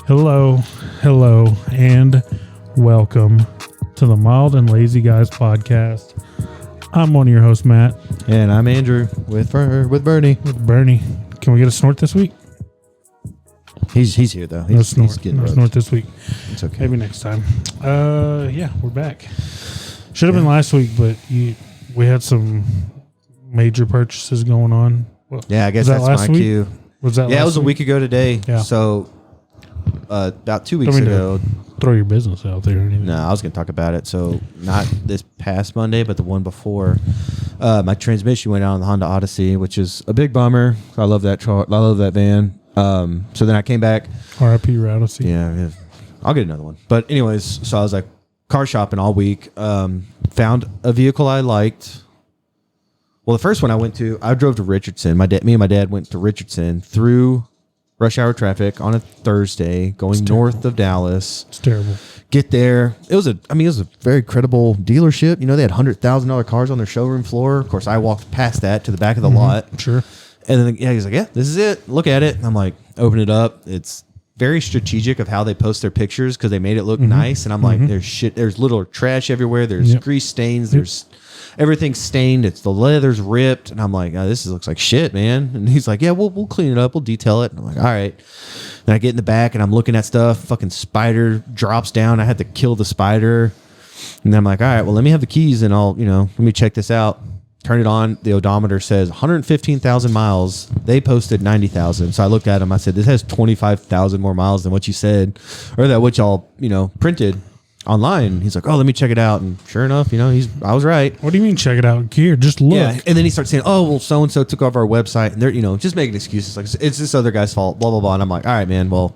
Hello, and welcome to the Mild and Lazy Guys podcast. I'm one of your hosts, Matt. And I'm Andrew with Bernie. With Bernie. Can we get a snort this week? He's here though. No snort this week. It's okay. Maybe next time. Yeah, we're back. Should have been last week, but we had some major purchases going on. Yeah, I guess that's my cue. Was that? Yeah, it was a week ago today. Yeah. So about 2 weeks ago. Throw your business out there. No, I was going to talk about it. So not this past Monday, but the one before. My transmission went out on the Honda Odyssey, which is a big bummer. I love that truck. I love that van. So then I came back. RIP Odyssey. Yeah, I'll get another one. But anyways, so I was like car shopping all week. Found a vehicle I liked. Well, the first one I drove to Richardson. Me and my dad went to Richardson through rush hour traffic on a Thursday, going north of Dallas. It's terrible. Get there. It was a very credible dealership. You know, they had $100,000 cars on their showroom floor. Of course, I walked past that to the back of the lot. Sure. And then he's like, "Yeah, this is it. Look at it." I'm like, open it up. It's very strategic of how they post their pictures because they made it look nice. And I'm like, there's little trash everywhere. There's grease stains. There's everything stained. It's the leather's ripped. And I'm like, oh, this looks like shit, man. And he's like, yeah, we'll clean it up. We'll detail it. And I'm like, all right. Then I get in the back and I'm looking at stuff. Fucking spider drops down. I had to kill the spider. And then I'm like, all right, well, let me have the keys and let me check this out. Turn it on. The odometer says 115,000 miles. They posted 90,000. So I looked at them. I said, this has 25,000 more miles than what you said, or that what y'all, printed online. He's like, oh, let me check it out. And sure enough, I was right. What do you mean check it out? Here, just look. Yeah. And then he starts saying, oh, well, so-and-so took off our website. And they're, just making excuses. Like, it's this other guy's fault, blah, blah, blah. And I'm like, all right, man, well,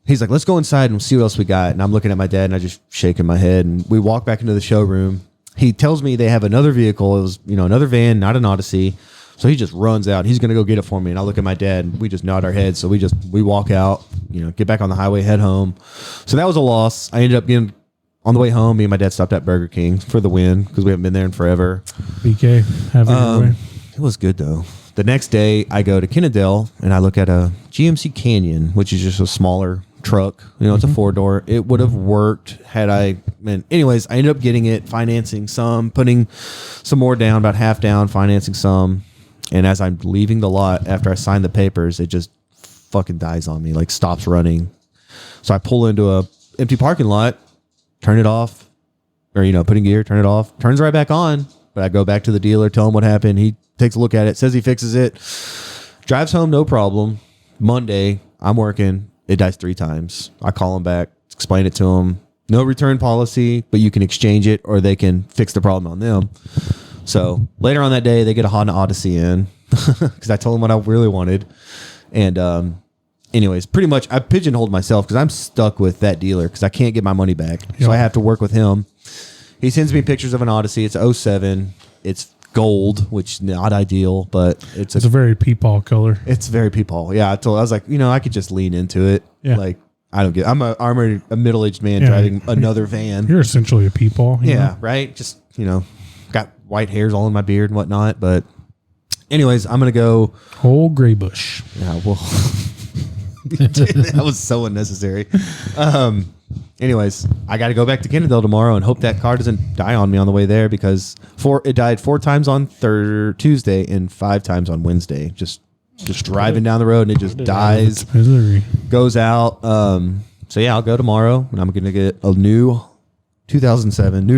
he's like, let's go inside and see what else we got. And I'm looking at my dad and I just shaking my head. And we walk back into the showroom. He tells me they have another vehicle. It was, another van, not an Odyssey. So he just runs out. He's going to go get it for me. And I look at my dad and we just nod our heads. So we walk out, get back on the highway, head home. So that was a loss. I ended up getting on the way home. Me and my dad stopped at Burger King for the win because we haven't been there in forever. BK, have your way. It was good though. The next day I go to Kennedale and I look at a GMC Canyon, which is just a smaller truck. It's a 4-door. It would have worked had anyways, I ended up getting it, financing some, putting some more down, about half down, financing some. And as I'm leaving the lot after I signed the papers, it just fucking dies on me, like stops running. So I pull into a empty parking lot, turn it off, or put in gear, turn it off, turns right back on. But I go back to the dealer, tell him what happened. He takes a look at it, says he fixes it, drives home, no problem. Monday, I'm working. It dies 3 times. I call him back, explain it to him. No return policy, but you can exchange it or they can fix the problem on them. So later on that day, they get a Honda Odyssey in because I told them what I really wanted. And anyways, pretty much I pigeonholed myself because I'm stuck with that dealer because I can't get my money back. Yep. So I have to work with him. He sends me pictures of an Odyssey. It's 07. It's gold, which not ideal, but it's a very peepaw color. It's very peepaw. Yeah, I was like, I could just lean into it. Yeah. Like I don't get. I'm a middle-aged man driving another van. You're essentially a peepaw. Yeah, right. Just got white hairs all in my beard and whatnot. But anyways, I'm gonna go whole gray bush. Yeah, well, that was so unnecessary. Anyways, I got to go back to Kennedale tomorrow and hope that car doesn't die on me on the way there because it died 4 times on Tuesday and 5 times on Wednesday. Just driving down the road and it just dies, goes out. So yeah, I'll go tomorrow and I'm going to get a new 2007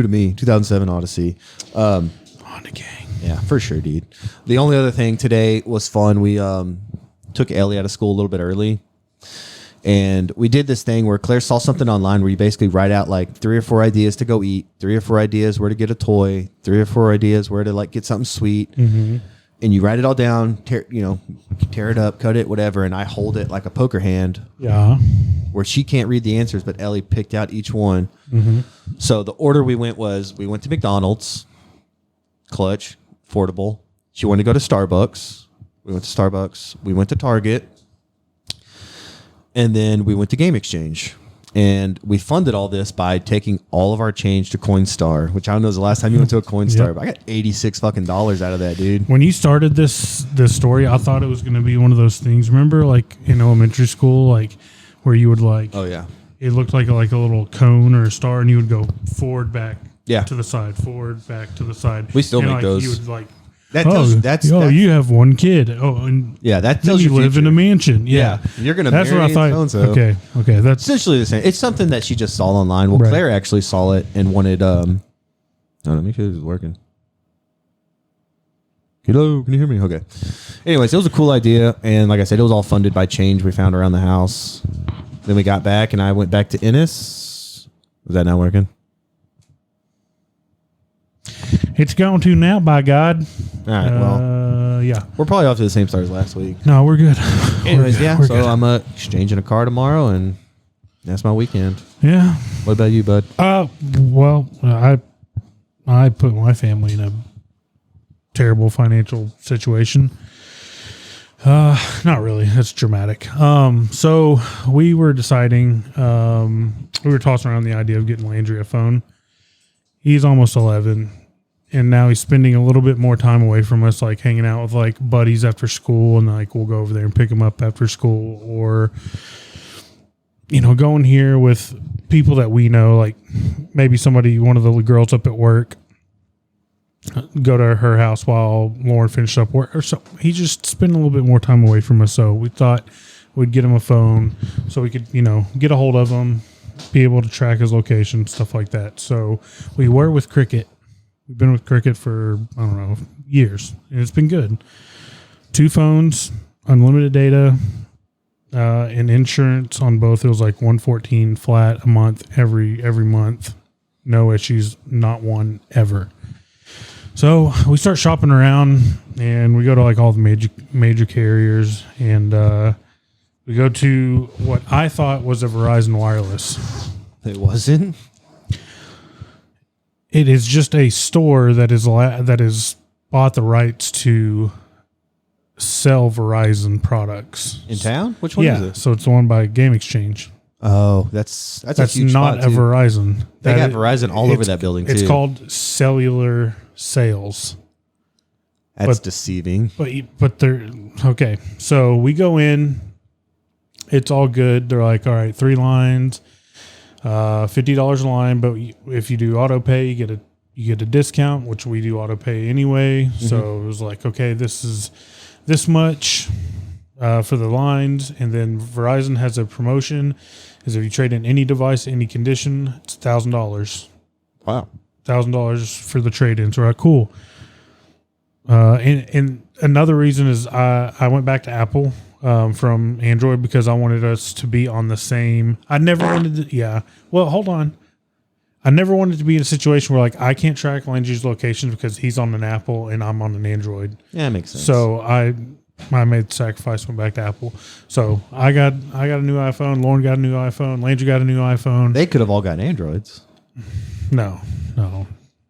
Odyssey. Honda gang. Yeah, for sure, dude. The only other thing today was fun. We took Ellie out of school a little bit early. And we did this thing where Claire saw something online where you basically write out like 3 or 4 ideas to go eat, 3 or 4 ideas where to get a toy, 3 or 4 ideas where to like get something sweet. Mm-hmm. And you write it all down, tear it up, cut it, whatever. And I hold it like a poker hand. Yeah. Where she can't read the answers, but Ellie picked out each one. Mm-hmm. So the order we went to McDonald's, clutch, affordable. She wanted to go to Starbucks. We went to Starbucks. We went to Target. And then we went to Game Exchange. And we funded all this by taking all of our change to Coinstar, which I don't know is the last time you went to a Coinstar, but I got $86 fucking out of that, dude. When you started this story, I thought it was going to be one of those things. Remember, like in elementary school, like where you would like, Oh yeah. it looked like a little cone or a star, and you would go forward, back, Yeah. to the side, forward, back to the side. We still And, make like, those. You would like, That does, that's you have one kid. Oh, and yeah, that then tells you live in a mansion. Yeah, You're gonna that's what I marry thought. so-and-so. Okay, that's Essentially the same. It's something that she just saw online. Well, Right. Claire actually saw it and wanted. Oh, let me make sure this is working. Hello, can you hear me? Okay. Anyways, it was a cool idea, and like I said, it was all funded by change we found around the house. Then we got back, and I went back to Ennis. Was that not working? it's going to now. By God. All right. Well, Yeah. we're probably off to the same start as last week. No, we're good. Anyways, We're good. yeah. We're So good. I'm exchanging a car tomorrow, and that's my weekend. Yeah. What about you, bud? Well, I put my family in a terrible financial situation. Not really. That's dramatic. So we were deciding, we were tossing around the idea of getting Landry a phone. He's almost 11, and now he's spending a little bit more time away from us, like hanging out with like buddies after school, and like we'll go over there and pick him up after school, or going here with people that we know, like maybe one of the girls up at work, go to her house while Lauren finished up work, or so. He's just spending a little bit more time away from us. So we thought we'd get him a phone so we could, get a hold of him, be able to track his location, stuff like that. So we were with Cricket. We've been with Cricket for, I don't know, years, and it's been good. 2 phones, unlimited data, and insurance on both. It was like $114 flat a month every month. No issues, not one ever. So we start shopping around, and we go to like all the major carriers, and we go to what I thought was a Verizon Wireless. It wasn't. It is just a store that is bought the rights to sell Verizon products In town? Which one is Yeah, it? so it's the one by Game Exchange. Oh, that's a That's huge not spot, a too. Verizon. They got That- Verizon all over it's- that building, too. It's called Cellular Sales. That's but- deceiving. But they're okay. So we go in. It's all good. They're like, all right, 3 lines, $50 a line. But if you do auto pay, you get a discount, which we do auto pay anyway. Mm-hmm. So it was like, okay, this is this much for the lines, and then Verizon has a promotion. Is if you trade in any device, any condition, it's $1,000. Wow. $1,000 for the trade-in. So we're like, cool. And another reason is I went back to Apple from Android because I wanted us to be on the same. I never wanted to. Yeah. Well, hold on. I never wanted to be in a situation where like I can't track Landry's locations because he's on an Apple and I'm on an Android. Yeah, it makes sense. So I made the sacrifice, went back to Apple. So I got a new iPhone. Lauren got a new iPhone. Landry got a new iPhone. they could have all gotten Androids. No,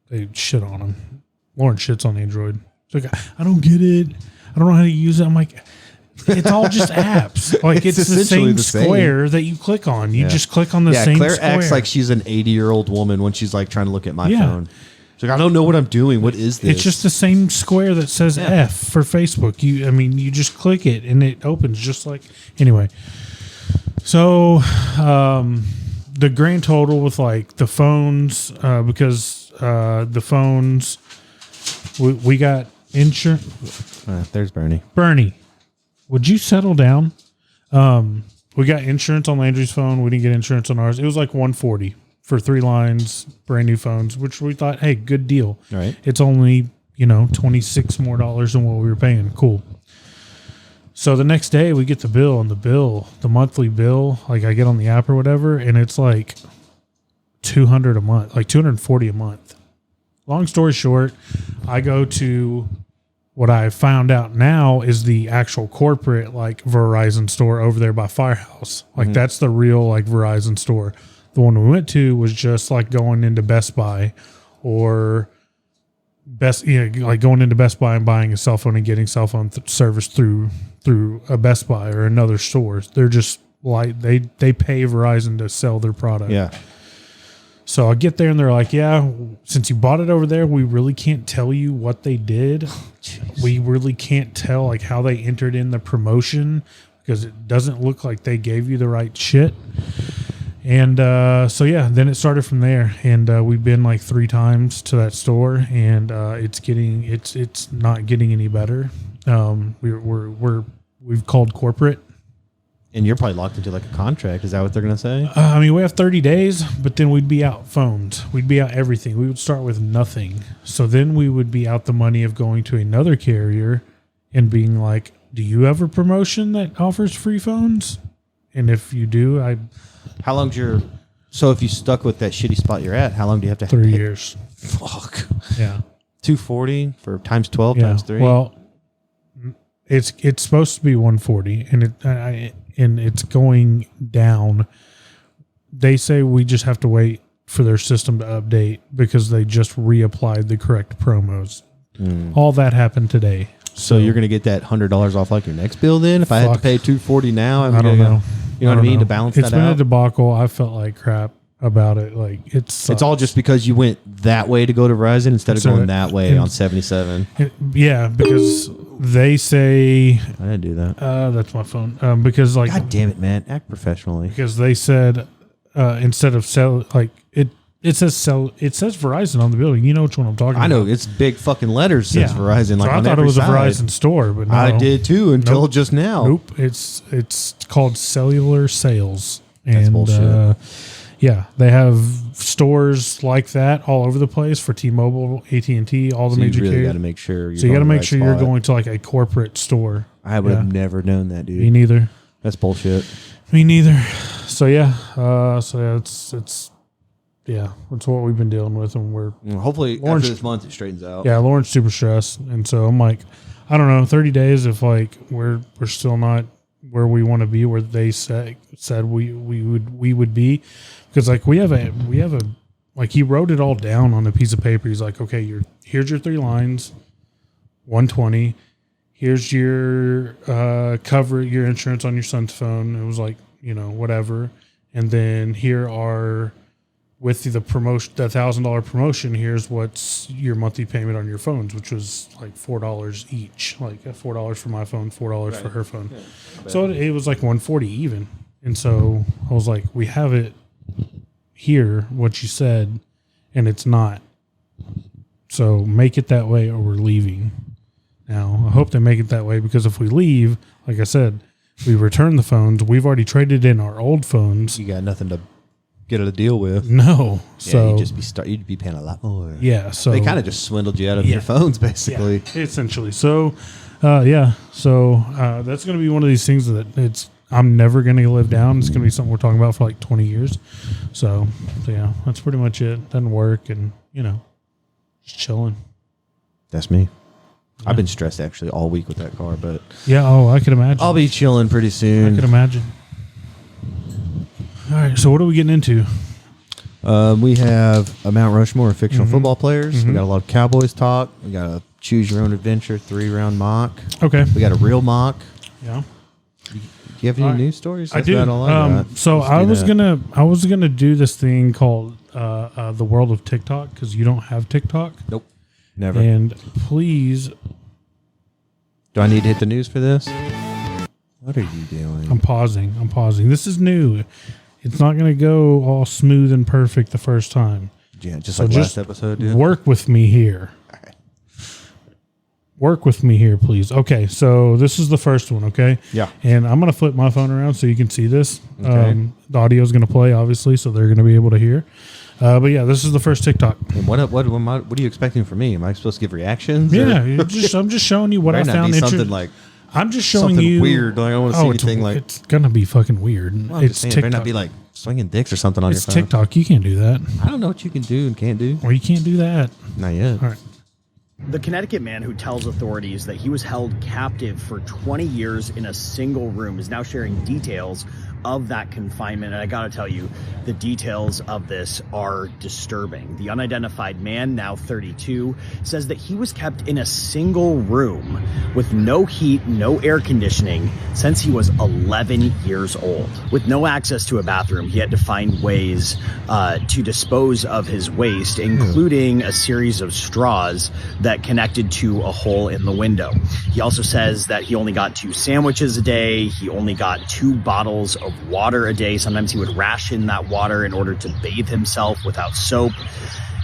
they shit on them. Lauren shits on Android. She's like, I don't get it. I don't know how to use it. I'm like, it's all just apps. Like it's the essentially same the same. square that you click on. You just click on the Yeah, same Claire square. acts like she's an 80-year-old woman when she's like trying to look at my Yeah. phone. She's like, I don't know what I'm doing. What is this? It's just the same square that says F for Facebook. You just click it and it opens just like anyway. So the grand total with like the phones, because the phones we got insurance. There's Bernie, would you settle down? We got insurance on Landry's phone. We didn't get insurance on ours. It was like $140 for 3 lines, brand new phones, which we thought, hey, good deal. All right. It's only, $26 more than what we were paying. Cool. So the next day we get the bill, and the monthly bill, like I get on the app or whatever, and it's like $200 a month, like $240 a month. Long story short, I go to what I found out now is the actual corporate like Verizon store over there by Firehouse. Like that's the real like Verizon store. The one we went to was just like going into Best Buy or like going into Best Buy and buying a cell phone and getting cell phone service through a Best Buy or another store. They're just like they pay Verizon to sell their product. Yeah. So I get there and they're like, yeah, since you bought it over there, we really can't tell you what they did. We really can't tell like how they entered in the promotion because it doesn't look like they gave you the right shit. And so yeah, then it started from there, and we've been like 3 times to that store, and it's not getting any better. We've called corporate. And you're probably locked into like a contract. Is that what they're going to say? I mean, we have 30 days, but then we'd be out phones. We'd be out everything. We would start with nothing. So then we would be out the money of going to another carrier and being like, do you have a promotion that offers free phones? And if you do, How long's your... So if you stuck with that shitty spot you're at, how long do you have to... 3 years. Fuck. Yeah. 240 for times 12 Yeah. times 3? Well, it's supposed to be 140, and it's going down. They say we just have to wait for their system to update because they just reapplied the correct promos. All that happened today. So you're going to get that $100 off like your next bill then? If I had to pay $240 now, I don't know. You know what I mean? To balance It's that been a out. debacle. I felt like crap about it. Like It's all just because you went that way to go to Verizon instead of So going that way on 77. yeah, because they say I didn't do that. that's my phone. Because like God damn it, man. Act professionally. because they said instead of sell like it says Verizon on the building. You know which one I'm talking about. I know. It's big fucking letters says Verizon. Like so I on thought it every was side. a Verizon store, but no. I did too until just now. Nope. It's called Cellular Sales. That's And bullshit. yeah, they have stores like that all over the place for T-Mobile, AT&T, all the So major you really carriers. got to make sure. So you got to make right sure you're spot. going to like a corporate store. I would have Yeah. never known that, Me dude. neither. That's bullshit. Me neither. So yeah, it's what we've been dealing with, and we're Well, hopefully Orange- after this month it straightens out. yeah, Lauren's super stressed, and so I'm like, I don't know, 30 days if like we're still not where we want to be, where they said we would be, because like we have a like he wrote it all down on a piece of paper. He's like, okay, here's your 3 lines, 120. Here's your cover your insurance on your son's phone. It was like, whatever. And then here are with the promotion, the $1,000 promotion, here's what's your monthly payment on your phones, which was like $4 each, like $4 for my phone, $4 for her phone. So it was like 140 even. And so I was like, we have it here, what you said, and it's not. So make it that way or we're leaving. Now, I hope they make it that way, because if we leave, like I said, we return the phones. We've already traded in our old phones. You got nothing to get a deal with. No. Yeah, So you'd just you'd be paying a lot more. yeah, so They kind of just swindled you out of your phones, basically. yeah, essentially. So so that's going to be one of these things that I'm never going to live down. It's going to be something we're talking about for like 20 years. So yeah, that's pretty much it. Doesn't work, and just chilling. That's me. I've been stressed actually all week with that car, but Yeah. Oh, I could imagine. I'll be chilling pretty I soon. could imagine. All right. So what are we getting into? We have a Mount Rushmore of fictional Mm-hmm. football players. We got a lot of Cowboys talk. We got a choose your own adventure 3-round mock. Okay. We got a real mock. Yeah. Do you have any All right. news stories? I That's do. about all I got. So Let's I do was that. gonna do this thing called the world of TikTok, because you don't have TikTok. Nope. Never. And please, Do I need to hit the news for this? What are you doing? I'm pausing. This is new. It's not gonna go all smooth and perfect the first time. Yeah, just So like just last episode, dude. Work with me here. Okay. Work with me here, please. Okay, so this is the first one, okay? Yeah. And I'm going to flip my phone around so you can see this. Okay. The audio is going to play, obviously, so they're going to be able to hear. But yeah, this is the first TikTok. And what are you expecting from me? Am I supposed to give reactions? Yeah, or- I'm just showing you what I Might not found be interesting. something like I'm just showing something you weird. Like I don't want to see anything like. it's going to be fucking weird. Well, I'm It's just saying, it better TikTok. not be like swinging dicks or something on It's your phone. TikTok. You can't do that, I don't know what you can do and can't do. or you can't do that. Not yet. All right. The Connecticut man who tells authorities that he was held captive for 20 years in a single room is now sharing details of that confinement. And I gotta tell you, the details of this are disturbing. The unidentified man, now 32, says that he was kept in a single room with no heat, no air conditioning since he was 11 years old. With no access to a bathroom, he had to find ways to dispose of his waste, including a series of straws that connected to a hole in the window. He also says that he only got 2 sandwiches a day. He only got 2 bottles of water a day. Sometimes he would ration that water in order to bathe himself without soap.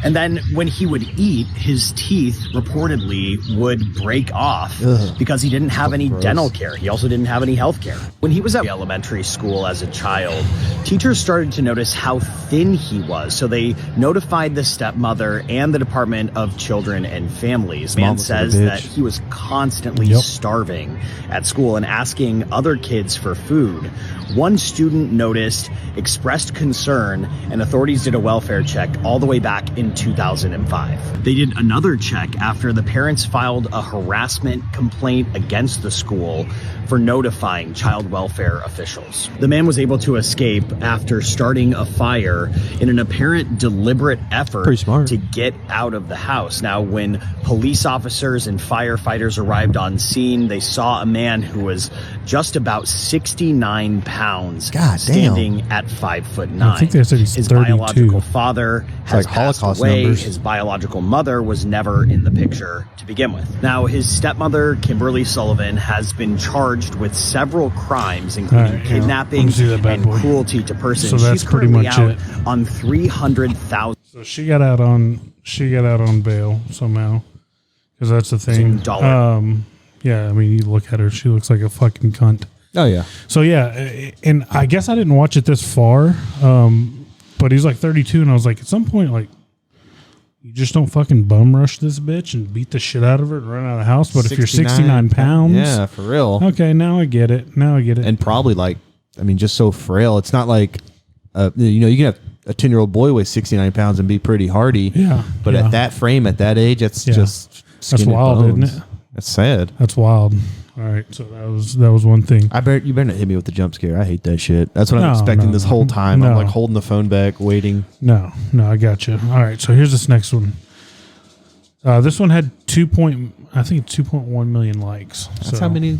And then when he would eat, his teeth reportedly would break off because he didn't have any dental care. He also didn't have any health care. When he was at elementary school as a child, teachers started to notice how thin he was. So they notified the stepmother and the Department of Children and Families. Man says that he was constantly starving at school and asking other kids for food. One student noticed, expressed concern, and authorities did a welfare check all the way back in 2005. They did another check after the parents filed a harassment complaint against the school for notifying child welfare officials. The man was able to escape after starting a fire in an apparent deliberate effort to get out of the house. Now, when police officers and firefighters arrived on scene, they saw a man who was just about 69 pounds, standing at 5'9". I think they said he's His 32. biological father has like passed Holocaust away. numbers. His biological mother was never in the picture to begin with. Now, his stepmother, Kimberly Sullivan, has been charged with several crimes, including kidnapping and cruelty to persons. So that's She's pretty currently much out it. on $300,000. So she got out on bail somehow, because that's the thing. Yeah, I mean, you look at her; she looks like a fucking cunt. Oh yeah. So yeah, and I guess I didn't watch it this far, but he's like 32, and I was like, at some point, like, you just don't fucking bum rush this bitch and beat the shit out of her and run out of the house. But if you're 69 pounds, yeah, for real. Okay, now I get it. And probably like, I mean, just so frail. It's not like, you know, you can have a 10-year-old boy weigh 69 pounds and be pretty hardy. Yeah. But at that frame, at that age, it's just skin that's and wild, bones. isn't it? That's sad. That's wild. All right, so that was one thing. You better not hit me with the jump scare. I hate that shit. That's what I'm expecting this whole time. No. I'm like holding the phone back, waiting. No, I got you. All right, so here's this next one. This one had 2.1 million likes. That's how many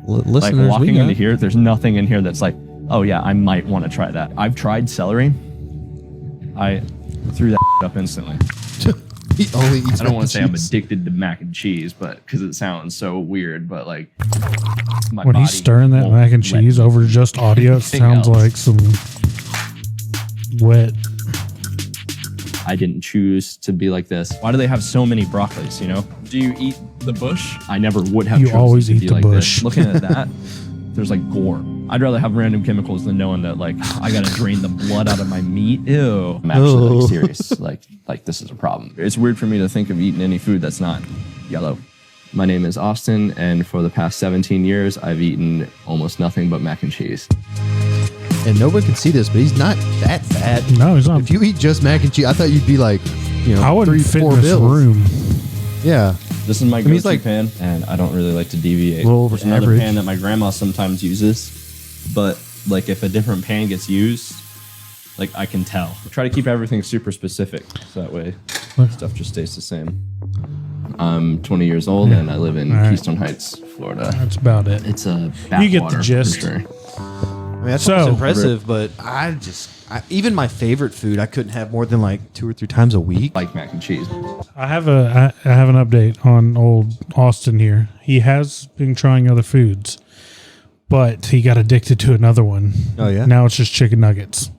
listeners like we walking got. into here, there's nothing in here that's like, oh yeah, I might want to try that. I've tried celery. I threw that up instantly. He only eats I don't want mac to say and I'm cheese. addicted to mac and cheese, but because it sounds so weird, but like my When he's body stirring that won't mac and let cheese over just audio, it anything sounds else. like some wet. I didn't choose to be like this. Why do they have so many broccolis, you know? Do you eat the bush? I never would have You chosen always to eat be the like bush. This. Looking at that, there's like gore. I'd rather have random chemicals than knowing that like I gotta drain the blood out of my meat. Ew. I'm actually like serious. Like this is a problem. It's weird for me to think of eating any food that's not yellow. My name is Austin, and for the past 17 years, I've eaten almost nothing but mac and cheese. And nobody can see this, but he's not that fat. No, he's not. If you eat just mac and cheese, I thought you'd be like, you know, I wouldn't 3, fit 4 in this bills. room. Yeah. This is my mean, he's go-to like- pan, and I don't really like to deviate. A little over There's another average. pan that my grandma sometimes uses, but like if a different pan gets used, like I can tell. I try to keep everything super specific, so that way stuff just stays the same. I'm 20 years old, and I live in All right. Keystone Heights, Florida. That's about it. It's a You get the backwater, gist. for sure. I mean, that's So- impressive, but even my favorite food, I couldn't have more than like 2 or 3 times a week. Like mac and cheese. I have an update on old Austin here. He has been trying other foods, but he got addicted to another one. Oh, yeah? Now it's just chicken nuggets.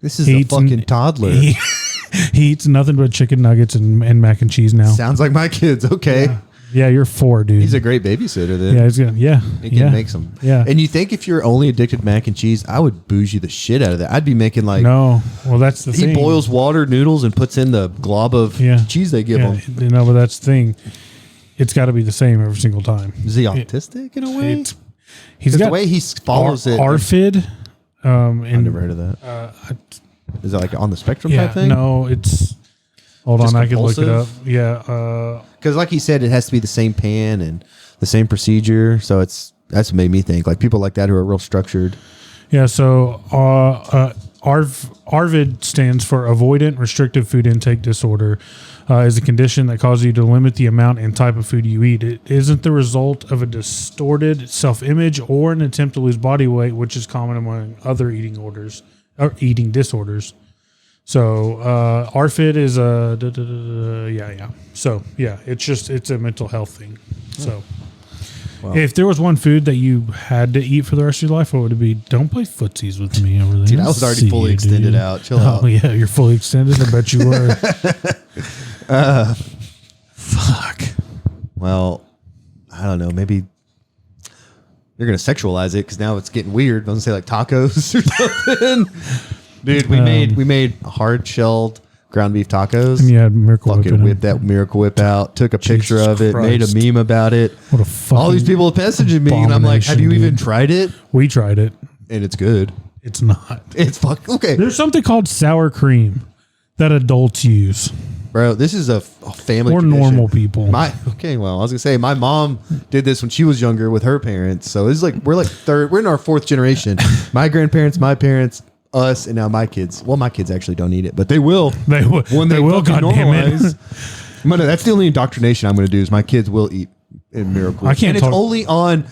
This is He a eats fucking toddler. He eats nothing but chicken nuggets and mac and cheese now. Sounds like my kids. Okay. Yeah, you're 4, dude. He's a great babysitter then. yeah, he's gonna. Yeah, He can yeah. make some. Yeah. And you think if you're only addicted to mac and cheese, I would bougie the shit out of that. I'd be making like, No, well, that's the he thing. boils water, noodles, and puts in the glob of cheese they give him. You know, but that's the thing. It's got to be the same every single time. Is he autistic in a way? He's 'Cause got the way he follows it. ARFID. I've never heard of that. Is it like on the spectrum Yeah, type thing? no, it's. Hold Just on, I can look it up. compulsive? Yeah, Because like he said, it has to be the same pan and the same procedure. So that's what made me think like people like that who are real structured. Yeah, so ARVID stands for Avoidant Restrictive Food Intake Disorder. Is a condition that causes you to limit the amount and type of food you eat. It isn't the result of a distorted self-image or an attempt to lose body weight, which is common among other eating disorders. So ARFID is a So yeah, it's a mental health thing. So. Wow. If there was one food that you had to eat for the rest of your life, what would it be? Don't play footsies with me over there. Dude, I was already fully extended out. Chill out. Oh, yeah, you're fully extended? I bet you were. Fuck. Well, I don't know. Maybe you're going to sexualize it because now it's getting weird. I was going to say like tacos or something. Dude, we made hard-shelled ground beef tacos. And you had Miracle Whip. Fucking whipped that Miracle Whip out, took a picture of it, made a meme about it. What a fucking all these people messaging me, and I'm like, have you even tried it? We tried it. And it's good. It's not. It's fucking okay. There's something called sour cream that adults use. Bro, this is a family or tradition. Normal people. Well, I was gonna say my mom did this when she was younger with her parents. So it's like we're in our fourth generation. My grandparents, my parents, us, and now my kids. Well, my kids actually don't eat it, but they will. They will. When they will God normalize. That's the only indoctrination I'm going to do is my kids will eat in Miracle. I can't. And it's only on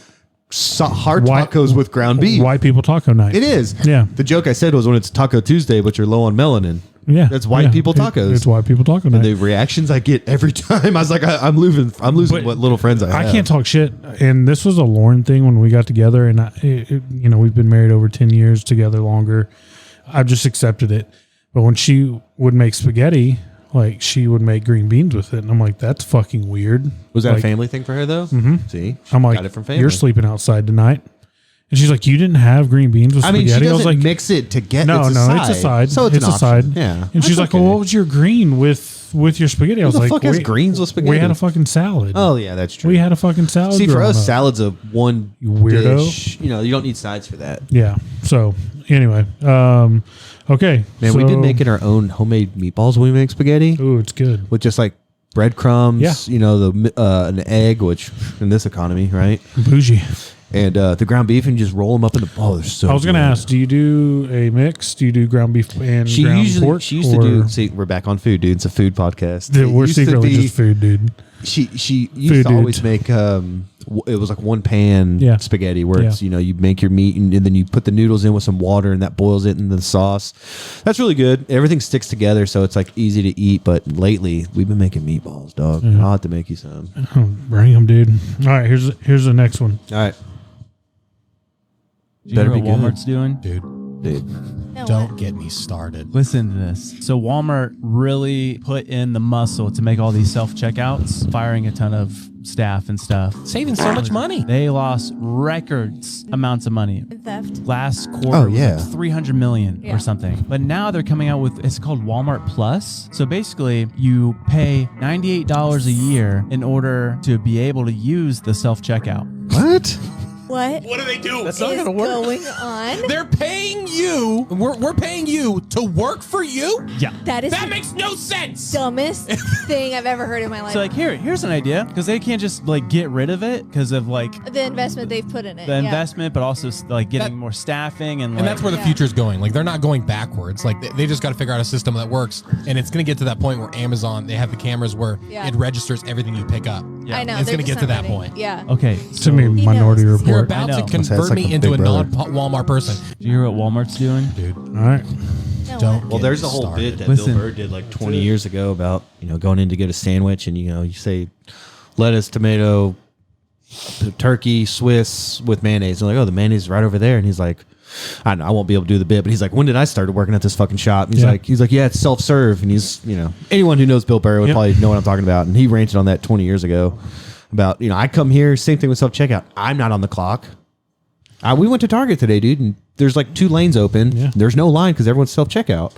hard tacos with ground beef. White people taco night. It is. Yeah. The joke I said was when it's Taco Tuesday, but you're low on melanin. Yeah. That's white people tacos. It's white people taco night. And the reactions I get every time, I was like, I'm losing what little friends I have. I can't talk shit. And this was a Lauren thing when we got together, and we've been married over 10 years together longer. I've just accepted it. But when she would make spaghetti, like she would make green beans with it, and I'm like, that's fucking weird. Was that like, a family thing for her though? Mm-hmm. See, I'm like, got it from family. You're sleeping outside tonight. And she's like, you didn't have green beans with spaghetti? She doesn't I was like, mix it to get. No, it's a side. So it's a side. Yeah. And she's like, well, what was your green with your spaghetti? I was like, fuck has greens with spaghetti? We had a fucking salad. Oh yeah, that's true. We had a fucking salad. See, for us, up. salad's a one weirdo dish. You don't need sides for that. Yeah. So anyway, okay. Man, we did making our own homemade meatballs when we make spaghetti. Ooh, it's good with just like breadcrumbs. Yeah. An egg, which in this economy, right? Bougie. And the ground beef, and just roll them up in the. Oh, they're so. I was going to ask, do you do a mix? Do you do ground beef and ground pork? She used to do. See, we're back on food, dude. It's a food podcast. We're secretly just food, dude. She used to always make. It was like one pan spaghetti where it's you make your meat and then you put the noodles in with some water and that boils it in the sauce. That's really good. Everything sticks together, so it's like easy to eat. But lately, we've been making meatballs, dog. I'll have to make you some. Bring them, dude. All right, here's the next one. All right. Do you hear what Walmart's doing? Dude. No, Don't get me started. Listen to this. So Walmart really put in the muscle to make all these self-checkouts, firing a ton of staff and stuff. Saving so much money. They lost records amounts of money. theft. Last quarter was like 300 million Yeah. or something. But now they're coming out with, it's called Walmart Plus. So basically you pay $98 a year in order to be able to use the self-checkout. What? What? What do they do? That's not gonna work. Going on? They're paying you. We're paying you to work for you. Yeah. That makes no sense. Dumbest thing I've ever heard in my life. So like here's an idea, because they can't just like get rid of it because of like the investment they've put in it. the investment, but also like getting more staffing and that's where the future's going. Like they're not going backwards. Like they just got to figure out a system that works, and it's going to get to that point where Amazon, they have the cameras where it registers everything you pick up. I know. It's they're going to just get to not that ready. point. Yeah. Okay. To me, Minority knows. Report. You're about I to know. convert like me a into a big brother. non-Walmart person. Do you hear what Walmart's doing? Dude, All right. No, don't. what? Well, there's a get me whole started. bit that Listen. Bill Burr did like 20 years ago about, going in to get a sandwich and, you say lettuce, tomato, turkey, Swiss with mayonnaise. And like, oh, the mayonnaise is right over there. And he's like, I don't know, I won't be able to do the bit, but he's like, when did I start working at this fucking shop? And he's like, yeah, it's self-serve. And he's, anyone who knows Bill Burr would probably know what I'm talking about. And he ranted on that 20 years ago about, I come here, same thing with self-checkout. I'm not on the clock. We went to Target today, dude, and there's like 2 lanes open. Yeah. There's no line because everyone's self-checkout.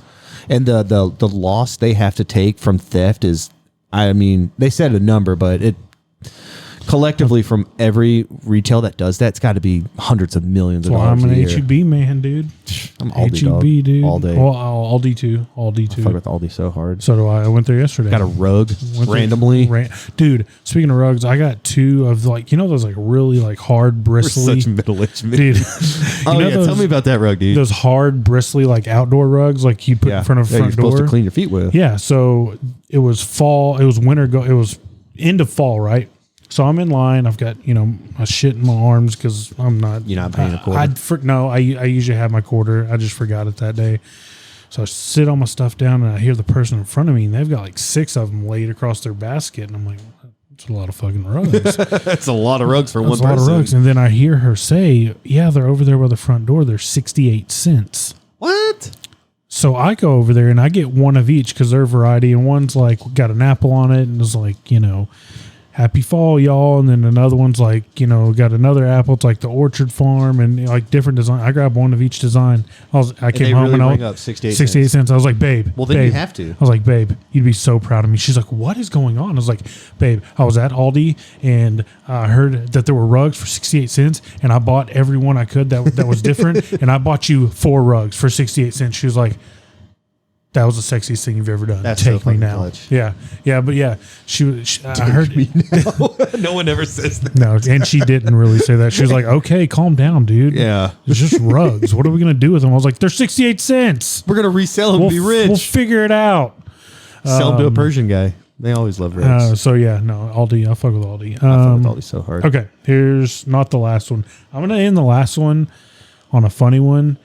And the loss they have to take from theft is, they said a number, but it collectively from every retail that does that, it's got to be hundreds of millions of Well, dollars I'm a an year. HEB man, dude. I'm all Aldi, dog. HEB, dude. All day. Well, Aldi too. Aldi I fuck too. with Aldi so hard. So do I. I went there yesterday. Got a rug Went there- randomly. Dude, speaking of rugs, I got 2 of like, you know, those like really like hard We're bristly. such middle-aged men. Dude. Oh You know yeah, tell those- me about that rug, dude. Those hard bristly like outdoor rugs like you put in front of yeah, front you're door. supposed to clean your feet with. Yeah, so it was fall. It was winter. It was end of fall, right? So I'm in line. I've got my shit in my arms because I'm not. You're not paying a quarter? I usually have my quarter. I just forgot it that day. So I sit all my stuff down and I hear the person in front of me and they've got like 6 of them laid across their basket and I'm like, that's a lot of fucking rugs. That's a lot of rugs for one That's a lot person. of rugs. And then I hear her say, yeah, they're over there by the front door. They're 68 cents. What? So I go over there and I get one of each because they're a variety, and one's like got an apple on it and it's like, happy fall, y'all. And then another one's like, got another apple. It's like the Orchard Farm and like different design. I grabbed one of each design. I came they home really and I bring was up 68 cents. I was like, babe. Well, then you babe. have to. I was like, babe, you'd be so proud of me. She's like, what is going on? I was like, babe, I was at Aldi and I heard that there were rugs for 68 cents and I bought every one I could that was different. And I bought you 4 rugs for 68 cents. She was like, that was the sexiest thing you've ever done. That's Take so me fucking now. clutch. Yeah, but yeah, I heard No one ever says that. no, and she didn't really say that. She was like, okay, calm down, dude. Yeah. It's just rugs. What are we going to do with them? I was like, they're 68 cents. We're gonna resell them. We'll, Be rich. we'll figure it out. Sell them to a Persian guy. They always love rugs. So yeah, no, Aldi. I fuck with Aldi. I fuck with Aldi so hard. Okay, here's not the last one. I'm going to end the last one on a funny one.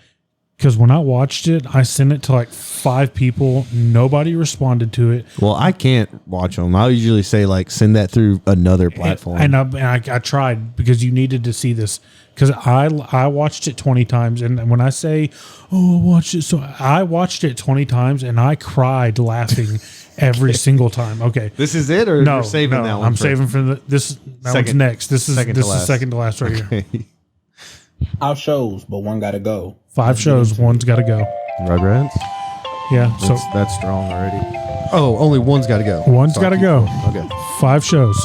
Because when I watched it, I sent it to like 5 people. Nobody responded to it. Well, I can't watch them. I usually say like send that through another platform. And I tried because you needed to see this. Because I watched it 20 times. And when I say, oh, I watched it. So I watched it 20 times and I cried laughing every single time. Okay. This is it, or No, you're saving no, that one? I'm saving for that one's Second- next. This is second to last. second to last right here. Okay. Our shows, but one gotta go. 5 shows. One's got to go. Rugrats. Yeah. So That's strong already. Oh, only one's got to go. One's gotta go. Okay. 5 shows.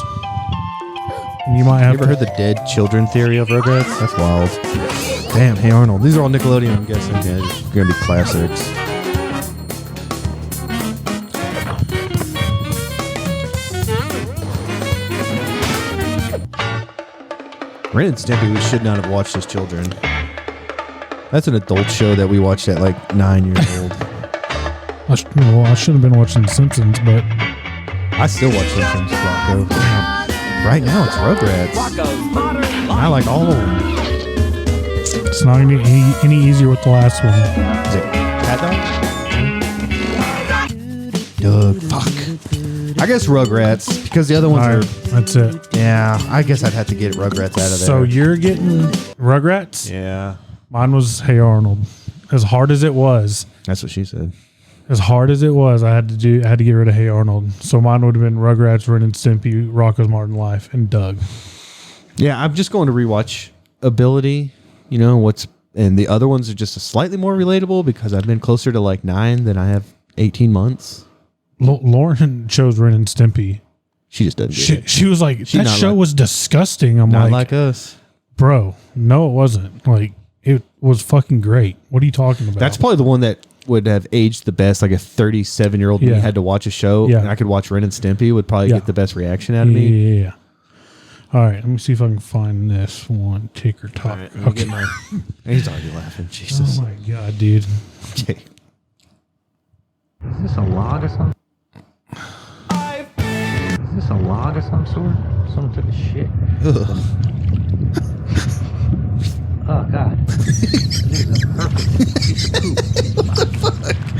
You might You have ever heard the dead children theory of Rugrats? That's wild. Damn, Hey Arnold. These are all Nickelodeon, I'm guessing. Yeah, just gonna be classics. Ren and Stimpy, we should not have watched as children. That's an adult show that we watched at like 9 years old. I should have been watching The Simpsons, but I still watch Simpsons. Rocco. Right now it's Rugrats. I like all of them. it's not going to be any easier with the last one. Is it Cat Dog? Doug. Fuck. I guess Rugrats, because the other ones All are. right, that's it. Yeah, I guess I'd have to get Rugrats out of there. So you're getting Rugrats? yeah, Mine was Hey Arnold. As hard as it was, that's what she said. I had to get rid of Hey Arnold. So mine would have been Rugrats, Ren and Stimpy, Rocko's Modern Life, and Doug. Yeah, I'm just going to rewatch ability. And the other ones are just slightly more relatable because I've been closer to like 9 than I have 18 months. Lauren chose Ren and Stimpy. She just doesn't get it. She was like, She that not show like- was disgusting. I'm Not like, like us. bro, no, it wasn't. Like, it was fucking great. What are you talking about? That's probably the one that would have aged the best. Like a 37-year-old me Yeah. had to watch a show, Yeah. and I could watch Ren and Stimpy would probably Yeah. get the best reaction out of me. Yeah. All right, let me see if I can find this one. Ticker talk. All right, let me Okay. get my- He's already laughing. Jesus. Oh my god, dude. Okay. Is this a log or something? Is this a log of some sort? Someone took a shit. Oh God. This is a perfect piece of poop.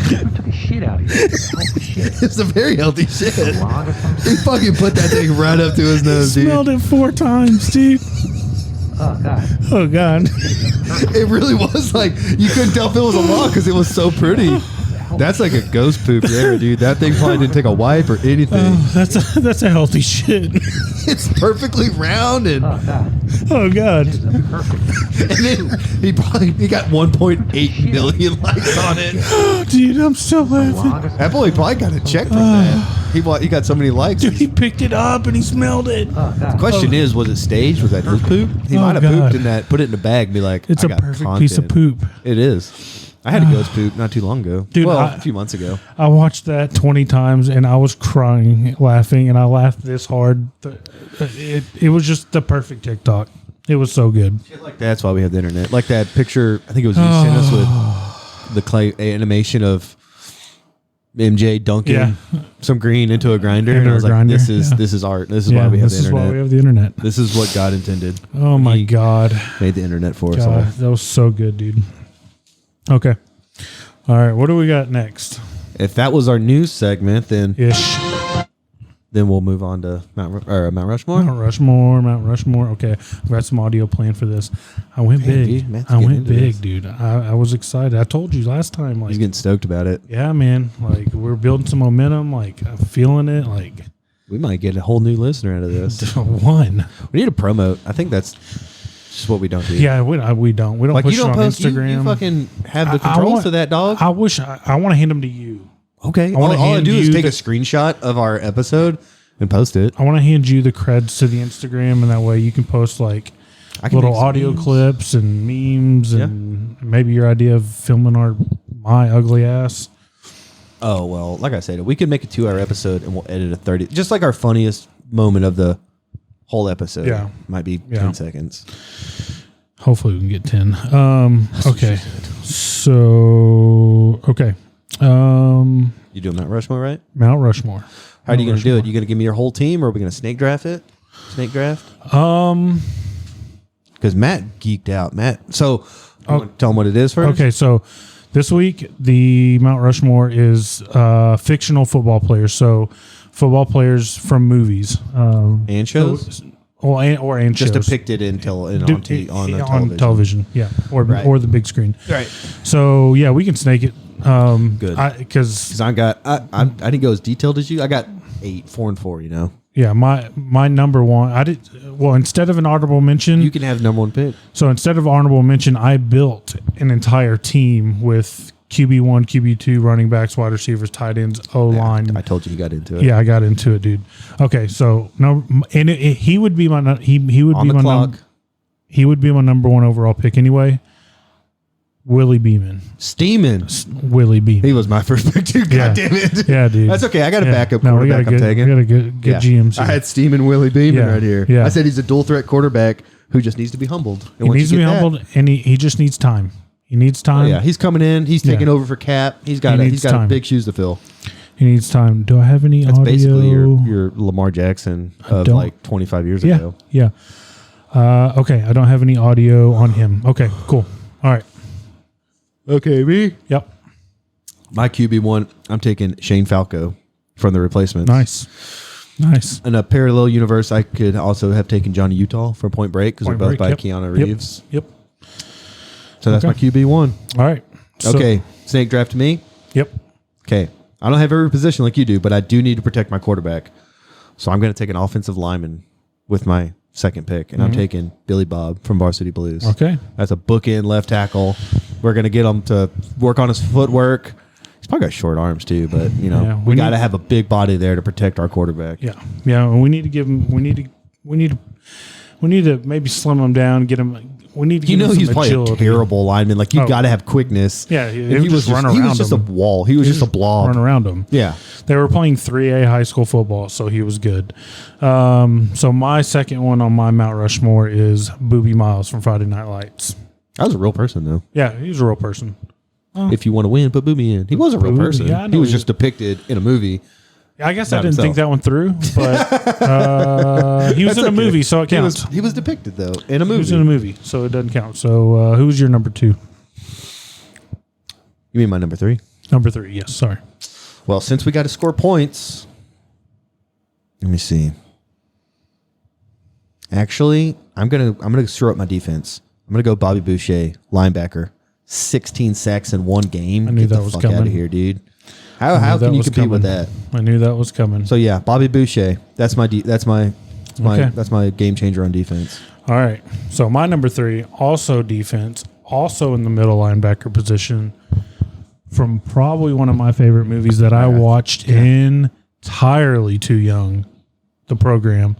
Someone took a shit out of here. Oh shit. It's a very healthy shit. A log or something? He fucking put that thing right up to his nose, dude. Smelled it 4 times, dude. Oh God. Oh god. It really was like you couldn't tell if it was a log because it was so pretty. That's like a ghost poop there, dude. That thing probably didn't take a wipe or anything. That's a healthy shit. It's perfectly round and, Oh God. Oh god. This is a perfect. and then he got 1.8 million likes on it. Oh, dude, I'm still laughing. Log or something? That boy probably got a check from that. He got so many likes. Dude, he picked it up and he smelled it. Oh God. Question is, was it staged? Was that his poop? He Oh, might have God. pooped in that, put it in the bag, and be like, It's I a got perfect piece of content. poop. It is. I had a ghost poop not too long ago. Dude, a few months ago. I watched that 20 times and I was crying, laughing, and I laughed this hard. It was just the perfect TikTok. It was so good. That's why we have the internet. Like that picture, I think it was you sent us with the clay animation of MJ dunking some green into a grinder. Into and I was a like, grinder, this is art. This is Yeah, why we have this the is why internet. we have the internet. This is what God intended. Oh my He God. made the internet for us God, all. that was so good, dude. Okay. All right. What do we got next? If that was our news segment, then Ish. we'll move on to Mount Rushmore. Mount Rushmore. Okay. I've got some audio planned for this. I went Man, big. dude, Matt's I getting went into big, this. dude. I was excited. I told you last time, like, He's getting stoked about it. yeah, man. Like, we're building some momentum. Like, I'm feeling it. Like, We might get a whole new listener out of this. one. We need to promote. I think that's just what we don't do. Yeah, we don't. We don't Like push you don't it on post. Instagram. You fucking have the I controls want- to that, dog. I wish I want to hand them to you. Okay. I wanna All I hand do is you take the- a screenshot of our episode and post it. I want to hand you the creds to the Instagram, and that way you can post like I can little make some audio memes. clips and memes, and maybe your idea of filming my ugly ass. Oh well, like I said, we could make a 2-hour episode and we'll edit a 30. Just like our funniest moment of the whole episode. Yeah. Might be Yeah. 10 seconds. Hopefully, we can get 10. Okay, so okay, You doing Mount Rushmore, right? Mount Rushmore. How are you Mount going to do it? Rushmore. You going to give me your whole team, or are we going to snake draft it? Snake draft? Because Matt geeked out. Matt, so you wanna tell him what it is first. Okay, so this week the Mount Rushmore is fictional football players. So football players from movies And shows? and Just shows. depicted on television. television, yeah, or Right. or the big screen. Right. So yeah, we can snake it. Good. Because I didn't go as detailed as you. I got 4 and 4. You know, yeah, my number one. Instead of an honorable mention, you can have number one pick. so instead of honorable mention, I built an entire team with QB1, QB2, running backs, wide receivers, tight ends, O line. I told you he got into it. Yeah, I got into it, dude. Okay, so no, and he would be my he would On be the my clock. he would be my number one overall pick anyway. Willie Beeman. Steeman. Willie Beeman. He was my first pick too. Yeah. God damn it. Yeah, dude. That's okay. I got a Yeah. backup No, we got quarterback a good, I'm taking. We got a good GMC. I had Steeman Willie Beeman Yeah. right here. Yeah. I said he's a dual threat quarterback who just needs to be humbled. And He once needs you to be get that- humbled, and he just needs time. He needs Oh, time. yeah, he's coming in. He's taking Yeah. over for Cap. He's got He needs time. big shoes to fill. He needs time. Do I have any That's audio? basically your Lamar Jackson of don't- like 25 years Yeah, ago. yeah. Okay, I don't have any audio on him. Okay, cool. All right. Okay, me. Yep. My QB1, I'm taking Shane Falco from the replacements. Nice. In a parallel universe, I could also have taken Johnny Utah from Point Break because they're Point both Break, by yep. Keanu Yep. Reeves. Yep. So that's Okay. my QB1. All right. So- Okay, snake draft to me. Yep. Okay, I don't have every position like you do, but I do need to protect my quarterback. So I'm going to take an offensive lineman with my second pick, and I'm taking Billy Bob from Varsity Blues. Mm-hmm. Okay. That's a bookend left tackle. We're going to get him to work on his footwork. He's probably got short arms too, but you know Yeah, we we got to need- have a big body there to protect our quarterback. Yeah. Yeah. And we need to give him. We need to maybe slim him down. Get him. We need to. You give know him he's some probably agility. a terrible lineman. Like you Oh. got to have quickness. Yeah, And he would he was just run he around was just him. a wall. He was just a blob. Run around him. Yeah. They were playing 3A high school football, so he was good. So my second one on my Mount Rushmore is Boobie Miles from Friday Night Lights. That was a real person though. Yeah, he was a real person. If you want to win, put Booby in. He was a real Booby, person. yeah, I know he was he- just depicted in a movie. I guess Not I didn't think himself. that one through, but he was That's in a okay. movie, so it counts. He was depicted though in a He was movie. in a movie, so it doesn't count. So who's your number 2? You mean my number 3? Number 3, yes. Sorry. Well, since we got to score points, let me see. Actually, I'm gonna screw up my defense. I'm gonna go Bobby Boucher, linebacker, 16 sacks in one game. I knew Get that the was fuck out coming. of here, dude. I How knew can that you was compete with coming. that? I knew that was coming. So yeah, Bobby Boucher. That's my Okay. that's my game changer on defense. All right. So my number 3, also defense, also in the middle linebacker position, from probably one of my favorite movies that I watched entirely too young, the program,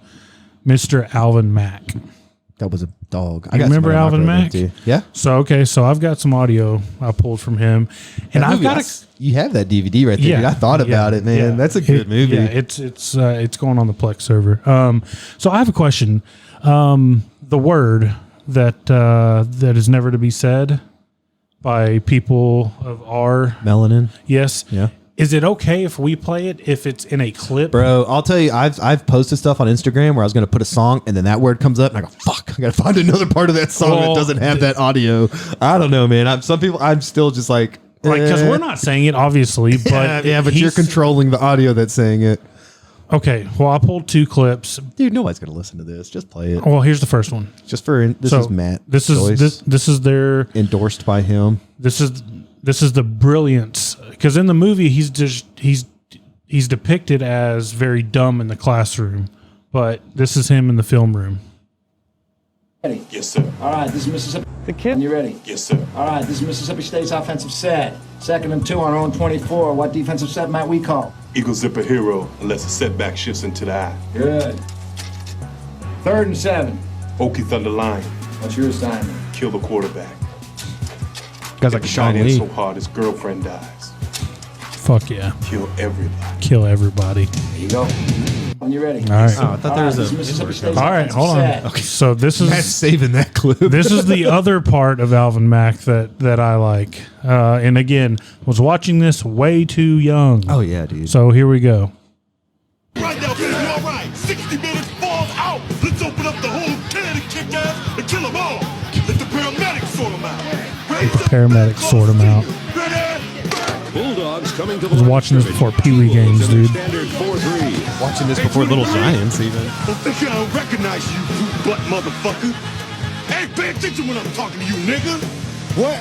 Mr. Alvin Mack. That was a Dog. You remember Alvin Mack? Yeah. So I've got some audio I pulled from him, and I've got you have that DVD right there. Yeah, dude. I thought about it, man. yeah. That's a good movie. Yeah, it's going on the Plex server. So I have a question. The word that is never to be said by people of our Melanin. yes. Yeah. Is it okay if we play it if it's in a clip? Bro, I'll tell you, I've posted stuff on Instagram where I was going to put a song and then that word comes up and I go, fuck, I got to find another part of that song Well, that doesn't have that audio. I don't know, man. I'm still just like because we're not saying it, obviously, but but you're controlling the audio that's saying it. Okay, well, I pulled 2 clips. Dude, nobody's going to listen to this. Just play it. Well, here's the first one. Just for this So, is Matt. This is their endorsed by him. This is the brilliance, because in the movie he's depicted as very dumb in the classroom, but this is him in the film room. Ready? Yes, sir. All right, this is Mississippi. The kid? You ready? Yes, sir. All right, this is Mississippi State's offensive set. 2nd and 2 on our own 24. What defensive set might we call? Eagle zipper hero, unless a setback shifts into the eye. Good. 3rd and 7. Okie Thunder Lion, What's your assignment? kill the quarterback. Guys like If Sean he shot in Lee. so hard his girlfriend dies. Fuck yeah. Kill everybody. Kill everybody. There you go. When you ready? All right. Oh, I thought there was this is a. Mississippi State's All right, offensive hold on. set. Okay, so this Matt's is saving that clip. this is the other part of Alvin Mack that I like. And again, was watching this way too young. Oh yeah, dude. So here we go. Right now, baby, all right. 60 minutes, falls out. Let's open up the whole can and kick ass and kill them all. Let the paramedics sort them out. Paramedics sort him out. Bulldogs coming to I was watching this before Pee Wee games, dude. Standard 4-3. Watching this before Little Giants even. Don't think I don't recognize you, boot butt motherfucker. Hey, pay attention when I'm talking to you, nigga. What?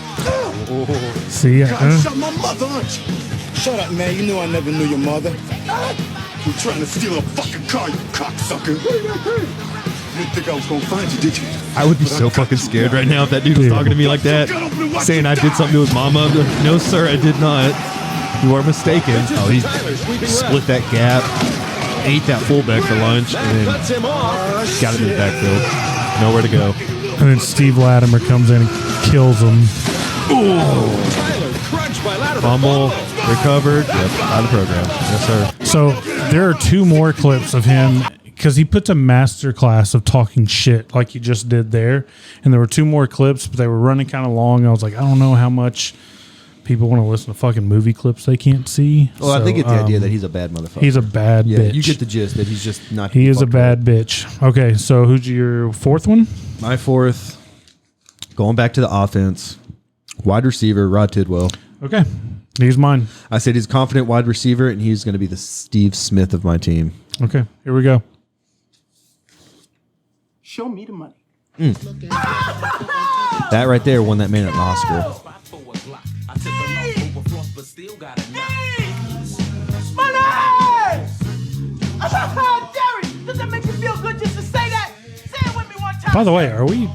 See, God, shot my mother, aren't you? Shut up, man. You knew I never knew your mother. You trying to steal a fucking car, you cocksucker. You didn't think I was gonna find you, did you? I would be so fucking scared right now if that dude was Dude. talking to me like that, saying I did something to his mama. I'd be like, no, sir, I did not. You are mistaken. Oh, he split that gap, ate that fullback for lunch, and then got it in the backfield. Nowhere to go. and then Steve Latimer comes in and kills him. Fumble, recovered, yep, out of the program. Yes, sir. So there are 2 more clips of him because he puts a master class of talking shit like he just did there. And there were 2 more clips, but they were running kind of long. I was like, I don't know how much people want to listen to fucking movie clips they can't see. Well, I think it's the idea that he's a bad motherfucker. He's a bad bitch. You get the gist that he's just not. He is a fucked bad up. bitch. Okay, so who's your 4th one? My 4th, going back to the offense, wide receiver Rod Tidwell. Okay, he's mine. I said he's a confident wide receiver, and he's going to be the Steve Smith of my team. Okay, here we go. Show me the money. That right there won that man an Oscar. Jerry, does that make you feel good just to say that? Say it with me one time. By the way, are we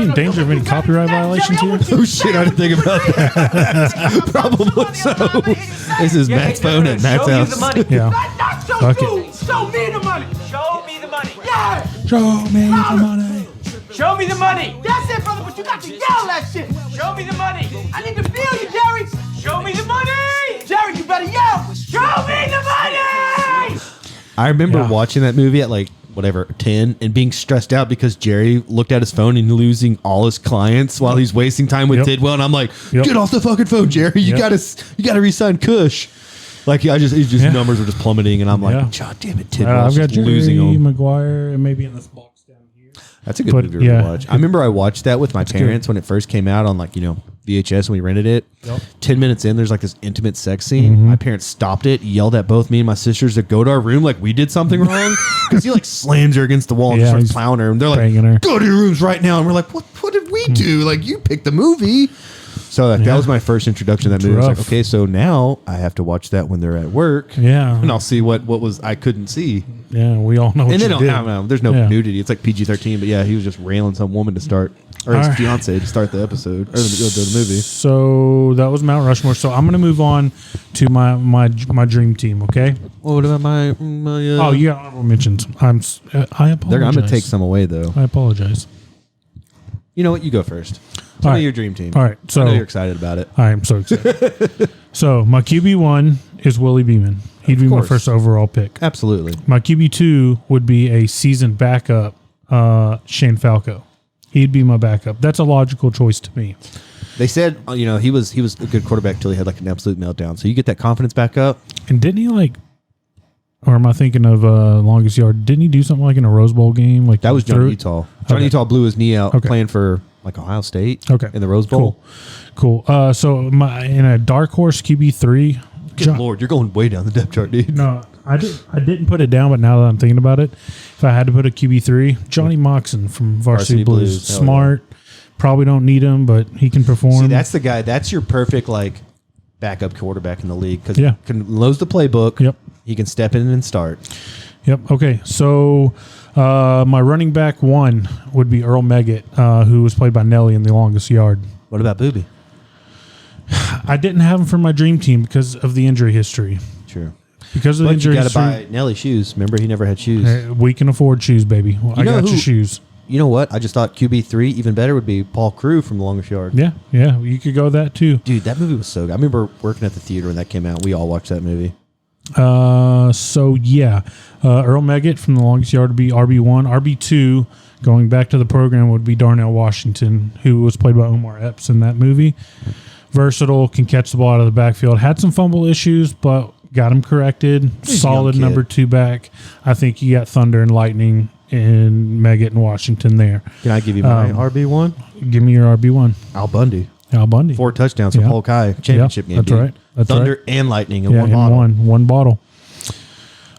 in danger of any copyright violations here? Oh shit! I didn't think about that. Probably so. This is Matt's phone at Matt's house. Yeah. Fuck it. Show me the money. Show me the money. Yeah. Show me the money. Show me the money. That's it, brother, but you got to yell that shit. Show me the money. I need to feel you, Jerry. Show me the money. Jerry, you better yell. Show me the money. I remember Yeah. watching that movie at like whatever 10 and being stressed out because Jerry looked at his phone and losing all his clients while he's wasting time with Yep. Tidwell, and I'm like, Yep. get off the fucking phone, Jerry. You Yep. gotta resign Kush. Like Yeah. numbers were just plummeting, and I'm like, Yeah. God damn it, I've Tidwell's got just Jerry losing them. Maguire and maybe in this box down here. That's a good But, movie to yeah, watch. I remember I watched that with my parents when it first came out on VHS when we rented it. Yep. 10 minutes in, there's like this intimate sex scene. My parents stopped it, yelled at both me and my sisters to go to our room like we did something wrong. Because he like slams her against the wall and Yeah, starts he's plowing her. And they're like, banging her. go to your rooms right now. And we're like, what did we do? Like, you picked the movie. So that was my first introduction to that movie. I was like, rough. okay, so now I have to watch that when they're at work. Yeah. And I'll see what was I couldn't see. Yeah, we all know what And you then did. I don't know. There's no Yeah. nudity. It's like PG-13. But yeah, he was just railing some woman to start. or his All right. fiance to start the episode or the movie. So that was Mount Rushmore. So I'm going to move on to my dream team. Okay. Well, what about my? Oh, you got honorable mentions. I apologize. I'm going to take some away though. I apologize. You know what? You go first. All Tell me right. your dream team. All right. So I know you're excited about it. I am so excited. So my QB1 is Willie Beeman. He'd be my course. first overall pick. Absolutely. My QB2 would be a seasoned backup, Shane Falco. He'd be my backup. That's a logical choice to me. They said, he was a good quarterback till he had like an absolute meltdown. So you get that confidence back up. And didn't he or am I thinking of longest yard? Didn't he do something like in a Rose Bowl game? Like That was Johnny threw- Utah. Johnny Okay. Utah blew his knee out Okay. playing for like Ohio State. Okay. In the Rose Bowl. Cool. So in a dark horse QB3. Good Lord, you're going way down the depth chart, dude. No, I didn't put it down, but now that I'm thinking about it, if I had to put a QB3, Johnny Moxon from Varsity Blues. Hell Smart. Probably don't need him, but he can perform. See, that's the guy. That's your perfect like backup quarterback in the league because Yeah. he can knows the playbook. Yep. He can step in and start. Yep. Okay. So my running back 1 would be Earl Meggett, who was played by Nelly in The Longest Yard. What about Booby? I didn't have him for my dream team because of the injury history. True. Because of the But injury you got to history, buy Nelly shoes. Remember, he never had shoes. we can afford shoes, baby. Well, I know got who- your shoes. You know what? I just thought QB3 even better would be Paul Crewe from The Longest Yard. Yeah. You could go that too. Dude, that movie was so good. I remember working at the theater when that came out. We all watched that movie. Earl Meggett from The Longest Yard would be RB1. RB2, going back to the program, would be Darnell Washington, who was played by Omar Epps in that movie. Versatile, can catch the ball out of the backfield. Had some fumble issues, but got him corrected. He's a Solid young kid. number 2 back. I think you got Thunder and Lightning in Meggett and Washington there. Can I give you my RB1? Give me your RB1. Al Bundy. 4 touchdowns for Yeah. Polk High championship game. That's dude. right. That's Thunder right. and Lightning in Yeah, one in bottle. one bottle.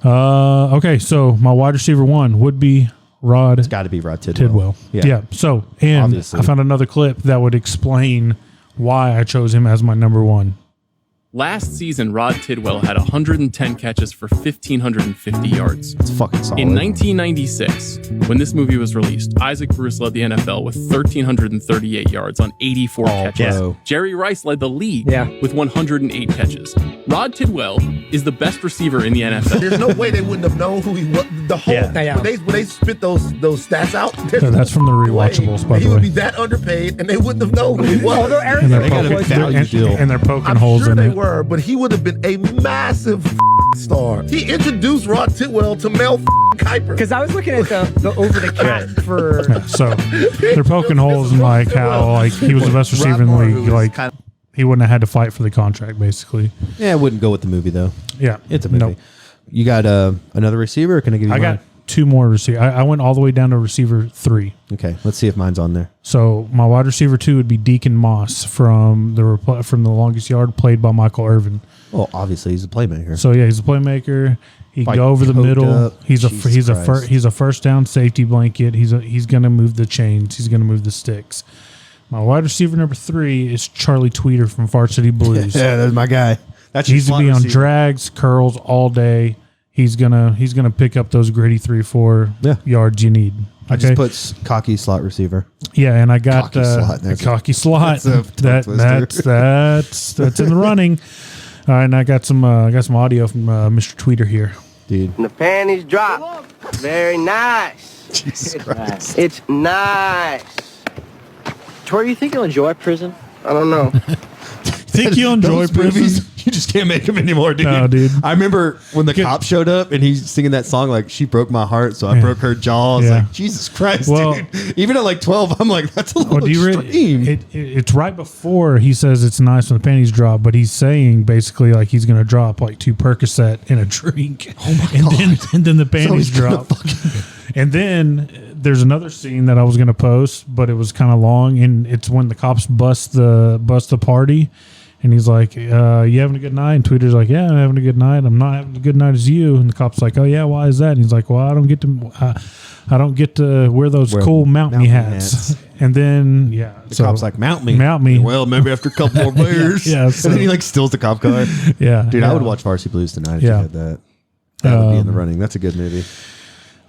Okay, so my wide receiver 1 would be Rod. It's got to be Rod Tidwell. Yeah. So, and Obviously. I found another clip that would explain why I chose him as my number 1. Last season, Rod Tidwell had 110 catches for 1,550 yards. It's fucking solid. In 1996, when this movie was released, Isaac Bruce led the NFL with 1,338 yards on 84 catches. bro. Jerry Rice led the league with 108 catches. Rod Tidwell is the best receiver in the NFL. There's no way they wouldn't have known who he was. The whole when they spit those stats out. Yeah, that's from the rewatchables, by he the would way. be that underpaid, and they wouldn't have known who he was. And they're and they're poking I'm holes sure in they it. were, but he would have been a massive star. He introduced Rod Tidwell to Mel Kiper. Because I was looking at the over the cap for. So they're poking holes in like how like he was the best receiver in the league. Like he wouldn't have had to fight for the contract, basically. Yeah, I wouldn't go with the movie though. Yeah, It's a movie. Nope. You got another receiver? Or can I give you I mine? got 2 more receiver. I went all the way down to receiver 3. Okay, let's see if mine's on there. So my wide receiver 2 would be Deacon Moss from the Longest Yard, played by Michael Irvin. Well, obviously he's a playmaker. So yeah, he's a playmaker. He can Like go over the coked middle. up. He's Jesus Christ. he's a first down safety blanket. He's going to move the chains. He's going to move the sticks. My wide receiver number 3 is Charlie Tweeter from Varsity Blues. Yeah, that's my guy. That's He's your to be slot on receiver. drags, curls all day. He's gonna pick up those gritty 3-4 yards you need. I just put cocky slot receiver. Yeah, and I got Cocky slot. a cocky slot. That's a tongue twister. That's in the running. All right, and I got some audio from Mr. Tweeter here. Dude. And the panties drop. Very nice. Jesus Christ. It's nice. Tori, you think you'll enjoy prison? I don't know. Think you'll enjoy Those prison? movies, you just can't make them anymore, dude. No, dude. I remember when the cop showed up and he's singing that song like "She broke my heart, so I Yeah. broke her jaw." I was Yeah. like, Jesus Christ, Well- dude. Even at like 12, I'm like, that's a little do you extreme. it's right before he says it's nice when the panties drop, but he's saying basically like he's going to drop like 2 Percocet in a drink. Oh my god! And then the panties he's gonna drop. And then there's another scene that I was going to post, but it was kind of long, and it's when the cops bust the party. And he's like, you having a good night? And Tweeter's like, yeah, I'm having a good night. I'm not having a good night as you. And the cop's like, oh yeah, why is that? And he's like, well, I don't get to wear those cool mount me hats. And then The cop's like, mount me. Mount me. Well, maybe after a couple more beers. Yeah, so- and then he like steals the cop car. Yeah, Dude, yeah. I would watch Varsity Blues tonight if Yeah. you had that. That would be in the running. That's a good movie.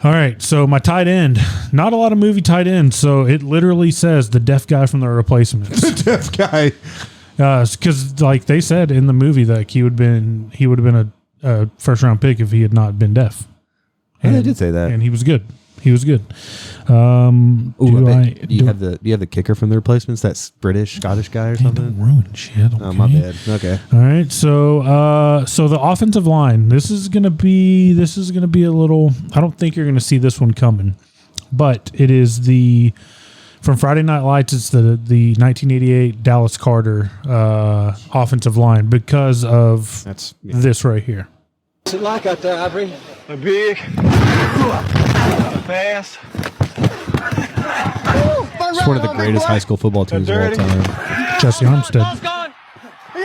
All right, so my tight end, not a lot of movie tight ends, so it literally says the deaf guy from The Replacements. The deaf guy. Because like they said in the movie that he would have been a first round pick if he had not been deaf. And they did say that, and he was good. He was good. Do you have the kicker from The Replacements? That's British, Scottish guy or something. Don't ruin shit. Okay? Oh, my bad. Okay. All right. So so the offensive line. This is gonna be a little. I don't think you're gonna see this one coming, but it is from Friday Night Lights. It's the 1988 Dallas Carter offensive line because of this right here. What's it like out there, Aubrey? They're big, fast. It's one of the greatest high school football teams of all time. Jesse Armstead.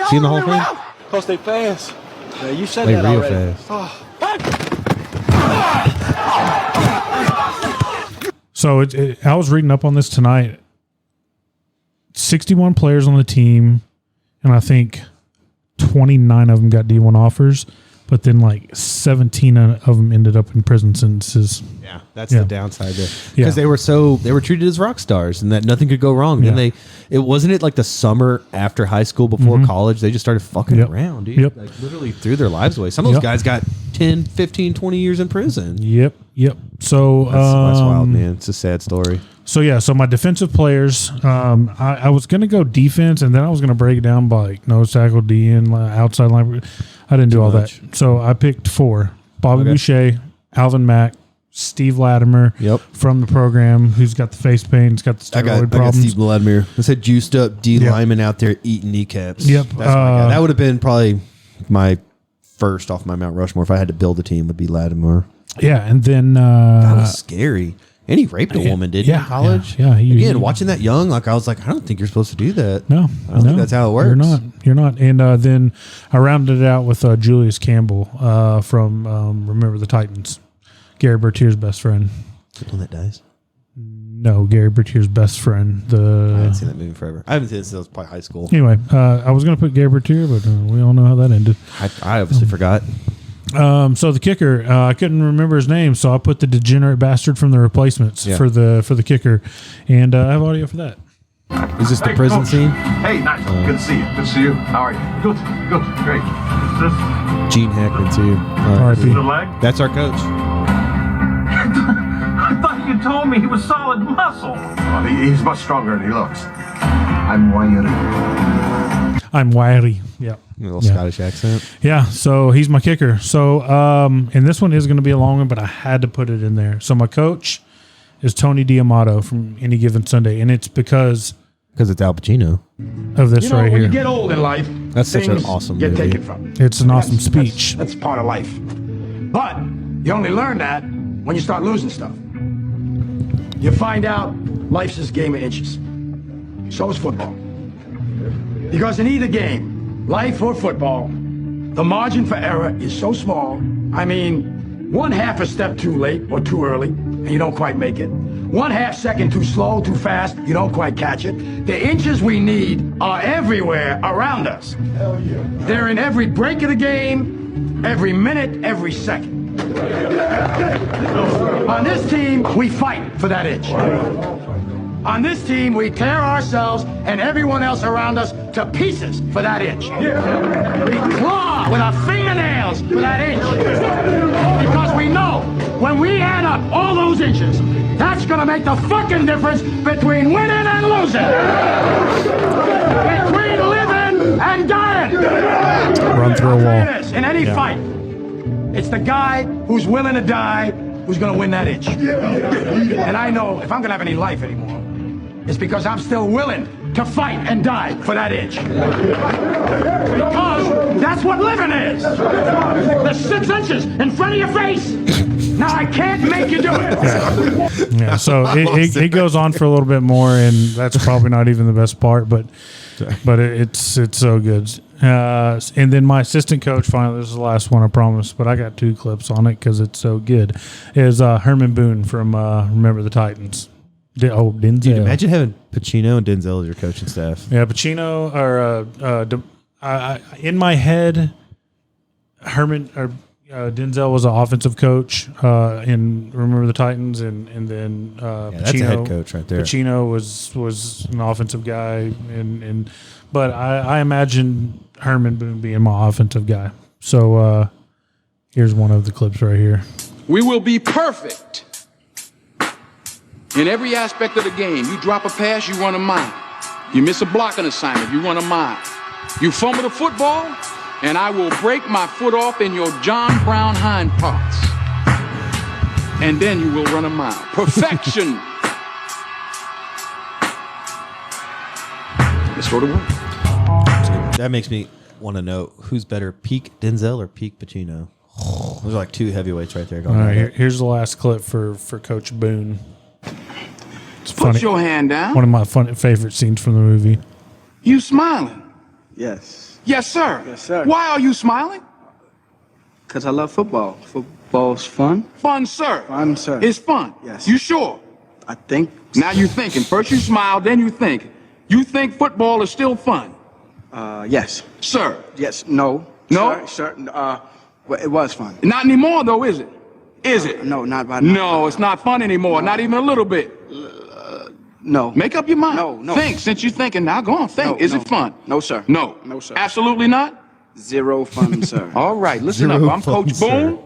Seen the whole thing? Because they fast. Yeah, you said They that real already. fast. So I was reading up on this tonight. 61 players on the team, and I think 29 of them got D1 offers. But then, like 17 of them ended up in prison sentences. Yeah, that's the downside there. Yeah. Because they were treated as rock stars, and that nothing could go wrong. Yeah. And it wasn't like the summer after high school, before college. They just started fucking around, dude. Yep. Like literally threw their lives away. Some of those guys got 10, 15, 20 years in prison. Yep. So that's wild, man. It's a sad story. So yeah, so my defensive players, I was gonna go defense, and then I was gonna break it down by like nose tackle, DN, outside line. I didn't do all that, so I picked 4: Bobby Boucher, Alvin Mack, Steve Latimer, from the program, who's got the face pain, he's got the steroid problems. I got Steve Latimer. I said juiced up D lineman out there eating kneecaps. Yep, that's my guy. That would have been probably my first off my Mount Rushmore if I had to build a team. Would be Latimer. Yeah, and then that was scary. And he raped a woman, didn't he, in college? Yeah. Again, watching that young, like I was like, I don't think you're supposed to do that. No, I don't think that's how it works. You're not. And then I rounded it out with Julius Campbell from Remember the Titans, Gary Bertier's best friend. The one that dies? No, Gary Bertier's best friend. I haven't seen that movie forever. I haven't seen it since I was probably high school. Anyway, I was going to put Gary Bertier, but we all know how that ended. I obviously forgot. So the kicker, I couldn't remember his name, so I put the degenerate bastard from The Replacements for the kicker, and I have audio for that. Is this the prison scene? Hey, nice. Good to see you. Good to see you. How are you? Good. Great. Is this? Gene Hackman too. This is the leg? That's our coach. I thought you told me he was solid muscle. Well, he's much stronger than he looks. I'm wiry. Yeah. A little Scottish accent. Yeah, so he's my kicker. So, and this one is going to be a long one, but I had to put it in there. So my coach is Tony D'Amato from Any Given Sunday, and it's because it's Al Pacino of this right when here. you get old in life, that's such an things awesome get movie. taken from you. It's an awesome speech. That's part of life. But you only learn that when you start losing stuff. You find out life's this game of inches. So is football. Because in either game, life or football, the margin for error is so small. I mean, 1/2 a step too late or too early, and you don't quite make it. 1/2 second too slow, too fast, you don't quite catch it. The inches we need are everywhere around us. Hell yeah. They're in every break of the game, every minute, every second. On this team, we fight for that inch. On this team, we tear ourselves and everyone else around us to pieces for that inch. We claw with our fingernails for that inch. Because we know when we add up all those inches, that's going to make the fucking difference between winning and losing. Between living and dying. Run through a wall. In any fight, it's the guy who's willing to die who's going to win that inch. And I know if I'm going to have any life anymore, it's because I'm still willing to fight and die for that inch. Because that's what living is. The 6 inches in front of your face. Now I can't make you do it. Yeah, so it goes on for a little bit more, and that's probably not even the best part, but it's so good. And then my assistant coach, finally, this is the last one, I promise, but I got 2 clips on it because it's so good, is Herman Boone from Remember the Titans. Denzel. Dude, imagine having Pacino and Denzel as your coaching staff. Yeah, Pacino, or in my head, Herman, or Denzel was an offensive coach in Remember the Titans, and then that's a head coach right there. Pacino was an offensive guy, but I imagine Herman Boone being my offensive guy. So here's one of the clips right here. We will be perfect in every aspect of the game. You drop a pass, you run a mile. You miss a blocking assignment, you run a mile. You fumble the football, and I will break my foot off in your John Brown hind parts. And then you will run a mile. Perfection. Let's go to work. That makes me want to know who's better, peak Denzel or peak Pacino. Those are like two heavyweights right there. All right, here's the last clip for Coach Boone. It's Put funny. your hand down. One of my favorite scenes from the movie. You smiling? Yes. Yes, sir. Yes, sir. Why are you smiling? Because I love football. Football's fun. Fun, sir. Fun, sir. It's fun. Yes. You sure? I think. Now you're thinking. First you smile, then you think. You think football is still fun? Yes. Sir? Yes. No. No? Sir. Well, it was fun. Not anymore, though, is it? Is it? No, not by now. No, it's not fun anymore. No. Not even a little bit. No. Make up your mind. No. Think. Since you're thinking, now go on, think. No, Is no. it fun? No, sir. No. No, sir. Absolutely not? Zero fun, sir. All right, listen Zero up. I'm fun, Coach sir. Boone.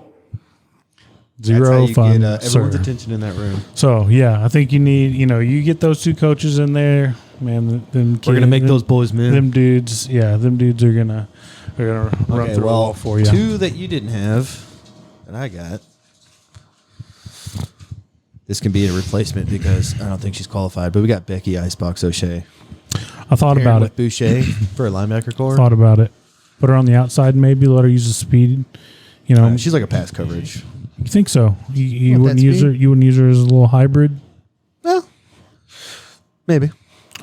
Zero That's how fun, you get everyone's sir. attention in that room. So yeah, I think you need, you get those two coaches in there, man. Them We're gonna make those boys men. Them dudes, yeah, them dudes are gonna run Okay, through a wall well, for you. two that you didn't have that I got. This can be a replacement because I don't think she's qualified, but we got Becky Icebox O'Shea. I thought Paired about with it. Boucher for a linebacker core. Thought about it. Put her on the outside, maybe let her use the speed. She's like a pass coverage. You think so? You Want wouldn't that use her. speed? You wouldn't use her as a little hybrid. Well, maybe.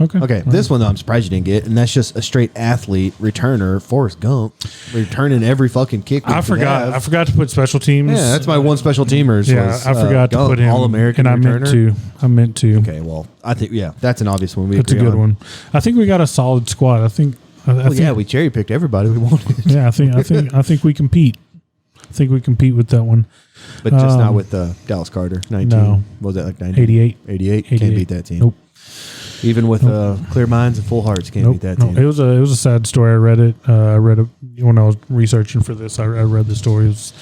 Okay. Okay. This one though, I'm surprised you didn't get, and that's just a straight athlete returner, Forrest Gump, returning every fucking kick. I forgot to put special teams. Yeah, that's my one special teamers. Yeah, was, I forgot to Gump, put him. All-American and returner. I meant to. Okay, well, I think that's an obvious one. That's a good one. I think we got a solid squad. I think. I think, yeah, we cherry picked everybody we wanted. Yeah, I think we compete. I think we compete with that one. But just not with Dallas Carter. 19. No. What was that, like 90? 88. 88. Can't beat that team. Nope. Even with clear minds and full hearts, can't beat that team. It was a sad story. I read it. I read it when I was researching for this. I read the story. It was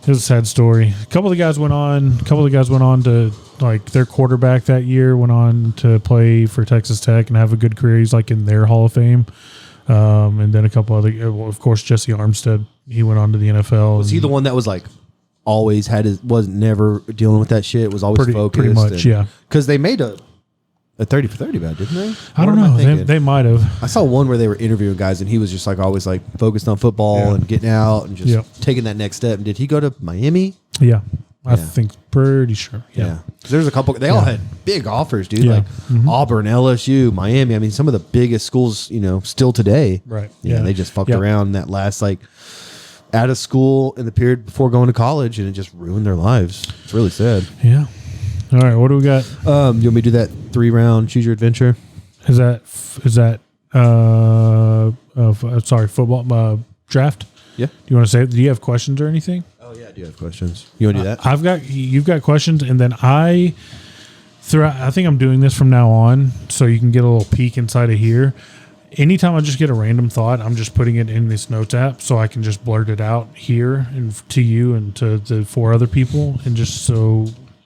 a sad story. A couple of the guys went on to, like, their quarterback that year went on to play for Texas Tech and have a good career. He's like in their Hall of Fame. And then a couple other, well, of course, Jesse Armstead. He went on to the NFL. Was he the one that was like always was never dealing with that shit? Was always focused. Pretty much, yeah. Because they made a 30 for 30 about it, didn't they? I don't know. They might have. I saw one where they were interviewing guys, and he was just like always like focused on football and getting out and just taking that next step. And did he go to Miami? Yeah. I think pretty sure. Yeah. There's a couple. They all had big offers, dude. Yeah. Like Auburn, LSU, Miami. I mean, some of the biggest schools, still today. Right. Yeah. They just fucked around that last out of school in the period before going to college, and it just ruined their lives. It's really sad. Yeah. All right. What do we got? You want me to do that 3-round choose your adventure? Is that football draft? Yeah. Do you want to say? Do you have questions or anything? Oh yeah, I do have questions. You want to do that? You've got questions, and then I think I'm doing this from now on, so you can get a little peek inside of here. Anytime I just get a random thought, I'm just putting it in this notes app, so I can just blurt it out here and to you and to the 4 other people, and just so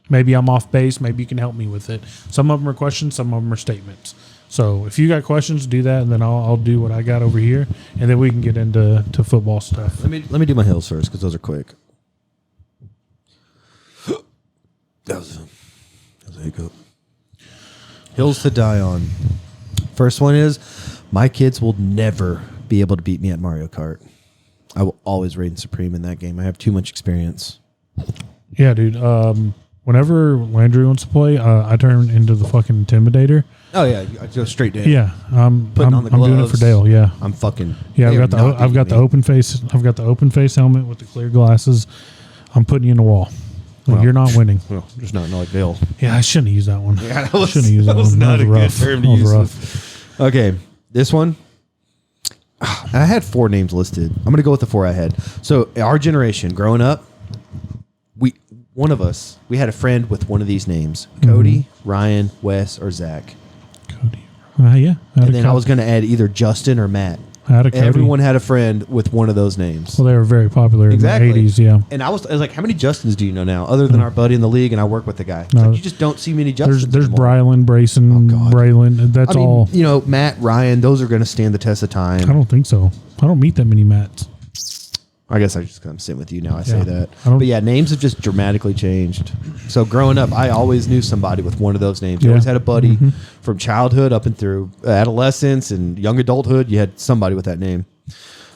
maybe I'm off base, maybe you can help me with it. Some of them are questions, some of them are statements. So if you got questions, do that, and then I'll do what I got over here, and then we can get into football stuff. Let me do my hills first because those are quick. That was a hiccup. Hills to die on. First one is my kids will never be able to beat me at Mario Kart. I will always reign supreme in that game. I have too much experience. Yeah, dude. Whenever Landry wants to play, I turn into the fucking Intimidator. Oh yeah, I go straight down. Yeah, I'm doing it for Dale. Yeah, I'm fucking. Yeah, I've got the open face. I've got the open face helmet with the clear glasses. I'm putting you in the wall. Well, you're not winning. Well, just not like Dale. Yeah, I shouldn't have used that one. Yeah, I shouldn't have used that one. Not That a was rough. good term to That was use. rough. Okay, this one. I had 4 names listed. I'm gonna go with the 4 I had. So our generation, growing up, we had a friend with one of these names: Cody, Ryan, Wes, or Zach. Yeah. And then I was gonna add either Justin or Matt. Everyone had a friend with one of those names. Well, they were very popular in the 80s, yeah. And I was like, how many Justins do you know now, other than our buddy in the league? And I work with the guy. It's No. like, you just don't see many Justins. There's anymore. Brylan, Brayson, Braylon. That's I mean, all. You know, Matt, Ryan, those are going to stand the test of time. I don't think so. I don't meet that many Matts. I guess I just come sit with you now. I say Yeah. that. But yeah, names have just dramatically changed. So growing up, I always knew somebody with one of those names. You Yeah. always had a buddy Mhm. from childhood up and through adolescence and young adulthood. You had somebody with that name.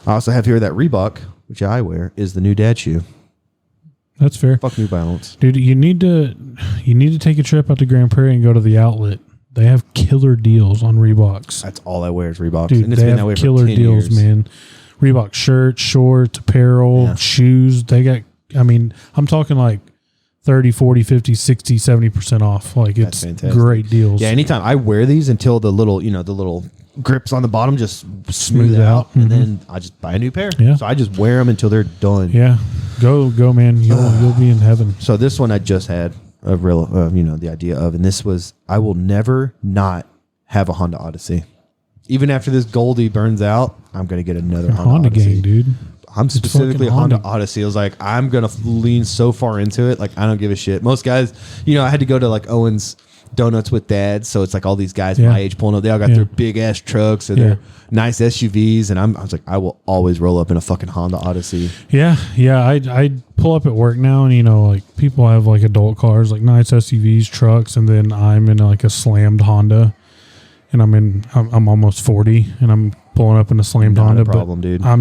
I also have here that Reebok, which I wear, is the new dad shoe. That's fair. Fuck New Balance. Dude, you need to take a trip out to Grand Prairie and go to the outlet. They have killer deals on Reeboks. That's all I wear is Reeboks. Dude, and it's they been have that way for killer 10 deals, years. man. Reebok shirts, shorts, apparel, shoes. They got, I mean, I'm talking like 30, 40, 50, 60, 70% off. Like, That's it's fantastic. great deals. Yeah, anytime I wear these until the little grips on the bottom just smooth out, and then I just buy a new pair. Yeah. So I just wear them until they're done. Yeah. Go, man. You'll be in heaven. So this one I just had a real, the idea of, and this was, I will never not have a Honda Odyssey. Even after this Goldie burns out, I'm going to get another Honda Odyssey. gang, dude. I'm It's specifically a fucking Honda Honda. Odyssey. I was like, I'm going to lean so far into it. Like, I don't give a shit. Most guys, I had to go to like Owen's Donuts with Dad. So it's like all these guys Yeah. my age pulling up. They all got Yeah. their big ass trucks or their nice SUVs. And I was like, I will always roll up in a fucking Honda Odyssey. Yeah. I pull up at work now, and like people have like adult cars, like nice SUVs, trucks, and then I'm in like a slammed Honda, and I'm almost 40, and I'm pulling up in a slammed Not a Honda. problem, but dude. I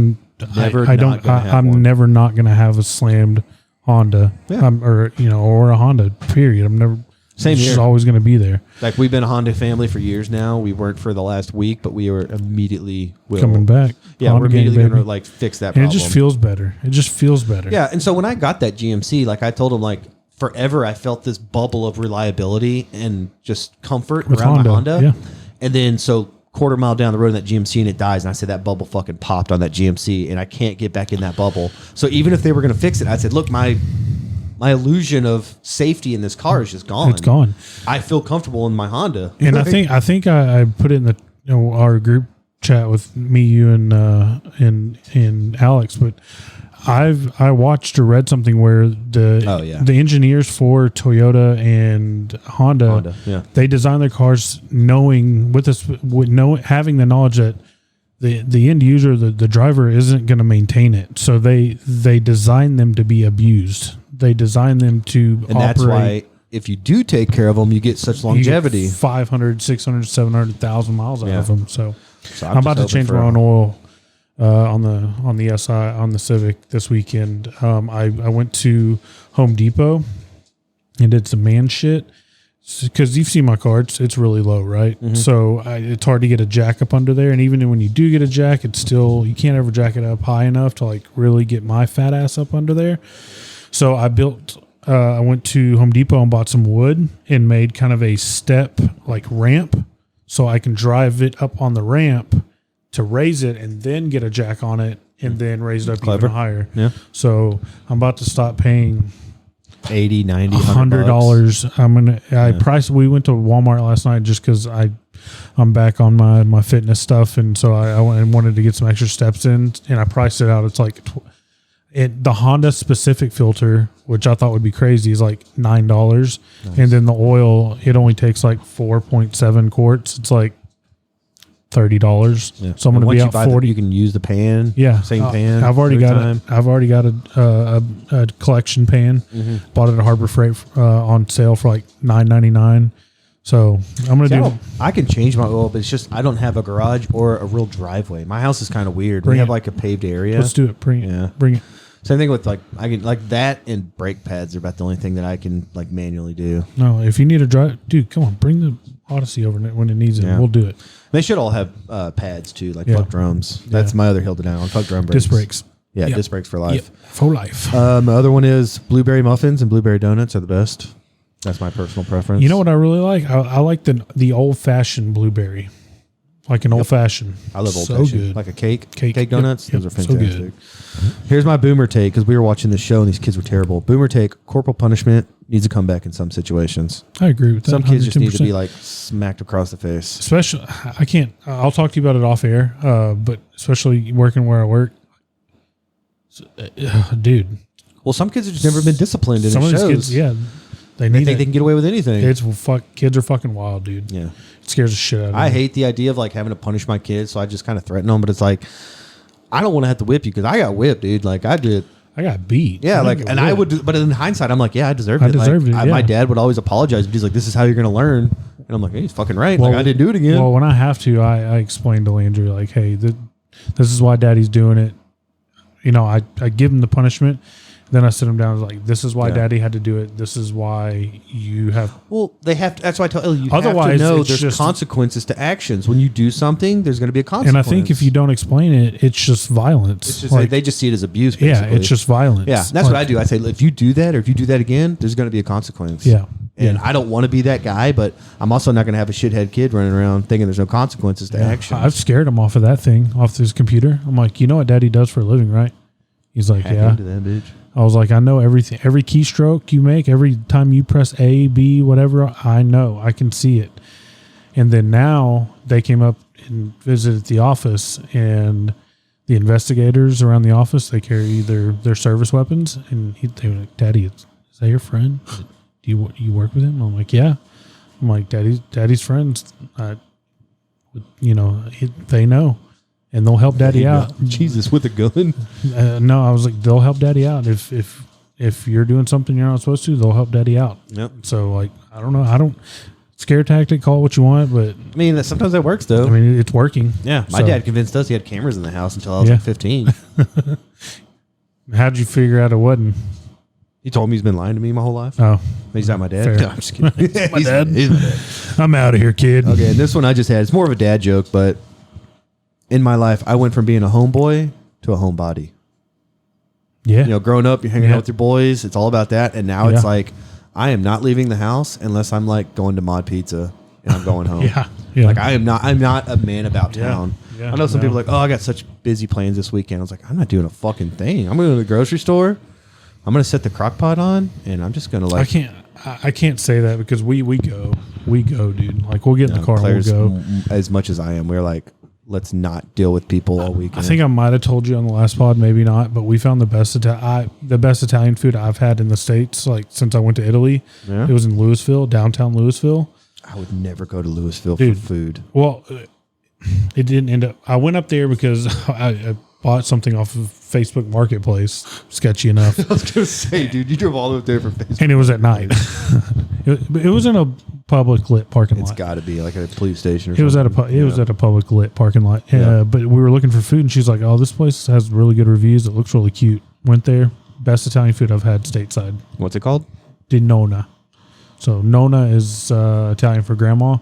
Never don't. not gonna have I'm one. never not gonna have a slammed Honda, Yeah. or a Honda. Period. I'm never. Same it's here. just always gonna be there. Like, we've been a Honda family for years now. We weren't for the last week, but we were immediately Coming back. Yeah, Honda we're gang, immediately going to baby. like fix that And problem. it just feels better. It just feels better. Yeah, and so when I got that GMC, like I told him, like forever I felt this bubble of reliability and just comfort With around Honda, my Honda. yeah. And then so quarter mile down the road in that GMC and it dies, and I said that bubble fucking popped on that GMC, and I can't get back in that bubble. So even if they were going to fix it, I said, look, my illusion of safety in this car is just gone. It's gone. I feel comfortable in my Honda. And I think I put it in the our group chat with me, you, and Alex. But I watched or read something where the engineers for Toyota and Honda, they design their cars knowing having the knowledge that the end user, the driver, isn't going to maintain it. So they design them to be abused. They design them to And that's why if you do take care of them, you get such longevity. You get 500, 600, 700,000 miles out of them. So I'm just about to hoping change for my a- own oil on the SI, on the Civic this weekend. I went to Home Depot and did some man shit. Because you've seen my car, it's really low, right? Mm-hmm. So it's hard to get a jack up under there. And even when you do get a jack, it's still, you can't ever jack it up high enough to like really get my fat ass up under there. So I went to Home Depot and bought some wood and made kind of a step like ramp so I can drive it up on the ramp to raise it and then get a jack on it and then raise it up Clever. even higher. Yeah. So I'm about to stop paying $80, $90, $100. We went to Walmart last night just because I'm back on my fitness stuff, and so I wanted to get some extra steps in, and I priced it out. It's like the Honda specific filter, which I thought would be crazy, is like $9, and then the oil, it only takes like 4.7 quarts. It's like $30. Yeah. So I'm going to be Once you out buy 40. you can use the pan. Yeah, Same pan. I've already every got time. I've already got a collection pan. Mhm. Bought it at Harbor Freight on sale for like $9.99. So I'm gonna See, do. I can change my oil, but it's just I don't have a garage or a real driveway. My house is kind of weird. Bring We have it. like a paved area. Let's do it. Bring it. Yeah. Bring it. Same thing with like I can like that and brake pads are about the only thing that I can like manually do. No, if you need a drive, dude, come on, bring the Odyssey over when it needs it. Yeah. We'll do it. They should all have pads too, like Yeah. fuck drums. That's Yeah. my other hill to die on. Fuck drum brakes. Disc brakes. Yeah, Yep. disc brakes for life. Yep. For life. The other one is blueberry muffins and blueberry donuts are the best. That's my personal preference. You know what I really like? I like the old fashioned blueberry. Like an old fashioned. I love old so fashioned. good. Like a cake Yep, donuts. yep, Those are so fantastic. good. Here's my boomer take, because we were watching the show and these kids were terrible. Boomer take: corporal punishment needs to come back in some situations. I agree with that. Some kids just need to 110%. be like smacked across the face. Especially, I can't. I'll talk to you about it off air. But especially working where I work, dude. Well, some kids have just never been disciplined, and Some it of these shows. kids, yeah, they think they can get away with anything. Kids are fucking wild, dude. Yeah, it scares the shit out of me. I hate the idea of like having to punish my kids, so I just kind of threaten them. But it's like, I don't want to have to whip you because I got whipped, dude. Like I did. I got beat. Yeah, I like, got and I whipped. would, but in hindsight, I'm like, yeah, I deserved I it. deserved Like, it, My yeah. dad would always apologize. He's like, this is how you're going to learn. And I'm like, hey, he's fucking right. Like, I didn't do it again. Well, when I have to, I explain to Landry like, hey, this is why Daddy's doing it. You know, I give him the punishment. Then I sit him down and like, this is why Yeah. Daddy had to do it. This is why you have. Well, they have to, that's why I tell Ellie, you Otherwise, have to know it's there's just- consequences to actions. When you do something, there's going to be a And consequence. I think if you don't explain it, it's just violence. It's just Like, they just see it as abuse. Yeah, Basically. it's just violence. Yeah, that's Like- what I do. I say, if you do that or if you do that again, there's going to be a consequence. Yeah. And Yeah. I don't want to be that guy, but I'm also not going to have a shithead kid running around thinking there's no consequences to Yeah, action. I've scared him off of that thing, off his computer. I'm like, you know what Daddy does for a living, right? He's like, Hack yeah. into that bitch. I was like, I know everything. Every keystroke you make, every time you press A, B, whatever, I know. I can see it. And then now they came up and visited the office, and the investigators around the office, they carry their service weapons. And they were like, Daddy, is that your friend? Do you work with him? I'm like, yeah. I'm like, Daddy's friends. You know, they know. And they'll help Daddy out. Jesus, with a gun? No, I was like, they'll help Daddy out. If you're doing something you're not supposed to, they'll help Daddy out. Yep. So like, I don't know. Scare tactic, call it what you want, but I mean, sometimes that works though. I mean, it's working. Yeah, my So, dad convinced us he had cameras in the house until I was Yeah. like 15. How'd you figure out it wasn't? He told me he's been lying to me my whole life. Oh, He's not my dad. fair. No, I'm just kidding. It's my He's- dad. he's my dad. I'm out of here, kid. Okay, and this one I just had. It's more of a dad joke, but in my life, I went from being a homeboy to a homebody. Yeah. You know, growing up, you're hanging Yeah. out with your boys. It's all about that. And now Yeah. it's like, I am not leaving the house unless I'm like going to Mod Pizza and I'm going home. Yeah. Yeah. Like I'm not a man about Yeah. town. Yeah. I know some No. people are like, oh, I got such busy plans this weekend. I was like, I'm not doing a fucking thing. I'm going to the grocery store. I'm going to set the crock pot on and I'm just going to like. I can't say that because we go, dude. Like we'll get in the car and Claire's we'll go. as much as I am. We're like, let's not deal with people all I weekend. think I might have told you on the last pod, maybe not, but we found the best Italian food I've had in the States, like since I went to Italy. Yeah? It was in Louisville, downtown Louisville. I would never go to Louisville Dude. for food. Well, it didn't end up. I went up there because I bought something off of Facebook Marketplace. Sketchy enough. I was going to say, dude, you drove all the way up there for Facebook. And it was at night. it was in a public lit parking It's lot. got to be like a police station or It was something. it was at a public lit parking lot. Yeah. But we were looking for food, and she's like, "Oh, this place has really good reviews. It looks really cute." Went there. Best Italian food I've had stateside. What's it called? Di Nonna. So Nonna is Italian for grandma.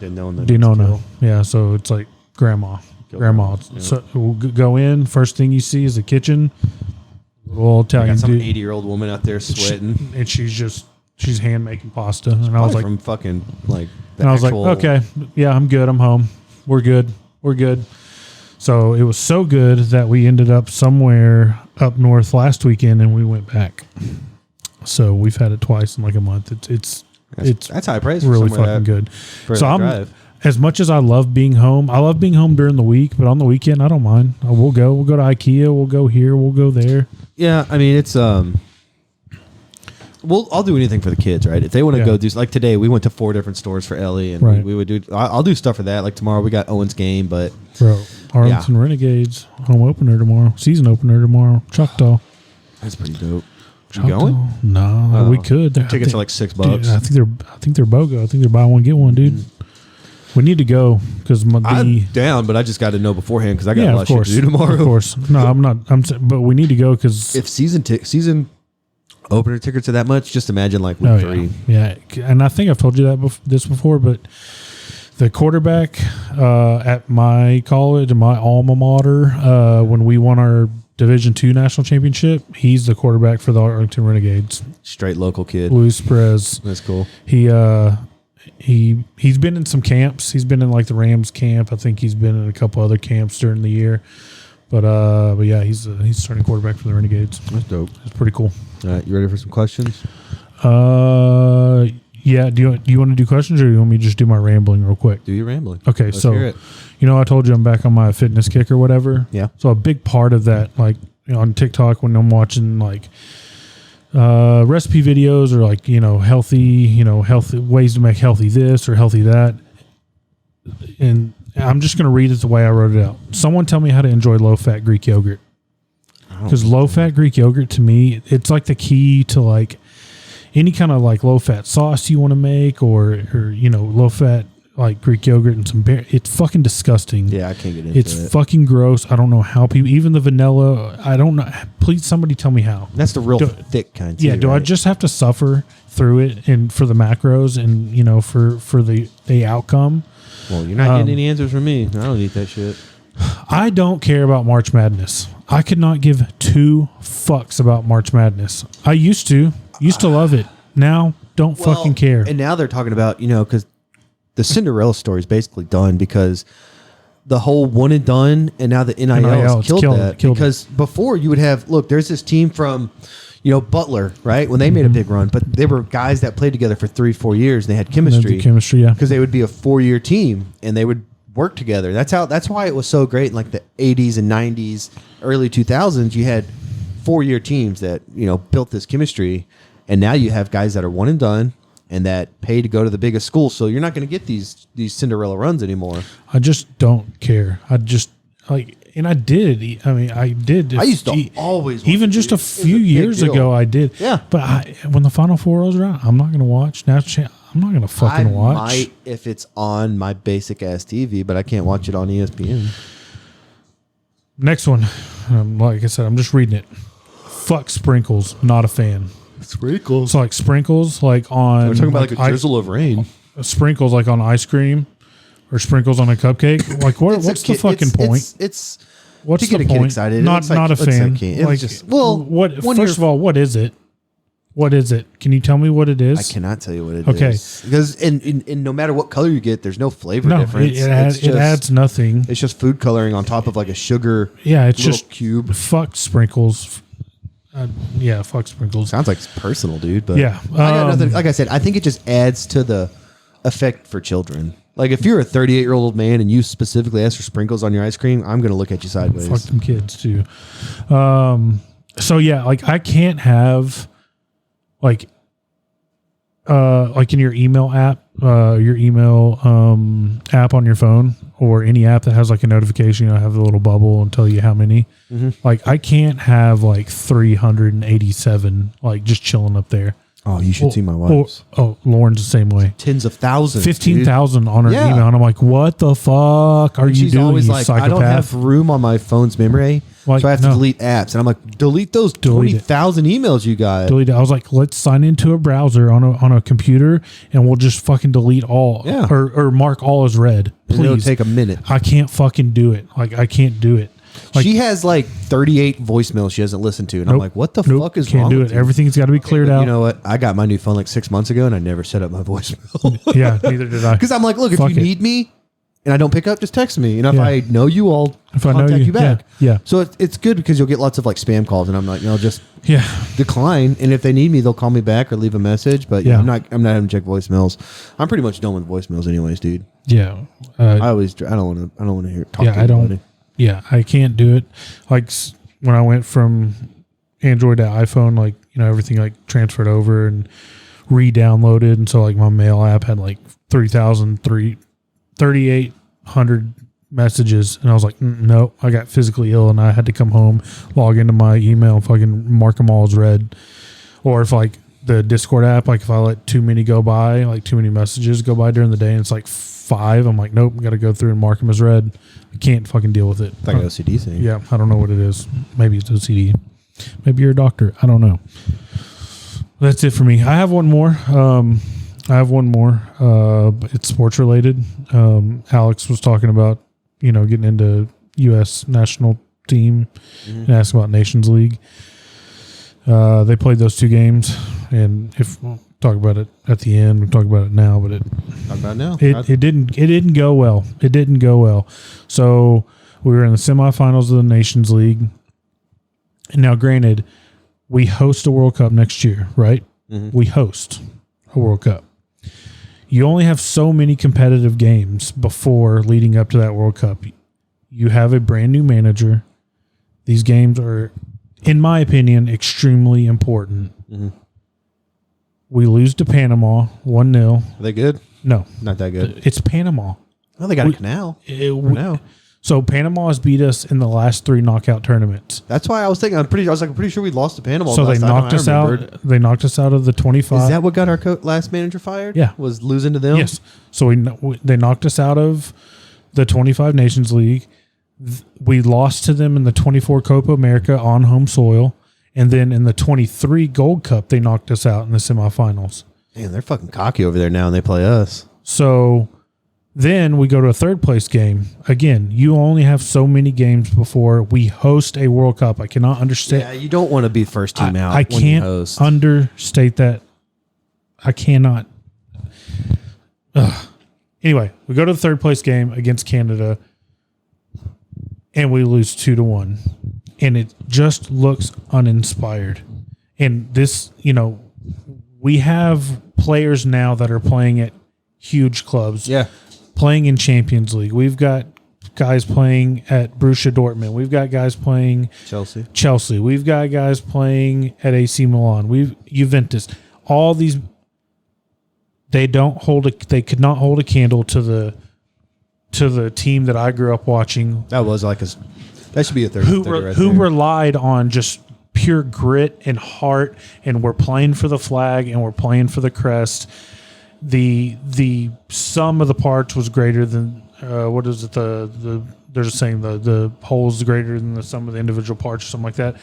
Didn't know that. Di Nonna. Yeah. So it's like grandma. Grandma. Yeah. So we'll go in. First thing you see is the kitchen. Little I Italian got some dude. 80-year-old woman out there sweating. And she's hand making pasta. And I was Probably like, from fucking like. The and I was like, actual- okay, yeah, I'm good. I'm home. We're good. So it was so good that we ended up somewhere up north last weekend, and we went back. So we've had it twice in like a month. It's That's high praise for really somewhere fucking that- good. for So that I'm drive. as much as I love being home. I love being home during the week, but on the weekend I don't mind. We'll go to IKEA. We'll go here. We'll go there. Yeah, I mean it's I'll do anything for the kids, right? If they want to Yeah. go do like today, we went to 4 different stores for Ellie, and Right. we would do. I'll do stuff for that. Like tomorrow, we got Owen's game, but Bro, Arlington Renegades home opener tomorrow. Season opener tomorrow. Choctaw. That's pretty dope. You Choctaw? going? No, Oh. we could. Tickets are like $6. Dude, I think they're BOGO. I think they're buy one get one, dude. We need to go because I'm down, but I just got to know beforehand because I got yeah, a lot of of course, shit to do tomorrow. Of course, no, I'm not. But we need to go because If season opener tickets are that much, just imagine like week 3. yeah, and I think I've told you that this before, but the quarterback at my college, my alma mater, when we won our Division II national championship, he's the quarterback for the Arlington Renegades. Straight local kid. Luis Perez. That's cool. He he's been in some camps. He's been in like the Rams camp. I think he's been in a couple other camps during the year. But yeah, he's starting quarterback for the Renegades. That's dope. It's pretty cool. All right, you ready for some questions? Yeah. Do you want to do questions, or do you want me to just do my rambling real quick? Do your rambling. Okay, Let's so hear it. I told you I'm back on my fitness kick or whatever. Yeah. So a big part of that, like on TikTok when I'm watching like recipe videos or like healthy ways to make healthy this or healthy that, and I'm just gonna read it the way I wrote it out. Someone tell me how to enjoy low-fat Greek yogurt, because low-fat Greek yogurt to me, it's like the key to like any kind of like low-fat sauce you want to make, or low-fat like Greek yogurt and some beer. It's fucking disgusting. Yeah, I can't get into it. It's fucking gross. I don't know how people, even the vanilla, I don't know. Please, somebody tell me how. That's the real thick kind. Yeah. Do I just have to suffer through it and for the macros and for the outcome? Well, you're not getting any answers from me. I don't eat that shit. I don't care about March Madness. I could not give 2 fucks about March Madness. I used to love it. Now, don't fucking care. And now they're talking about, because the Cinderella story is basically done because the whole one and done, and now the NIL has killed that. Because before you would have, look, there's this team from, Butler, right? When they made a big run, but they were guys that played together for 3-4 years and they had chemistry. Yeah. Because they would be a 4-year team and they would work together. That's why it was so great in like the 80s and 90s, early 2000s. You had 4-year teams that, built this chemistry. And now you have guys that are one and done and that pay to go to the biggest school. So you're not going to get these Cinderella runs anymore. I just don't care. I just and I did. I mean, I did. I used to always, even just a few years ago, I did. Yeah. But when the Final Four rolls around, I'm not going to watch National Champ. I'm not going to fucking watch. I might if it's on my basic ass TV, but I can't watch it on ESPN. Next one. Like I said, I'm just reading it. Fuck sprinkles. Not a fan. Sprinkles. So like sprinkles, like on. We're talking about like a drizzle of rain. Sprinkles like on ice cream, or sprinkles on a cupcake. Like what's the fucking point? It's what's to get the a kid point? excited. Not a fan. Like, what? First of all, what is it? What is it? Can you tell me what it is? I cannot tell you what it is. Okay. Because in no matter what color you get, there's no flavor difference. It adds nothing. It's just food coloring on top of like a sugar. Yeah, it's just cube. Fuck sprinkles. Yeah, fuck sprinkles. Sounds like it's personal, dude. But yeah, I got nothing. Like I said, I think it just adds to the effect for children. Like if you're a 38-year-old man and you specifically ask for sprinkles on your ice cream, I'm gonna look at you sideways. Fuck them kids too. So yeah, like I can't have like in your email app, app on your phone, or any app that has like a notification, have the little bubble and tell you how many. Mm-hmm. Like I can't have like 387 like just chilling up there. Oh, you should see my wife's. Lauren's the same way. Tens of thousands. 15,000 on her email, and I'm like, what the fuck are you doing? Always you like, psychopath? I don't have room on my phone's memory, so I have to delete apps. And I'm like, delete those 20,000 emails you got. Delete it. I was like, let's sign into a browser on a computer, and we'll just fucking delete all. Yeah. Or mark all as red. Please. It'll take a minute. I can't fucking do it. Like I can't do it. Like, she has like 38 voicemails she hasn't listened to, and I'm like, what the fuck is can't wrong do with it. you? Everything's got to be cleared out. You know what? I got my new phone like 6 months ago, and I never set up my voicemail. Yeah, neither did I. Because I'm like, look, if Fuck you it. need me and I don't pick up, just text me. And if Yeah. I know you, I'll If I know contact you, you back. yeah. So it's good because you'll get lots of like spam calls, and I'm like, just Yeah. decline. And if they need me, they'll call me back or leave a message. But Yeah. I'm not having to check voicemails. I'm pretty much done with voicemails, anyways, dude. Yeah. I don't want to hear talk to I anybody. don't. Yeah, I can't do it. Like when I went from Android to iPhone, like everything like transferred over and re-downloaded, and so like my mail app had like 3,800 messages, and I was like, no, I got physically ill, and I had to come home, log into my email, and fucking mark them all as read. Or if like the Discord app, like if I let too many go by, like too many messages go by during the day, and it's like 5, I'm like, nope, I got to go through and mark them as read. I can't fucking deal with it. It's like an OCD thing. Yeah, I don't know what it is. Maybe it's OCD. Maybe you're a doctor. I don't know. That's it for me. I have one more. It's sports related. Alex was talking about, getting into U.S. national team and asking about Nations League. They played those 2 games, and talk about it at the end. We talk about it now, but Talk about it now. it didn't go well. It didn't go well. So we were in the semifinals of the Nations League. And now, granted, we host a World Cup next year, right? Mm-hmm. We host a World Cup. You only have so many competitive games before leading up to that World Cup. You have a brand new manager. These games are, in my opinion, extremely important. Mm-hmm. We lose to Panama 1-0. Are they good? No. Not that good. It's Panama. Well, they got a canal. Now. So Panama has beat us in the last 3 knockout tournaments. That's why I was thinking. I'm pretty sure we lost to Panama. So they last time knocked I us out. remembered. They knocked us out of the 25. Is that what got our last manager fired? Yeah. Was losing to them? Yes. So they knocked us out of the 25 Nations League. We lost to them in the 24 Copa America on home soil. And then in the 23 Gold Cup, they knocked us out in the semifinals. Man, they're fucking cocky over there now, and they play us. So then we go to a third place game. Again, you only have so many games before we host a World Cup. I cannot understand. Yeah, you don't want to be first team out. I when you can't host. understate that. I cannot. Anyway, we go to the third place game against Canada, and we lose 2-1, and it just looks uninspired. And this, we have players now that are playing at huge clubs. Yeah. Playing in Champions League. We've got guys playing at Borussia Dortmund. We've got guys playing Chelsea. We've got guys playing at AC Milan. We've Juventus. All these, they could not hold a candle to the team that I grew up watching. That was like that should be a third. Who relied on just pure grit and heart, and we're playing for the flag and we're playing for the crest. The sum of the parts was greater than what is it? They're just saying the whole is greater than the sum of the individual parts or something like that.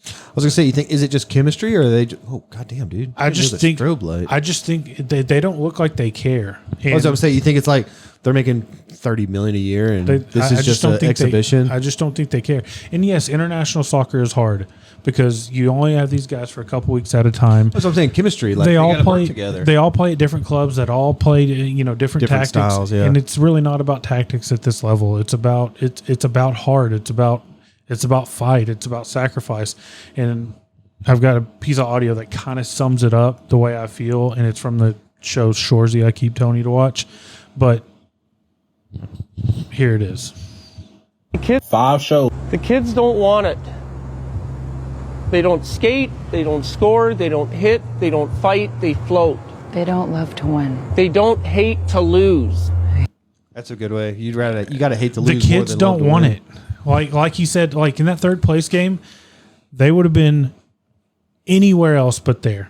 I was gonna say, you think is it just chemistry or are they? Oh goddamn, dude! I just think strobe light. I just think they don't look like they care. I was gonna say, you think it's like they're making $30 million a year and this is just an exhibition? I just don't think they care. And yes, international soccer is hard because you only have these guys for a couple weeks at a time. That's what I'm saying. Chemistry, like they all gotta play work together. They all play at different clubs that all play different tactics, styles, yeah. And it's really not about tactics at this level. It's about heart. It's about fight. It's about sacrifice. And I've got a piece of audio that kind of sums it up the way I feel, and it's from the show Shoresy I keep Tony to watch. But here it is. 5 shows. The kids don't want it. They don't skate, they don't score, they don't hit, they don't fight, they float. They don't love to win. They don't hate to lose. That's a good way. You got to hate to lose. The kids more than don't love to want win. it. Like he said, like in that third place game, they would have been anywhere else but there.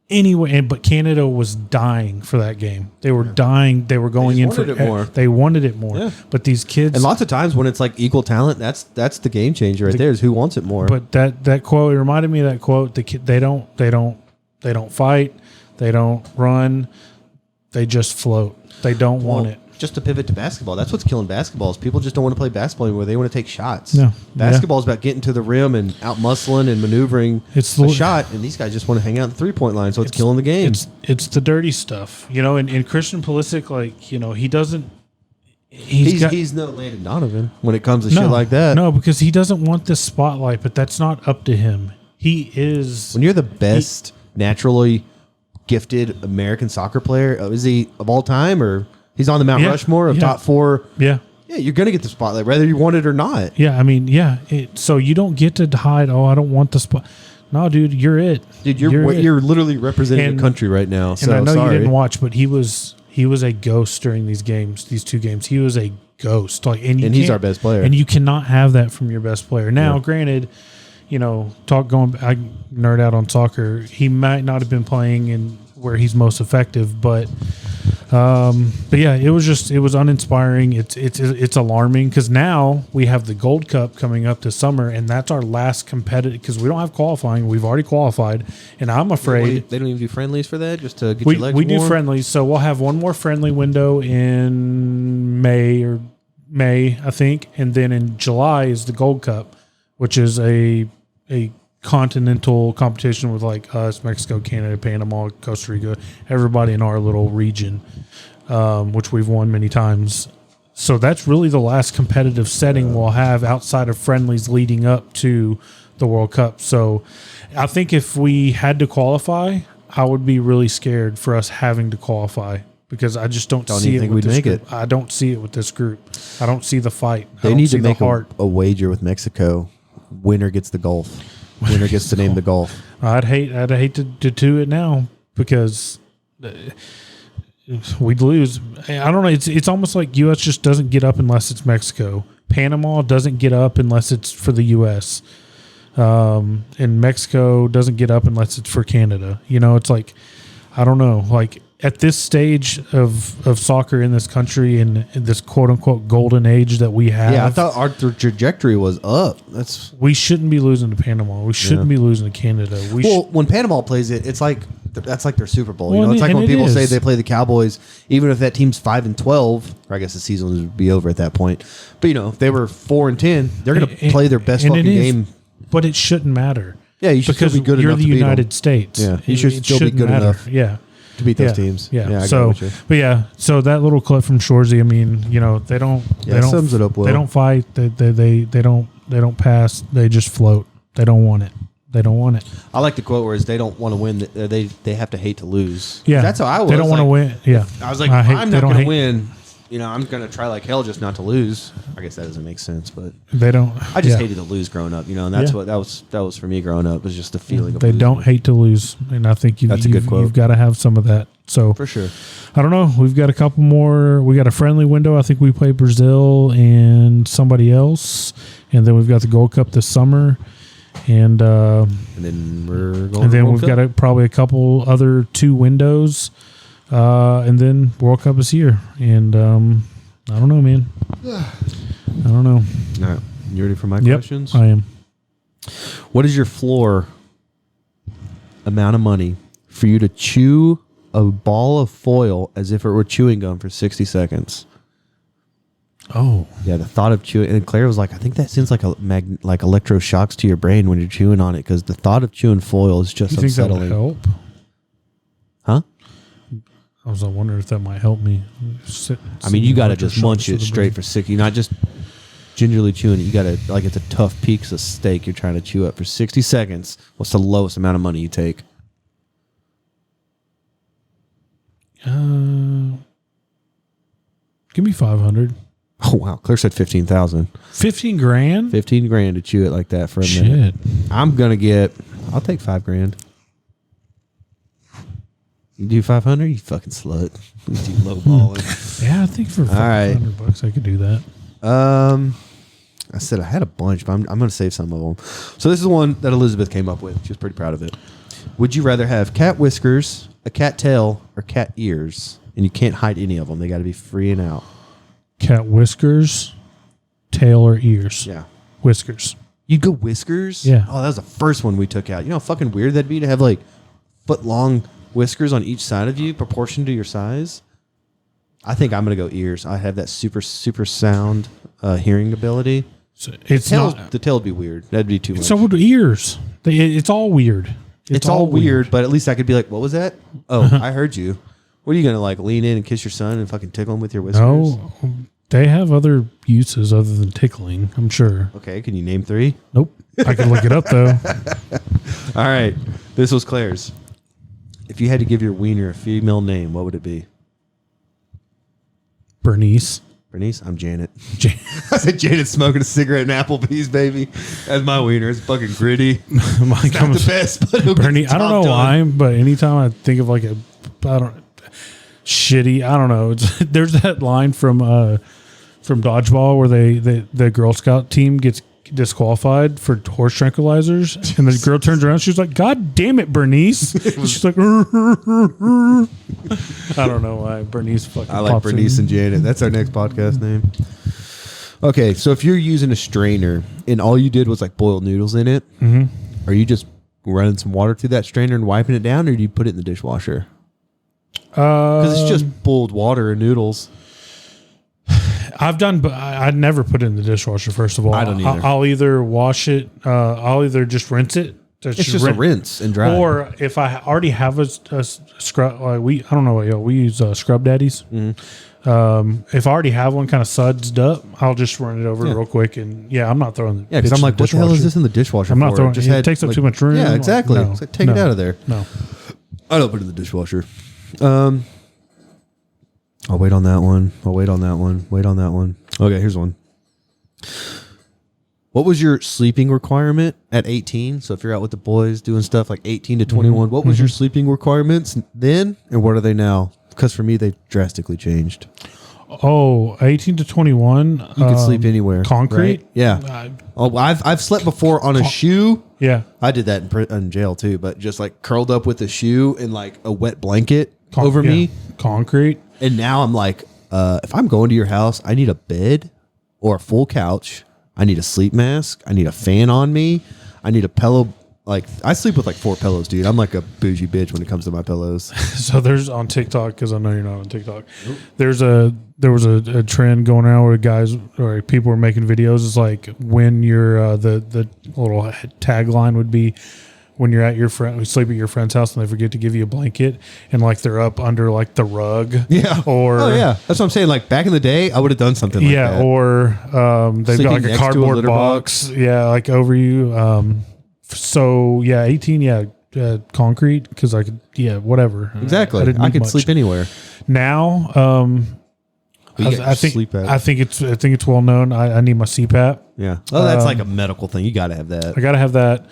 Anyway, but Canada was dying for that game. They were dying. They were going in for it more. They wanted it more. Yeah. But these kids, And lots of times when it's like equal talent, that's the game changer right there. Is who wants it more. but that quote, it reminded me of that quote. The kid, they don't fight. They don't run. They just float. They don't want it. Just to pivot to basketball, that's what's killing basketball. Is people just don't want to play basketball anymore. They want to take shots. No. Basketball is about getting to the rim and out muscling and maneuvering It's a the- shot, and these guys just want to hang out in the 3-point line, so it's killing the game. It's the dirty stuff, and Christian Pulisic, he doesn't. He's no Landon Donovan when it comes to shit like that. No, because he doesn't want this spotlight, but that's not up to him. He is. When you're the best naturally gifted American soccer player, is he of all time, or he's on the Mount Rushmore of top 4? Yeah. Yeah, you're going to get the spotlight, whether you want it or not. Yeah, I mean, so you don't get to hide, I don't want the spot. No, dude, you're it. Dude, you're literally representing a country right now. So and I know sorry. you didn't watch, but he was a ghost during these 2 games. He was a ghost. And he's our best player. And you cannot have that from your best player. Now, granted, I nerd out on soccer. He might not have been playing in where he's most effective, but yeah, it was uninspiring. It's alarming because now we have the Gold Cup coming up this summer, and that's our last competitive because we don't have qualifying. We've already qualified, and I'm afraid they don't even do friendlies for that just to get we your legs we do warm? friendlies. So we'll have one more friendly window in May, I think, and then in July is the Gold Cup, which is a continental competition with like us, Mexico, Canada, Panama, Costa Rica, everybody in our little region, which we've won many times. So that's really the last competitive setting we'll have outside of friendlies leading up to the World Cup. So I think if we had to qualify, I would be really scared for us having to qualify because I just don't see it with this group. I don't see it with this group. I don't see the fight. They need to make a wager with Mexico. Winner gets the Gulf. Winner gets to name the Gulf. I'd hate to do it now because we'd lose. I don't know. It's almost like U.S. just doesn't get up unless it's Mexico. Panama doesn't get up unless it's for the U.S. And Mexico doesn't get up unless it's for Canada. You know, it's like, I don't know, like at this stage of soccer in this country and in this quote unquote golden age that we have. Yeah, I thought our trajectory was up. We shouldn't be losing to Panama. We shouldn't be losing to Canada. When Panama plays it, it's like that's like their Super Bowl. Well, you know, it's like when people say is. they play the Cowboys, even if that team's 5-12, or I guess the season would be over at that point. But you know, if they were 4-10, they're going to play their best fucking game. But it shouldn't matter. Yeah, you should because still be good you're enough the to beat United them. States. Yeah, you should still be good enough. Yeah, to beat those teams. Yeah. I So, got you. but yeah, so that little clip from Shorzy, I mean, you know, they don't. Yeah, they don't sums it up well. They don't fight. They don't pass. They just float. They don't want it. They don't want it. I like the quote where they don't want to win. They have to hate to lose. Yeah, that's how I was. They don't want to win. Yeah, I was like, I'm not going to win. You know, I'm going to try like hell just not to lose. I guess that doesn't make sense, but they don't. I just hated to lose growing up. You know, and that's what that was for me growing up. Was just the feeling of they losing. don't hate to lose, and I think That's a good quote. You've got to have some of that. So for sure. I don't know. We've got a couple more. We got a friendly window. I think we play Brazil and somebody else, and then we've got the Gold Cup this summer, and then we're going. And then we've got probably a couple other 2 windows, and then World Cup is here, and I don't know, man. I don't know. All right, you ready for my Yep, questions? I am. What is your floor amount of money for you to chew a ball of foil as if it were chewing gum for 60 seconds? Oh. Yeah, the thought of chewing. And Claire was like, I think that seems like like electroshocks to your brain when you're chewing on it because the thought of chewing foil is just You think that would unsettling. help? Huh? I was wondering if that might help me. I mean, you got to just munch it straight for 60. You're not just gingerly chewing it. You got to, like, it's a tough piece of steak you're trying to chew up for 60 seconds. What's the lowest amount of money you take? Give me 500. Oh, wow. Claire said 15,000. 15 grand? 15 grand to chew it like that for a Shit. minute. I'll take 5 grand. You do 500? You fucking slut. You do low balling. Yeah, I think for $500 I could do that. I said I had a bunch, but I'm going to save some of them. So this is one that Elizabeth came up with. She was pretty proud of it. Would you rather have cat whiskers, a cat tail, or cat ears? And you can't hide any of them. They got to be free and out. Cat whiskers, tail, or ears? Yeah. Whiskers. You'd go whiskers? Yeah. Oh, that was the first one we took out. You know how fucking weird that'd be to have like foot-long whiskers on each side of you, proportion to your size? I think I'm going to go ears. I have that super, super sound hearing ability. So it's the tail would be weird. That'd be too much. So would ears. It's all weird. It's all weird, but at least I could be like, what was that? Oh, I heard you. What are you going to like lean in and kiss your son and fucking tickle him with your whiskers? No, they have other uses other than tickling, I'm sure. Okay, can you name 3? Nope. I can look it up though. All right. This was Claire's. If you had to give your wiener a female name, what would it be? Bernice. Bernice? I'm Janet. I said Janet smoking a cigarette in Applebee's, baby. That's my wiener. It's fucking gritty. It's not the best, but Bernice. I don't know why, but anytime I think of like shitty, I don't know. There's that line from Dodgeball where the Girl Scout team gets disqualified for horse tranquilizers, and the girl turns around, she's like, "God damn it, Bernice!" She's like, I don't know why Bernice fucking. I like Bernice and Janet. That's our next podcast name. Okay, so if you're using a strainer and all you did was like boil noodles in it, are you just running some water through that strainer and wiping it down, or do you put it in the dishwasher? Because it's just boiled water and noodles. I've done, but I'd never put it in the dishwasher. First of all, I don't either. I'll either wash it. I'll either just rinse it It's just a rinse and dry. Or if I already have a scrub, I don't know, we use Scrub Daddies. If I already have one kind of sudsed up, I'll just run it over real quick. And I'm not throwing. Yeah, because I'm like, what the hell is this in the dishwasher? I'm not for? throwing. It takes up too much room. Yeah, exactly. Like, no, it's like, take it out of there. No, I don't put it in the dishwasher. I'll wait on that one. Wait on that one. Okay, here's one. What was your sleeping requirement at 18? So if you're out with the boys doing stuff like 18 to 21, what was your sleeping requirements then, and what are they now? Because for me, they drastically changed. 18 to 21. You can sleep anywhere. Concrete? Right? Yeah. I've slept before on a shoe. Yeah. I did that in jail too, but just like curled up with a shoe and like a wet blanket over me. Concrete. And now I'm like, if I'm going to your house, I need a bed or a full couch. I need a sleep mask. I need a fan on me. I need a pillow. Like, I sleep with like 4 pillows, dude. I'm like a bougie bitch when it comes to my pillows. So there's on TikTok, because I know you're not on TikTok. Nope. There was a trend going on where guys or people were making videos. It's like when you're the little tagline would be when you're at your friend, we sleep at your friend's house and they forget to give you a blanket and like they're up under like the rug. Yeah. Or that's what I'm saying. Like back in the day, I would have done something like that. Or they've Sleeping got like a next to a cardboard litter box. Yeah, like over you. So 18, concrete, because I could, whatever. Exactly. I could sleep anywhere. Now, I think it's well known. I need my CPAP. Yeah. Oh, that's like a medical thing. You got to have that. I got to have that.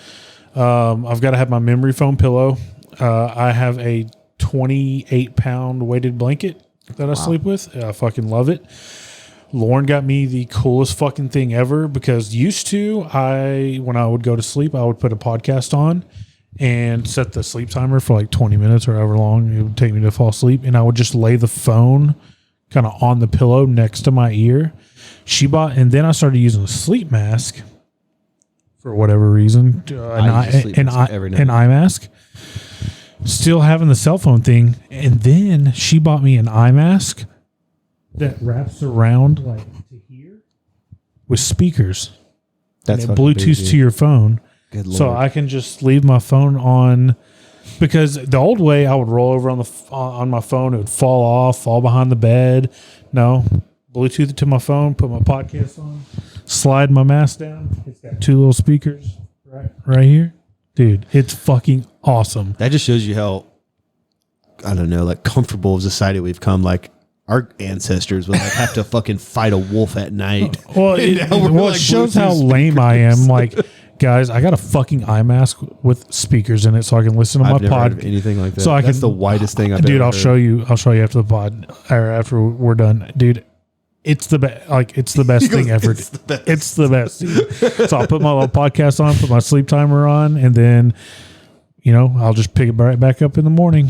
I've got to have my memory foam pillow. I have a 28-pound weighted blanket that I sleep with. I fucking love it. Lauren got me the coolest fucking thing ever because when I would go to sleep, I would put a podcast on and set the sleep timer for like 20 minutes or however long it would take me to fall asleep. And I would just lay the phone kind of on the pillow next to my ear. And then I started using a sleep mask for whatever reason, an eye mask. Still having the cell phone thing. And then she bought me an eye mask that wraps around like to here with speakers. That's and it Bluetooth to your phone. Good Lord. So I can just leave my phone on, because the old way I would roll over on my phone, it would fall behind the bed. No, Bluetooth it to my phone, put my podcast on, slide my mask down. It's got 2 little speakers right here. Dude, it's fucking awesome. That just shows you how, I don't know, like comfortable of society we've come. Like, our ancestors would like have to fucking fight a wolf at night. Well, it shows how lame I am. Like, guys, I got a fucking eye mask with speakers in it so I can listen to my pod. Anything like that. So That's the whitest thing I've ever Dude, I'll heard. show you after the pod or after we're done. Dude, it's the best. Like, it's the best thing ever. It's the best. Dude. So I'll put my little podcast on, put my sleep timer on, and then I'll just pick it right back up in the morning.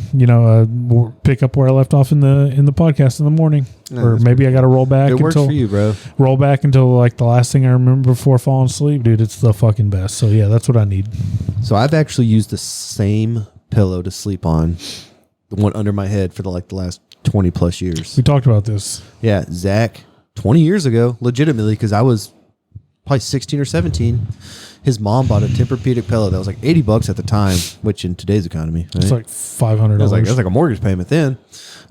Pick up where I left off in the podcast in the morning, or maybe I got to roll back. It works for you, bro. Roll back until like the last thing I remember before falling asleep, dude. It's the fucking best. So yeah, that's what I need. So I've actually used the same pillow to sleep on, the one under my head for the last 20 plus years. We talked about this. Yeah, Zach, 20 years ago, legitimately, because I was probably 16 or 17. His mom bought a Tempur-Pedic pillow that was like $80 at the time, which in today's economy, right? It's like $500. It was like a mortgage payment then.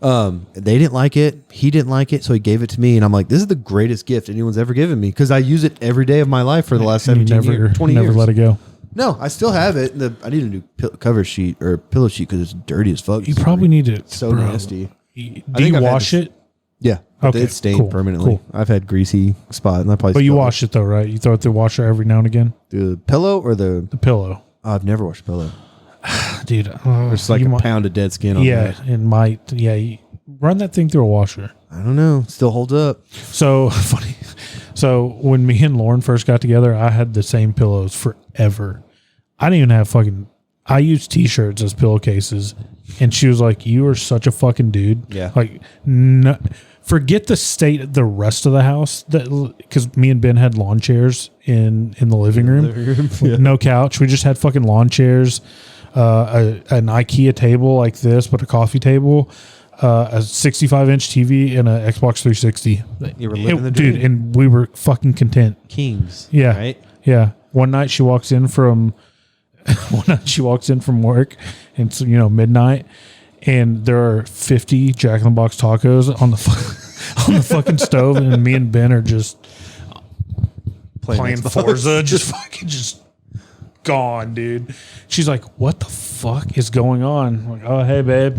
They didn't like it. He didn't like it, so he gave it to me, and I'm like, "This is the greatest gift anyone's ever given me," because I use it every day of my life for the last 17 years, 20 years. Never let it go. No, I still have it. I need a new cover sheet or pillow sheet because it's dirty as fuck. You probably need it. So nasty. Do you wash it? Yeah. Okay, it's stained permanently. Cool. I've had greasy spot, and I probably. But you wash it though, right? You throw it through the washer every now and again. The pillow or the pillow? I've never washed a pillow, dude. It's like a pound of dead skin on that. It might. Yeah, you run that thing through a washer. I don't know. Still holds up. So funny. So when me and Lauren first got together, I had the same pillows forever. I didn't even have I used t-shirts as pillowcases, and she was like, "You are such a fucking dude." Yeah. Like, no, forget the state of the rest of the house, because me and Ben had lawn chairs in the living room. Yeah. No couch. We just had fucking lawn chairs, an IKEA table like this, but a coffee table, a 65-inch TV, and an Xbox 360. You were living the dream. Dude, and we were fucking content. Kings. Yeah. Right? Yeah. One night she walks in from one night she walks in from work, and it's midnight, and there are 50 Jack in the Box tacos on the fucking stove, and me and Ben are just playing Forza, just gone, dude. She's like, "What the fuck is going on?" I'm like, "Oh, hey, babe."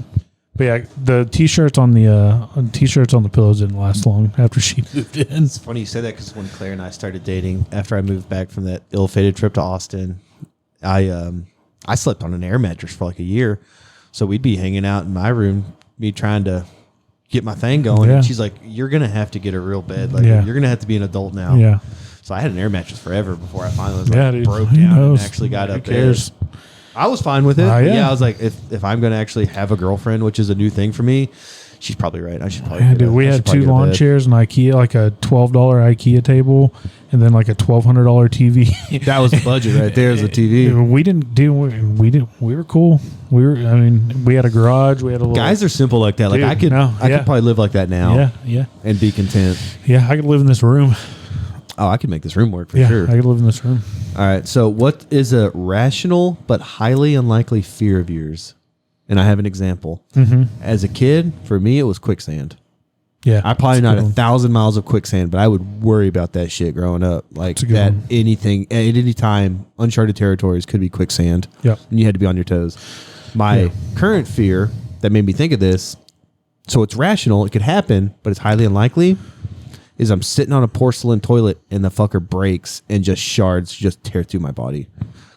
But yeah, the t-shirts on the pillows didn't last long after she moved in. It's funny you say that because when Claire and I started dating, after I moved back from that ill-fated trip to Austin, I slept on an air mattress for like a year. So we'd be hanging out in my room, me trying to get my thing going. Yeah. And she's like, "You're gonna have to get a real bed. Like Yeah. you're gonna have to be an adult now." Yeah. So I had an air mattress forever before I finally was Yeah, dude. broke Who down knows? and actually got Who up cares? there. I was fine with it. Yeah. But yeah, I was like, if I'm gonna actually have a girlfriend, which is a new thing for me, she's probably right. I should probably. Yeah, get dude, a- we I had should probably 2 get a lawn bed. chairs and IKEA, like a $12 IKEA table, and then like a $1,200 TV. That was the budget right there. Is the TV. We didn't do. We were cool. We had a garage. We had a little. Guys are simple like that. Like Dude, I could probably live like that now. Yeah, yeah, and be content. yeah. I could live in this room. Oh, I could make this room work for Yeah, sure. I could live in this room. All right. So, what is a rational but highly unlikely fear of yours? And I have an example. Mhm. As a kid, for me, it was quicksand. Yeah, I probably it's a not good one. 1,000 miles of quicksand, but I would worry about that shit growing up. Like It's a good that, one. anything at any time, uncharted territories could be quicksand. Yep. And you had to be on your toes. My Yeah. current fear that made me think of this, so it's rational, it could happen, but it's highly unlikely, is I'm sitting on a porcelain toilet and the fucker breaks and just shards just tear through my body.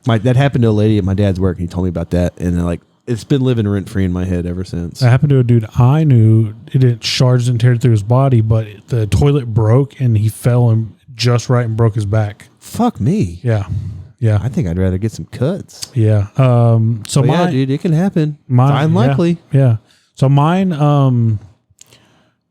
That happened to a lady at my dad's work, and he told me about that, and then, like, it's been living rent free in my head ever since. That happened to a dude I knew. It didn't shards and tear through his body, but the toilet broke and he fell and just right and broke his back. Fuck me. Yeah, yeah, I think I'd rather get some cuts. yeah. So But yeah, my dude, it can happen. mine, It's unlikely. Yeah. So mine,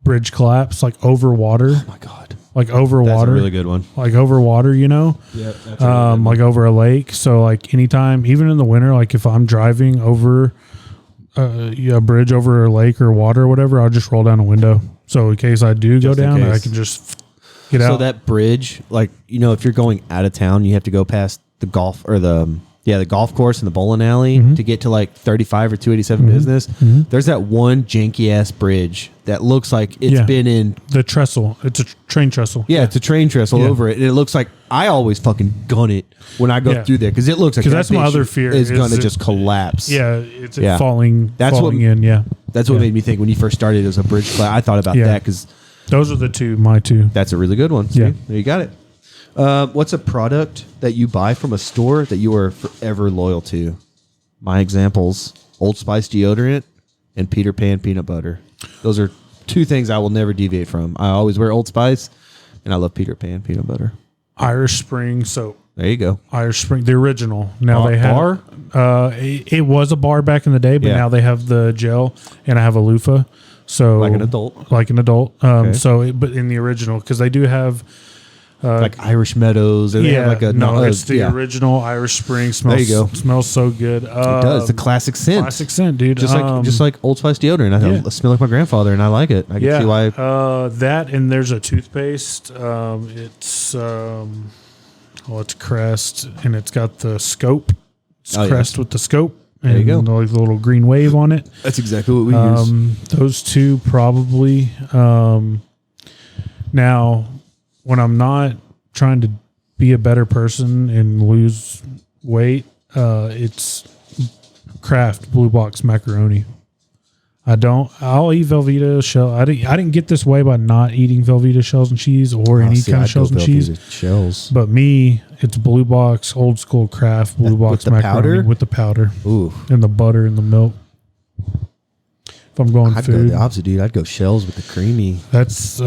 bridge collapse, like over water. Oh my god. Like over That's water. a really good one. Like over water, Yep, that's a really good one. like over a lake. So like anytime, even in the winter, like if I'm driving over a bridge over a lake or water or whatever, I'll just roll down a window. So in case I do go Just in down, I case. can just get So out. that bridge, like, if you're going out of town, you have to go past the golf or the golf course and the bowling alley Mm-hmm. to get to like 35 or 287 Mhm. business. Mhm. There's that one janky ass bridge that looks like it's Yeah. been in. The trestle. It's a train trestle. Yeah, it's a train trestle Yeah. over it. And it looks like I always fucking gun it when I go Yeah. through there because it looks like 'Cause that that's my bitch other fear is is going to it- just collapse. Yeah, it's it falling. That's falling what in. Yeah, That's what Yeah. made me think when you first started it was a bridge collapse. I thought about Yeah. that because those are my two. that's a really good one. See? Yeah. There you got it. What's a product that you buy from a store that you are forever loyal to? My examples: Old Spice deodorant and Peter Pan peanut butter. Those are two things I will never deviate from. I always wear Old Spice, and I love Peter Pan peanut butter. Irish Spring soap. There you go. Irish Spring, the original. Now they have bar? It was a bar back in the day, but Yeah. now they have the gel, and I have a loofah. So Like an adult? like an adult. Okay. So, but in the original, because they do have Like Irish Meadows, and they have like a it's the original Irish Spring. Smells, There you go. Smells so good. It does. The classic scent. Classic scent, dude. Just like Old Spice deodorant. I smell like my grandfather, and I like it. I can see why. That and there's a toothpaste. It's Crest, and it's got the scope. It's Oh, yeah. Crest with the scope. There you and go. Like the little green wave on it. That's exactly what we use. Those two probably. Now, when I'm not trying to be a better person and lose weight, it's Kraft Blue Box macaroni. I'll eat Velveeta shell. I didn't get this way by not eating Velveeta shells and cheese or any kind of shells and cheese. Shells. But me, it's Blue Box, old school Kraft Blue Box the macaroni powder? with the powder. Ooh. And the butter and the milk. If I'm going I'd go food, the opposite, dude. I'd go shells with the creamy. that's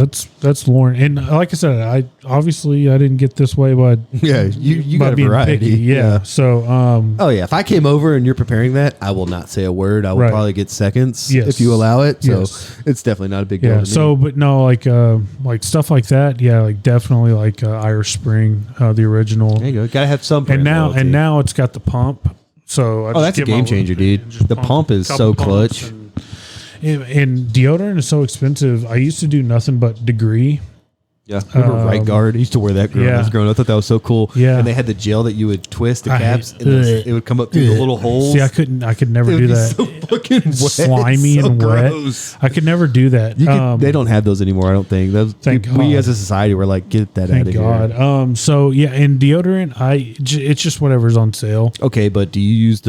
Lauren. And like I said, I didn't get this way by you by got a being variety. picky. Yeah. So Oh yeah, if I came over and you're preparing that, I will not say a word. I will Right. probably get seconds Yes. if you allow it. So Yes. it's definitely not a big deal. yeah. to me. So but no, like stuff like that. Yeah, like definitely like Irish Spring, the original. there you go. Gotta have some. And brand loyalty. now it's got the pump. So I just that's a get my- game changer, dude. just The pump is couple so pumps clutch. And deodorant is so expensive. I used to do nothing but Degree, Yeah, remember Right Guard? I used to wear that when I was growing up. I thought that was so cool. Yeah. And they had the gel that you would twist the caps and it would come up through the little holes. See, I could never It would do be that. so fucking wet. Slimy So and gross. wet. I could never do that. They don't have those anymore, I don't think. Thank We God. as a society were like, get that out Thank of God. here. So yeah, and deodorant, it's just whatever's on sale. Okay, but do you use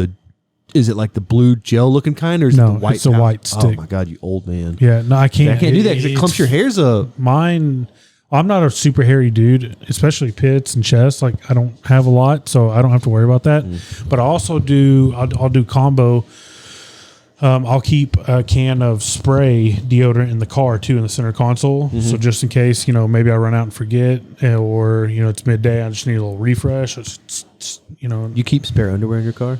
is it like the blue gel looking kind or is it No, the white? it's a white stick. Oh my God, you old man. Yeah, no, I can't. I can't do that because it clumps your hairs up. Mine, I'm not a super hairy dude, especially pits and chest. Like I don't have a lot, so I don't have to worry about that. But I also I'll do combo. I'll keep a can of spray deodorant in the car too, in the center console. So just in case, maybe I run out and forget, or it's midday, I just need a little refresh. You keep spare underwear in your car?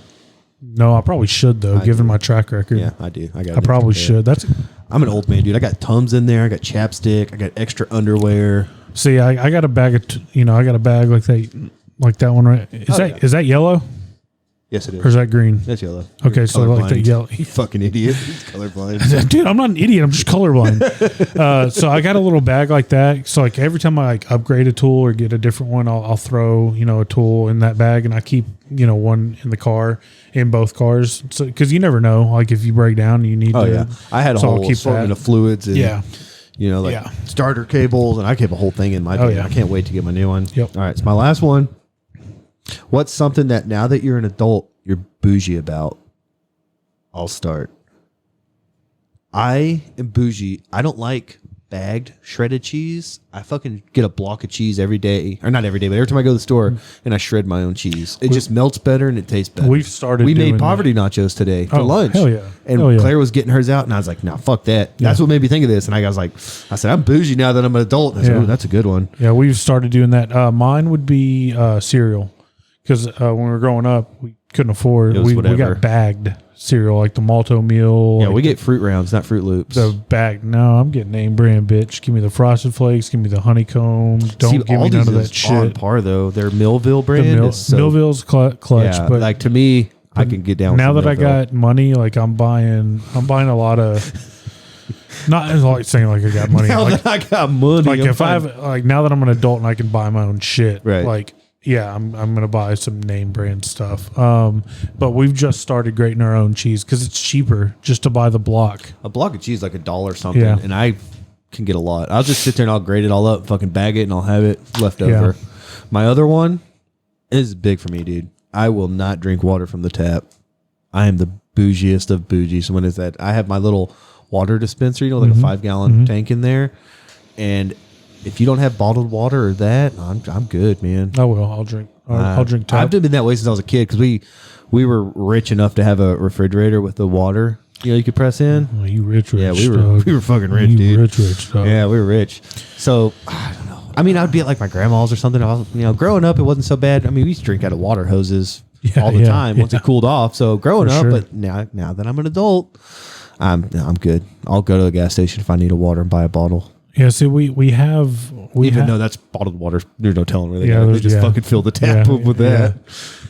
No, I probably should though, given my track record. Yeah, I do. I probably should. I'm an old man, dude. I got Tums in there. I got chapstick. I got extra underwear. See, I got a bag of, I got a bag like that one, right? Is that yellow? Yes, it is. Or is that green? That's yellow. Okay, You're so like the colorblind. yellow. You fucking idiot. He's colorblind. Dude, I'm not an idiot. I'm just colorblind. So I got a little bag like that. So like every time I upgrade a tool or get a different one, I'll throw a tool in that bag, and I keep one in the car, in both cars. So because you never know, like if you break down, you need. Oh to, yeah, I had a so I'll whole keep assortment that. of fluids and Yeah. starter cables, and I keep a whole thing in my Oh, van. yeah. I can't wait to get my new one. Yep. All right, so my last one. What's something that now that you're an adult, you're bougie about? I'll start. I am bougie. I don't like bagged shredded cheese. I fucking get a block of cheese every day, or not every day, but every time I go to the store and I shred my own cheese. It just melts better and it tastes better. We've started We made doing poverty nachos today for Oh, lunch. hell yeah. And Hell yeah. Claire was getting hers out, and I was like, "No, fuck that." That's what made me think of this. And I said, "I'm bougie now that I'm an adult." And I said, Yeah. "Oh, that's a good one." Yeah, we've started doing that. Mine would be cereal, because when we were growing up, we couldn't afford. It was We whatever. got bagged cereal, like the Malto meal. Yeah, like we get Fruit Rounds, not Fruit Loops. the bag. No, I'm getting name brand, bitch. Give me the Frosted Flakes. Give me the honeycomb. Don't See, give me Aldi's none of is that on shit. par though. Their Millville brand is so, Millville's clutch, yeah, but like to me, I can get down. now with that I Millville. got money, like I'm buying a lot of. Not like saying like I got money. Now like, that I got money, like I'm if I fine. have like now that I'm an adult and I can buy my own shit, Right. like yeah, I'm gonna buy some name brand stuff. But we've just started grating our own cheese because it's cheaper just to buy the block. a block of cheese like $1 something, Yeah. and I can get a lot. I'll just sit there and I'll grate it all up, fucking bag it, and I'll have it left over. My other one is big for me, dude. I will not drink water from the tap. I am the bougiest of bougie. So when is that? I have my little water dispenser, like a 5-gallon tank in there, and if you don't have bottled water or that, I'm good, man. Oh well, I'll drink. I'll drink tap. I've been that way since I was a kid because we were rich enough to have a refrigerator with the water. You could press in. Oh, you rich, Yeah, we dog. were fucking rich, You dude. rich, dog. Yeah, we were rich. So I don't know. I mean, I'd be at like my grandma's or something. Growing up, it wasn't so bad. I mean, we used to drink out of water hoses all the time once it cooled off. So growing For up, sure. but now that I'm an adult, I'm good. I'll go to a gas station if I need a water and buy a bottle. Yeah, see, we have Even though that's bottled water, there's no telling where they got it. They there's- just fucking fill the tap up with that.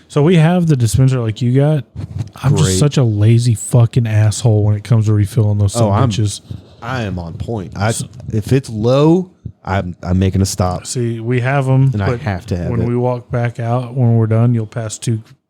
So we have the dispenser like you got. I'm Great. just such a lazy fucking asshole when it comes to refilling those bitches. I am on point. If it's low, I'm making a stop. See, we have them, And I have to have when it. we walk back out, when we're done, you'll pass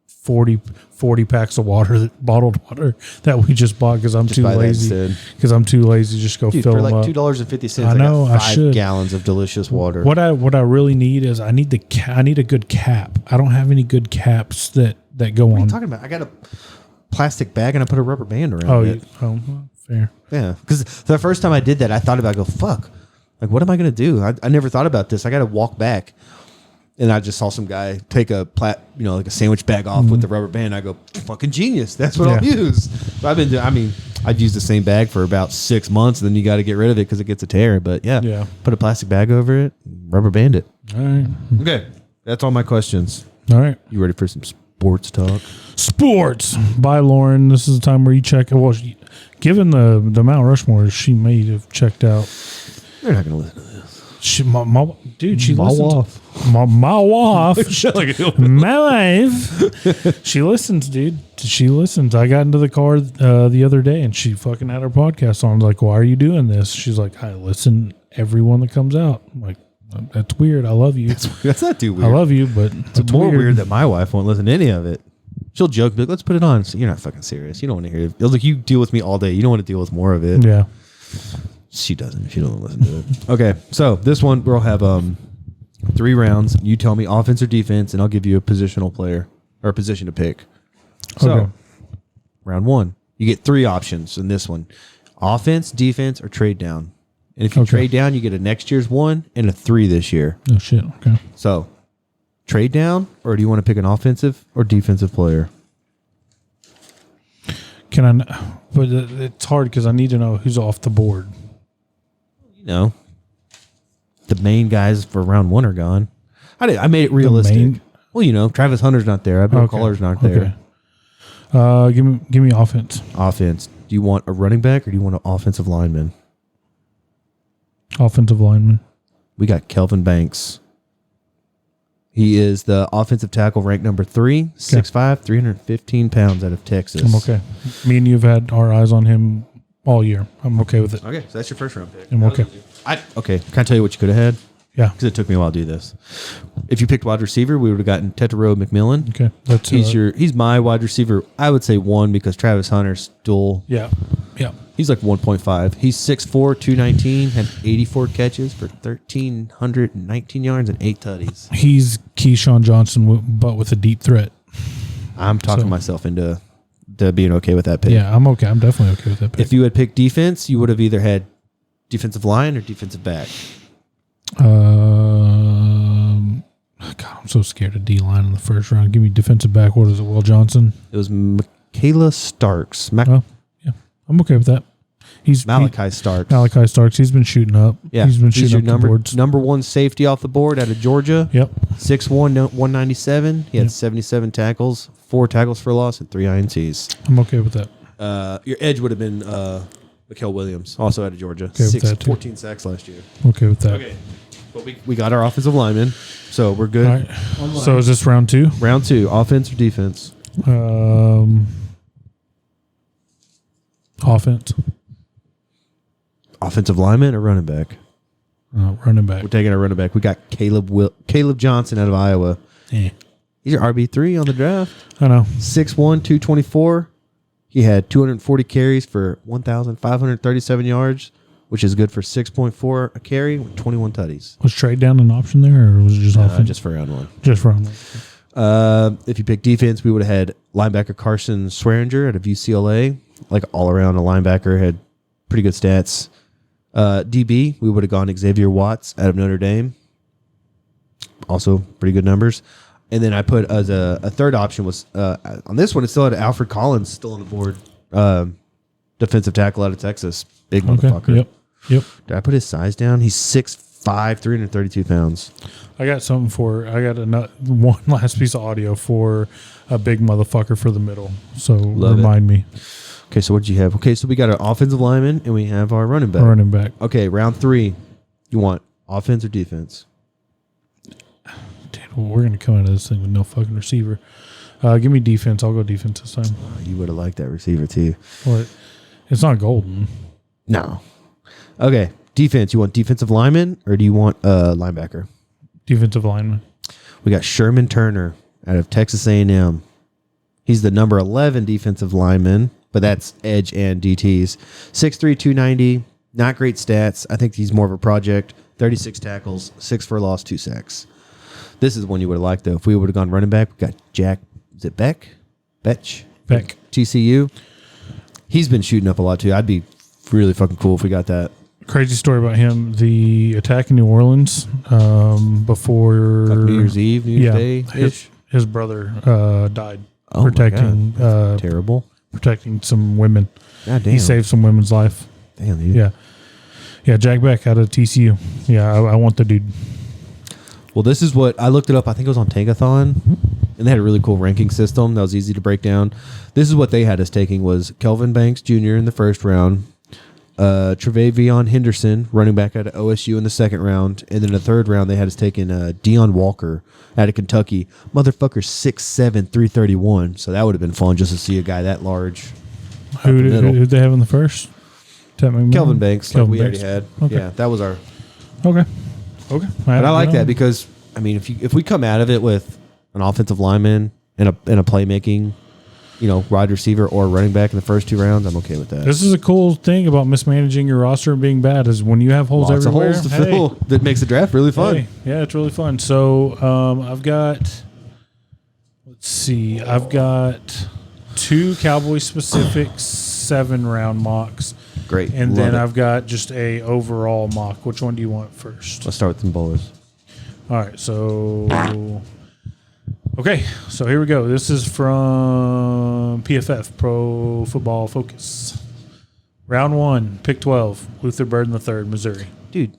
40 packs of water, bottled water that we just bought because I'm Just too buy that lazy. instead. Because I'm too lazy to just go Dude, fill for them like up. $2.50, I know. I got I 5 should. gallons of delicious water. What I really need is I need a good cap. I don't have any good caps that go What are on. you talking about? I got a plastic bag and I put a rubber band around Oh, it. well, fair. Yeah, because the first time I did that, I thought about, fuck, like what am I gonna do? I never thought about this. I got to walk back, and I just saw some guy take a like a sandwich bag off with the rubber band. I go, fucking genius. That's what I'll use. So I've been doing. I mean, I'd use the same bag for about 6 months, and then you got to get rid of it because it gets a tear. But yeah, put a plastic bag over it, rubber band it. All right. Okay, that's all my questions. All right. You ready for some sports talk? Sports by Lauren. This is the time where you check. Well, given the Mount Rushmore, she may have checked out. They're not going to listen to this. Dude, she My listens. wife. My wife. Shut like a- My wife. She listens, dude. She listens. I got into the car the other day and she fucking had her podcast on. I was like, why are you doing this? She's like, I listen every one that comes out. I'm like, That's weird. I love you. That's not too weird. I love you, but It's more weird that my wife won't listen to any of it. She'll joke, be like, let's put it on. So you're not fucking serious. You don't want to hear it. It's like you deal with me all day. You don't want to deal with more of it. Yeah. She doesn't. She don't listen to it. Okay. So this one, we'll have 3 rounds. You tell me offense or defense, and I'll give you a positional player or a position to pick. So Okay. round 1, you get 3 options in this one. Offense, defense, or trade down. And if you trade down, you get a next year's 1 and a 3 this year. Oh, shit. Okay. So, trade down, or do you want to pick an offensive or defensive player? But it's hard because I need to know who's off the board. You know, the main guys for round 1 are gone. I made it realistic. Well, you know, Travis Hunter's not there. Bill Collar's not there. Give me offense. Offense. Do you want a running back or do you want an offensive lineman? Offensive lineman. We got Kelvin Banks. He is the offensive tackle ranked number 3, 6'5", 315 pounds out of Texas. I'm okay. Me and you have had our eyes on him all year. I'm okay with it. Okay, so that's your first round pick. I'm okay. Okay, can I tell you what you could have had? Yeah. Because it took me a while to do this. If you picked wide receiver, we would have gotten Tetairoa McMillan. Okay. That's he's my wide receiver. I would say 1 because Travis Hunter's still. Yeah. He's like 1.5. He's 6'4", 219, had 84 catches for 1,319 yards and 8 tutties. He's Keyshawn Johnson, but with a deep threat. I'm talking myself into being okay with that pick. Yeah, I'm okay. I'm definitely okay with that pick. If you had picked defense, you would have either had defensive line or defensive back. God, I'm so scared of D-line in the first round. Give me defensive back. What is it, Will Johnson? It was Michaela Starks. Yeah. I'm okay with that. Malachi Starks. Malachi Starks. He's been shooting up. Yeah. He's been shooting up the boards. Number 1 safety off the board out of Georgia. Yep. 6'1", 197. He had 77 tackles, 4 tackles for loss, and 3 INTs. I'm okay with that. Your edge would have been Mikael Williams, also out of Georgia. Okay with that, too. 14 sacks last year. Okay with that. Okay. But we got our offensive lineman, so we're good. All right. So is this round 2? Round 2, offense or defense? Offense. Offensive lineman or running back? Running back. We're taking a running back. We got Caleb Johnson out of Iowa. Yeah. He's your RB3 on the draft. I know. 6'1", 224. He had 240 carries for 1,537 yards, which is good for 6.4 a carry with 21 tutties. Was trade down an option there, or was it just offense? Just for round 1. Just for round 1. If you pick defense, we would have had linebacker Carson Swearinger out of UCLA. Like all around a linebacker, had pretty good stats. DB, we would have gone Xavier Watts out of Notre Dame. Also pretty good numbers. And then I put as a third option was on this one, it still had Alfred Collins still on the board. Defensive tackle out of Texas. Big motherfucker. Yep. Did I put his size down? He's 6'5", 332 pounds. I got one last piece of audio for a big motherfucker for the middle. So remind me. Okay, so what did you have? Okay, so we got an offensive lineman and we have our running back. Running back. Okay, round 3. You want offense or defense? Dude, well, we're going to come out of this thing with no fucking receiver. Give me defense. I'll go defense this time. You would have liked that receiver too. What? It's not Golden. No. Okay, defense. You want defensive lineman or do you want a linebacker? Defensive lineman. We got Sherman Turner out of Texas A&M. He's the number 11 defensive lineman, but that's edge and DTs. 6'3", 290. Not great stats. I think he's more of a project. 36 tackles, 6 for a loss, 2 sacks. This is one you would have liked, though. If we would have gone running back, we got Jack, is it Beck? Beck. TCU. He's been shooting up a lot, too. I'd be really fucking cool if we got that. Crazy story about him. The attack in New Orleans before like New Year's Eve, New Year's Day-ish. His brother died protecting terrible. Protecting some women. God damn. He saved some women's life. Damn, dude. Yeah, Jack Beck out of TCU. Yeah, I want the dude. Well, this is what I looked it up. I think it was on Tankathon, and they had a really cool ranking system that was easy to break down. This is what they had us taking was Kelvin Banks Jr. in the first round, Tre'Vion Henderson, running back out of OSU in the second round, and then in the third round they had us taking Deion Walker out of Kentucky. Motherfucker 6'7", 331. So that would have been fun just to see a guy that large. Who did they have in the first? Kelvin Banks, like we already had. Okay. Yeah, that was our. Okay. Okay. But I like that because I mean, if we come out of it with an offensive lineman and a playmaking, wide receiver or running back in the first 2 rounds, I'm okay with that. This is a cool thing about mismanaging your roster and being bad is when you have holes Lots everywhere. of holes to fill. That makes the draft really fun. Hey, yeah, it's really fun. So I've got, let's see, I've got 2 Cowboy-specific 7-round mocks. Great. And Love then it. I've got just a overall mock. Which one do you want first? Let's start with them boys. All right, so okay, so here we go. This is from PFF, Pro Football Focus. Round 1, pick 12, Luther Burden III, Missouri. Dude,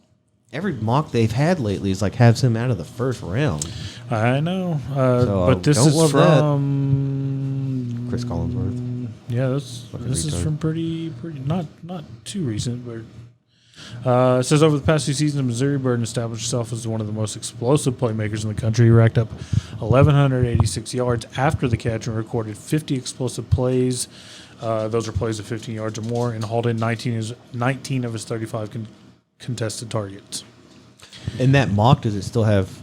every mock they've had lately is has him out of the first round. I know, So but this don't is love from Chris Collinsworth. Yeah, this is retard. from pretty not too recent, but it says over the past 2 seasons, Missouri Burden established himself as one of the most explosive playmakers in the country. He racked up 1,186 yards after the catch and recorded 50 explosive plays. Those are plays of 15 yards or more, and hauled in 19 of his 35 contested targets. In that mock, does it still have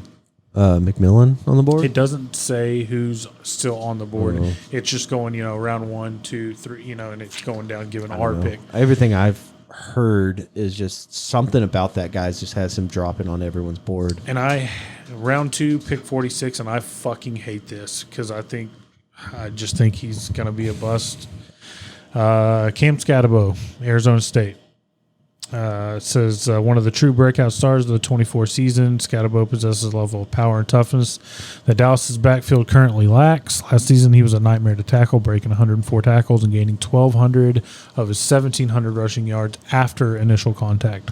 McMillan on the board? It doesn't say who's still on the board. Oh. It's just going, round 1, 2, 3, and it's going down, giving I our don't know. pick. Everything I've heard is just something about that guy just has him dropping on everyone's board. And round 2, pick 46, and I fucking hate this because I just think he's going to be a bust. Cam Scatabo, Arizona State. It says one of the true breakout stars of the 24 season. Scatabo possesses a level of power and toughness that Dallas's backfield currently lacks. Last season, he was a nightmare to tackle, breaking 104 tackles and gaining 1,200 of his 1,700 rushing yards after initial contact.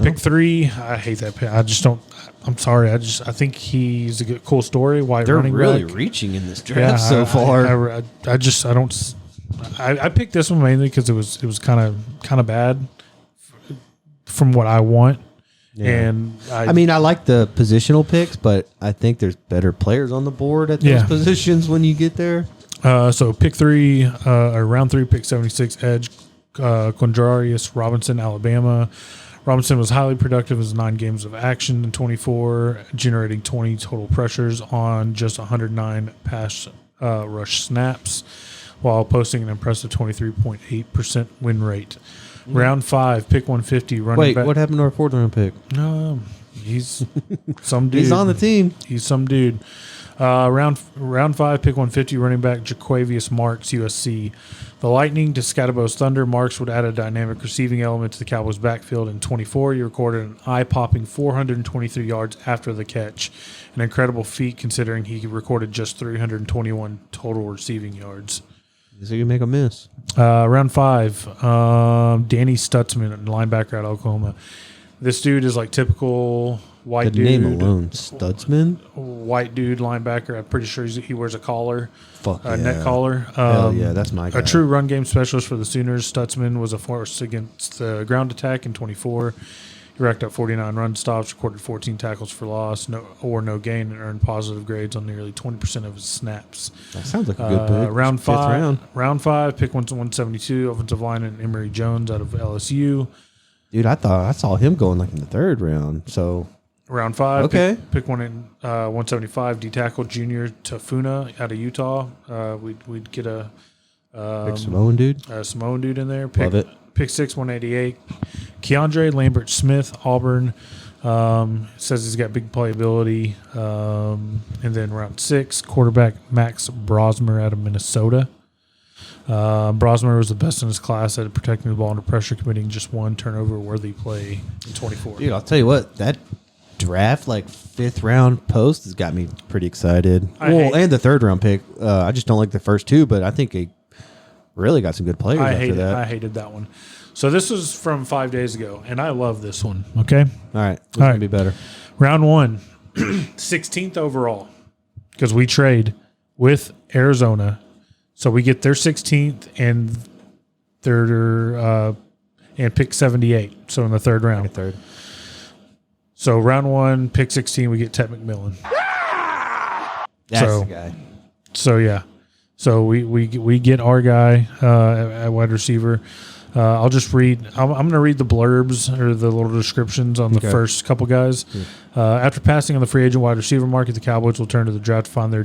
Pick 3, I hate that pick. I just don't. I'm sorry. I think he's a good, cool story. White They're running really back. reaching in this draft so far. I picked this one mainly because it was kind of bad from what I want. Yeah. And I mean, I like the positional picks, but I think there's better players on the board at those positions when you get there. So pick 3, or round 3, pick 76, edge, Quandarius Robinson, Alabama. Robinson was highly productive as 9 games of action in 24, generating 20 total pressures on just 109 pass rush snaps, while posting an impressive 23.8% win rate. Round 5, pick 150, running back. Wait, what happened to our 4th round pick? He's some dude. He's on the team. He's some dude. Round 5, pick 150, running back Jaquavius Marks, USC. The Lightning to Scatabo's Thunder. Marks would add a dynamic receiving element to the Cowboys' backfield. In 24, he recorded an eye-popping 423 yards after the catch, an incredible feat considering he recorded just 321 total receiving yards. So you make a miss. Round 5, Danny Stutzman, linebacker at Oklahoma. This dude is like typical white The dude. name alone, Stutzman. White dude linebacker. I'm pretty sure he wears a collar. Fuck yeah. Neck collar. Hell yeah, that's my guy. A true run game specialist for the Sooners. Stutzman was a force against the ground attack in 24. He racked up 49 run stops, recorded 14 tackles for loss, no gain, and earned positive grades on nearly 20% of his snaps. That sounds like a good pick. Round Fifth 5, round. pick 172, offensive lineman Emory Jones out of LSU. Dude, I thought I saw him going in the 3rd round. So Round 5, okay. pick 175, D tackle Junior Tafuna out of Utah. We'd get a Samoan dude. Samoan dude in there. Love it. Pick 6, 188. Keandre Lambert Smith, Auburn. Says he's got big playability. And then round 6, quarterback Max Brosmer out of Minnesota. Brosmer was the best in his class at protecting the ball under pressure, committing just 1 turnover-worthy play in 24. Dude, I'll tell you what, that draft 5th round post has got me pretty excited. And the 3rd round pick. I just don't like the first 2, but I think they really got some good players after that. I hated that one. So this was from 5 days ago, and I love this one. Okay? All right. This going to be better. Round 1, 16th overall, because we trade with Arizona. So we get their 16th and and pick 78. So in the 3rd round. Third. So round 1, pick 16, we get Ted McMillan. That's the guy. So yeah. So we get our guy at wide receiver. I'll just read. I'm going to read the blurbs or the little descriptions on the first couple guys. After passing on the free agent wide receiver market, the Cowboys will turn to the draft to find their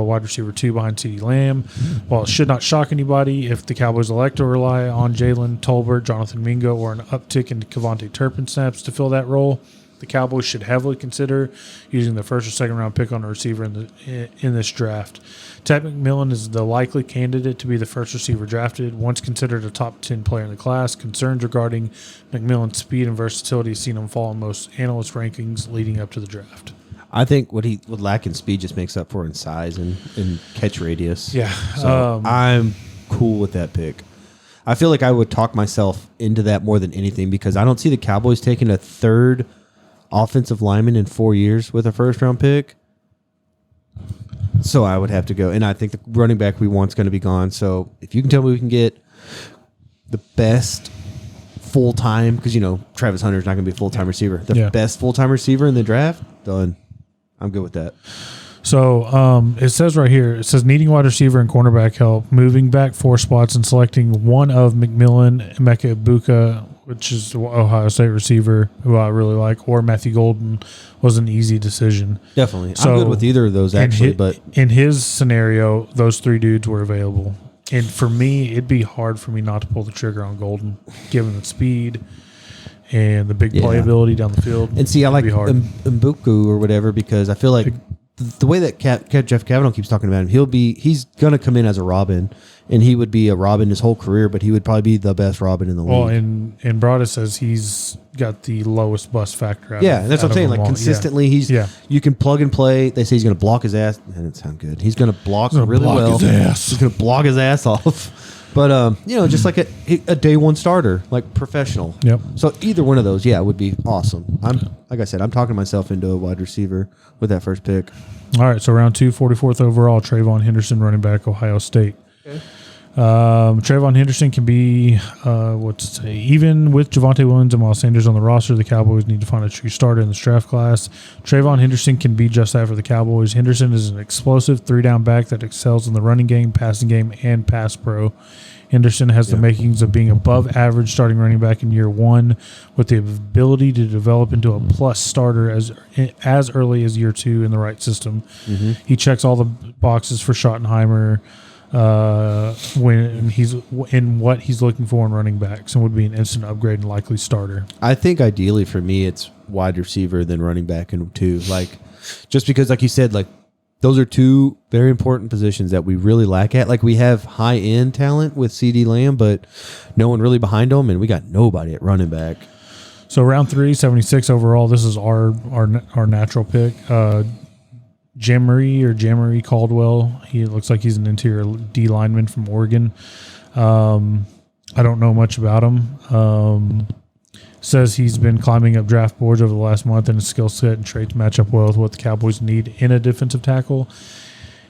wide receiver 2 behind CeeDee Lamb. While it should not shock anybody if the Cowboys elect to rely on Jalen Tolbert, Jonathan Mingo, or an uptick in Kevontae Turpin snaps to fill that role, the Cowboys should heavily consider using the first or second round pick on a receiver in this draft. Ted McMillan is the likely candidate to be the first receiver drafted. Once considered a top 10 player in the class, concerns regarding McMillan's speed and versatility seen him fall in most analyst rankings leading up to the draft. I think what he would lack in speed just makes up for in size and catch radius. Yeah. So I'm cool with that pick. I feel like I would talk myself into that more than anything because I don't see the Cowboys taking a third offensive lineman in 4 years with a first round pick. So I would have to go. And I think the running back we want is going to be gone. So if you can tell me we can get the best full-time, because, Travis Hunter is not going to be a full-time receiver. The best full-time receiver in the draft, done. I'm good with that. So it says right here, it says needing wide receiver and cornerback help, moving back 4 spots and selecting one of McMillan, Emeka Ibuka, which is the Ohio State receiver who I really like, or Matthew Golden was an easy decision. Definitely. I'm good with either of those, actually. But in his scenario, those 3 dudes were available. And for me, it'd be hard for me not to pull the trigger on Golden, given the speed and the big playability down the field. And see, I like Mbuku or whatever because I feel like the way that Jeff Kavanaugh keeps talking about him, he's going to come in as a Robin, and he would be a Robin his whole career, but he would probably be the best Robin in the league. Well, and Brada says he's got the lowest bust factor. That's what I'm saying. Like consistently, you can plug and play. They say he's going to block his ass. That didn't sound good. He's going to block really well. He's going to block his ass off. But just like a day one starter, like professional. Yep. So either one of those, would be awesome. Like I said, I'm talking myself into a wide receiver with that first pick. All right, so round 2, 44th overall, Trayvon Henderson, running back, Ohio State. Okay. Trayvon Henderson can be, even with Javonte Williams and Miles Sanders on the roster, the Cowboys need to find a true starter in this draft class. Trayvon Henderson can be just that for the Cowboys. Henderson is an explosive 3-down back that excels in the running game, passing game, and pass pro. Henderson has the makings of being above average starting running back in year 1 with the ability to develop into a plus starter as early as year 2 in the right system. Mm-hmm. He checks all the boxes for Schottenheimer when he's in what he's looking for in running backs and would be an instant upgrade and likely starter. I think ideally for me it's wide receiver than running back in 2. Like just because like you said, like those are 2 very important positions that we really lack at. Like we have high end talent with CeeDee Lamb, but no one really behind them, and we got nobody at running back. So round 3, 76 overall. This is our natural pick. Jamery Caldwell. He looks like he's an interior D lineman from Oregon. I don't know much about him. Says he's been climbing up draft boards over the last month, and his skill set and traits match up well with what the Cowboys need in a defensive tackle.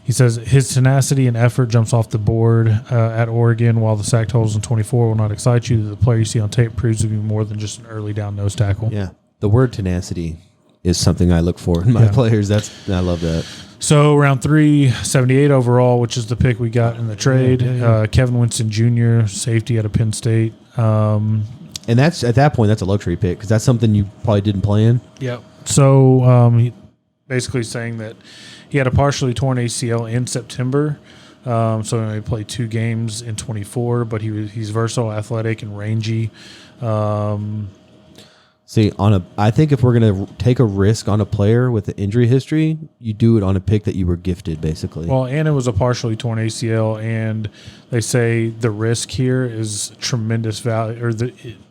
He says his tenacity and effort jumps off the board at Oregon, while the sack totals in 24 will not excite you. The player you see on tape proves to be more than just an early down nose tackle. Yeah, the word tenacity is something I look for in my players. I love that. So round 3, 78 overall, which is the pick we got in the trade. Kevin Winston Jr., safety out of Penn State. And that's at that point, that's a luxury pick because that's something you probably didn't plan. Yep. So he basically saying that he had a partially torn ACL in September. So he only played 2 games in 24, but he's versatile, athletic, and rangy. See, I think if we're going to take a risk on a player with an injury history, you do it on a pick that you were gifted, basically. Well, and it was a partially torn ACL, and they say the risk here is tremendous value, or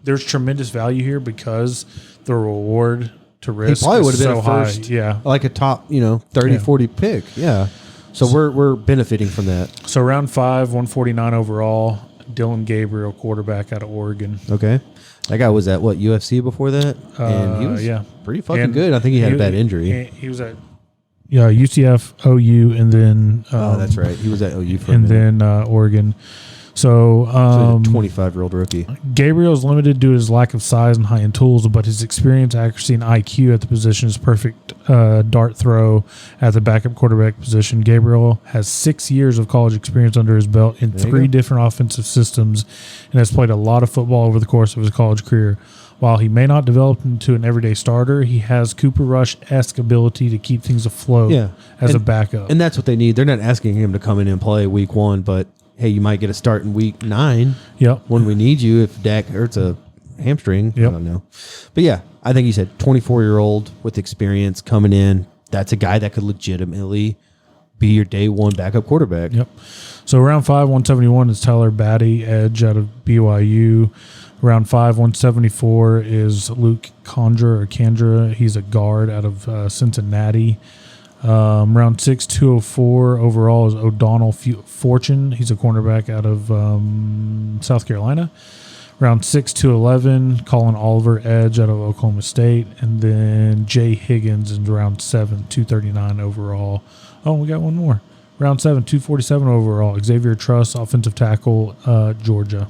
there's tremendous value here because the reward to risk he probably would have been so a first, high. like a top, 30, 40 pick. Yeah. So we're benefiting from that. So round 5, 149 overall, Dylan Gabriel, quarterback out of Oregon. Okay. That guy was at UFC before that, and he was pretty fucking good. I think he had a bad injury. He was at UCF, OU, and then that's right. He was at OU for and then Oregon. So, 25-year-old rookie. Gabriel is limited due to his lack of size and high-end tools, but his experience, accuracy, and IQ at the position is perfect dart throw at the backup quarterback position. Gabriel has 6 years of college experience under his belt in There you 3 go. different offensive systems and has played a lot of football over the course of his college career. While he may not develop into an everyday starter, he has Cooper Rush-esque ability to keep things afloat as a backup. And that's what they need. They're not asking him to come in and play week 1, but hey, you might get a start in week 9. Yep. When we need you, if Dak hurts a hamstring. Yep. I don't know. But yeah, I think you said 24-year-old with experience coming in. That's a guy that could legitimately be your day 1 backup quarterback. Yep. So round 5, 171 is Tyler Batty, edge out of BYU. Round 5, 174 is Luke Kandra. He's a guard out of Cincinnati. Round 6, 204 overall is O'Donnell Fortune. He's a cornerback out of South Carolina. Round 6, 211, Colin Oliver, edge out of Oklahoma State. And then Jay Higgins in round 7, 239 overall. Oh, we got one more. Round 7, 247 overall, Xavier Truss, offensive tackle, Georgia.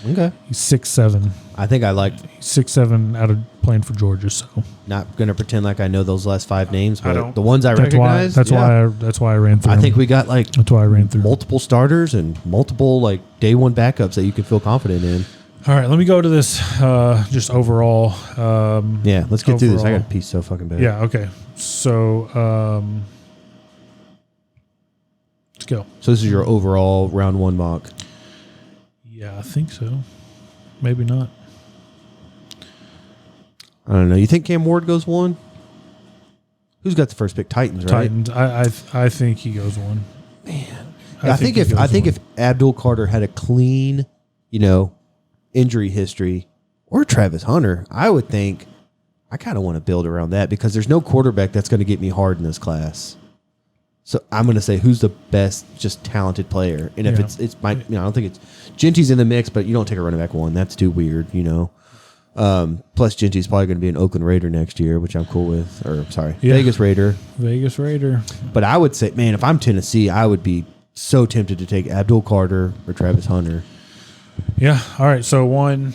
Okay. He's 6'7". I think I like 6'7" out of playing for Georgia. So not going to pretend like I know those last 5 names, I but don't. the ones I That's recognize. That's why I ran through. I think them. we got like That's why I ran through multiple starters and multiple like day 1 backups that you can feel confident in. All right, let me go to this just overall. Yeah, let's get through this. I overall. got to pee so fucking bad. Yeah. Okay. So let's go. So this is your overall round 1 mock. Yeah, I think so. Maybe not. I don't know. You think Cam Ward goes 1? Who's got the first pick? Titans, right? Titans. I think he goes 1. Man, I I think he goes if 1. Abdul Carter had a clean, injury history, or Travis Hunter, I would think I kind of want to build around that because there's no quarterback that's going to get me hard in this class. So I'm going to say who's the best, just talented player, and if Yeah. it's my, I don't think it's Genty's in the mix, but you don't take a running back 1. That's too weird, Plus, Genty's probably going to be an Oakland Raider next year, which I'm cool with. Or sorry, Yeah. Vegas Raider. Vegas Raider. But I would say, man, if I'm Tennessee, I would be so tempted to take Abdul Carter or Travis Hunter. Yeah. All right. So 1,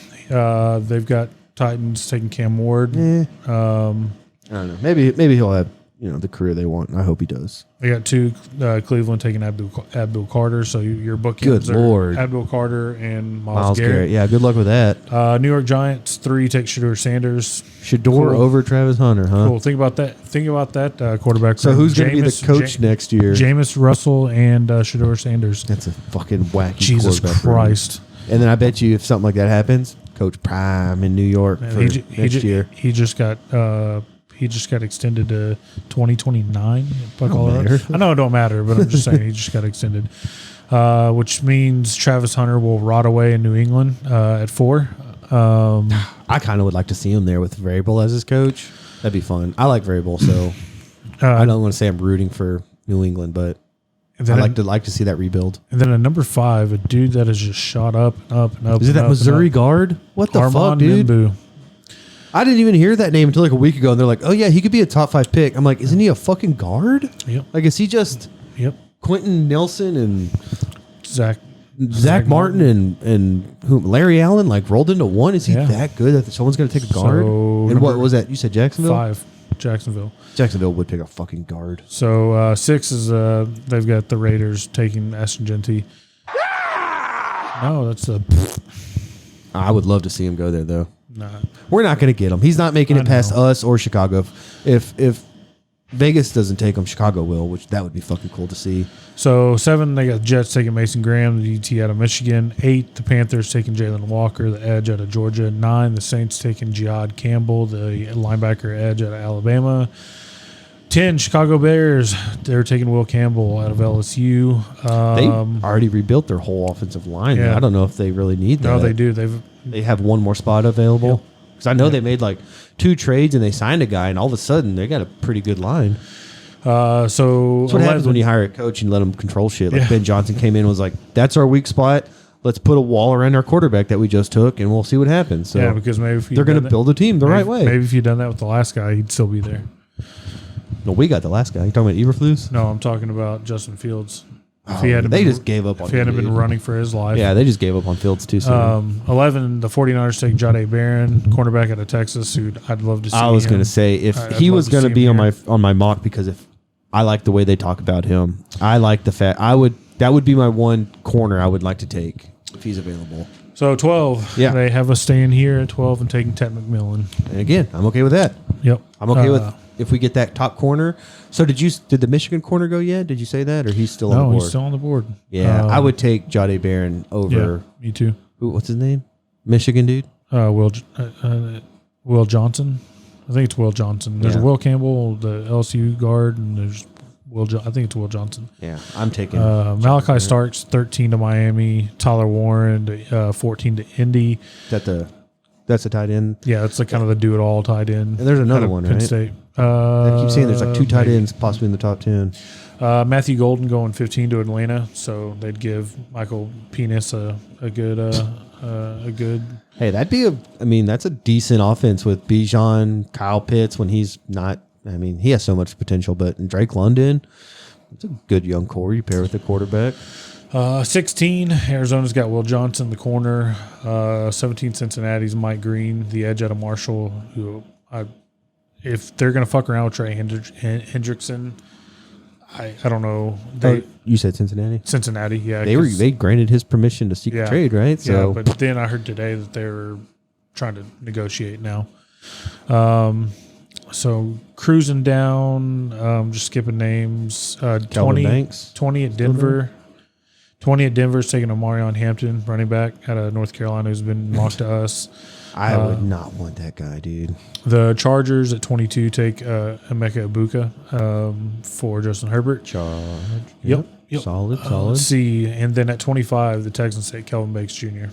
they've got Titans taking Cam Ward. I don't know. Maybe he'll have the career they want. I hope he does. They got 2, Cleveland taking Abdul Carter. So your bookends Good are Lord. Abdul Carter and Myles Myles Garrett. Garrett. Yeah, good luck with that. New York Giants 3 take Shedeur Sanders. Shedeur over Travis Hunter, huh? Cool. Think about that quarterback. So room. who's going to be the coach next year? Jameis Russell and Shedeur Sanders. That's a fucking wacky Jesus quarterback room. Christ. And then I bet you if something like that happens, Coach Prime in New York for next year. He just got extended to 2029. matter. I know it don't matter, but I'm just saying he just got extended, which means Travis Hunter will rot away in New England at 4. I kind of would like to see him there with Vrabel as his coach. That'd be fun. I like Vrabel, so I don't want to say I'm rooting for New England, but I like to see that rebuild. And then at number 5, a dude that has just shot up and up and up. Is it and that up Missouri and up. guard? What the fuck, Armand dude? Mimbu. I didn't even hear that name until like a week ago, and they're like, "Oh yeah, he could be a top 5 pick." I'm like, "Isn't he a fucking guard? Yep. Like, is he just Quentin Nelson and Zach Martin and who? Larry Allen like rolled into one? Is he that good that someone's going to take a guard? So and what was that? You said Jacksonville? 5, Jacksonville. Jacksonville would pick a fucking guard. So 6 is they've got the Raiders taking Ashton Genty. No, that's a. I would love to see him go there though. Nah. We're not going to get him. He's not making it past us or Chicago. If Vegas doesn't take him, Chicago will, which that would be fucking cool to see. So 7, they got Jets taking Mason Graham, the DT out of Michigan. 8, the Panthers taking Jalen Walker, the edge out of Georgia. 9, the Saints taking Jihad Campbell, the linebacker edge out of Alabama. 10, Chicago Bears, they're taking Will Campbell out of LSU. They already rebuilt their whole offensive line. Yeah. I don't know if they really need that. No, they do. They have one more spot available. Because I know they made like 2 trades and they signed a guy, and all of a sudden they got a pretty good line. So That's what happens when you hire a coach and let him control shit. Like Ben Johnson came in and was like, "That's our weak spot. Let's put a wall around our quarterback that we just took, and we'll see what happens." So yeah, because maybe if they're going to build a team the right way. Maybe if you'd done that with the last guy, he'd still be there. No, we got the last guy. You talking about Eberflus? No, I'm talking about Justin Fields. If he hadn't they been- just gave up on If he him, hadn't been dude. running for his life. Yeah, they just gave up on Fields too soon. 11, the 49ers take Jahdae Barron, cornerback out of Texas, who I'd love to see. I was him. going to say if I'd he love was to going to see be him on here. my mock, because if I like the way they talk about him, I like the fact that would be my one corner I would like to take if he's available. So 12, Yeah. they have us staying here at 12 and taking Ted McMillan. And again, I'm okay with that. Yep. I'm okay with if we get that top corner. So did the Michigan corner go yet? Did you say that, or he's still on the No, board? he's still on the board. Yeah, I would take Jahdae Barron over. Yeah, me too. What's his name? Michigan dude. Will Johnson. I think it's Will Johnson. There's Yeah. Will Campbell, the LSU guard, and there's I think it's Will Johnson. Yeah, I'm taking Malachi Starks, 13 to Miami. Tyler Warren, 14 to Indy. That's a tight end. Yeah, it's like kind of the do-it-all tight end. And there's another Out of one, Penn right? State. I keep saying there's like two tight maybe. ends possibly in the top 10. Matthew Golden going 15 to Atlanta, so they'd give Michael Penis a good. Hey, that's a decent offense with Bijan, Kyle Pitts when he's not. I mean, he has so much potential, but Drake London, it's a good young core you pair with the quarterback. 16, Arizona's got Will Johnson, the corner. 17, Cincinnati's Mike Green, the edge out of Marshall. Who if they're going to fuck around with Trey Hendrickson, I don't know. You said Cincinnati? Cincinnati, yeah. They granted his permission to seek a trade, right? So, yeah, but then I heard today that they're trying to negotiate now. So cruising down, just skipping names. 20 Banks. 20 at Denver. 20 at Denver is taking Omarion Hampton, running back out of North Carolina, who's been lost to us. I would not want that guy, dude. The Chargers at 22 take Emeka Ibuka for Justin Herbert. Yep. Solid. Let's see. And then at 25, the Texans take Kelvin Bakes Jr.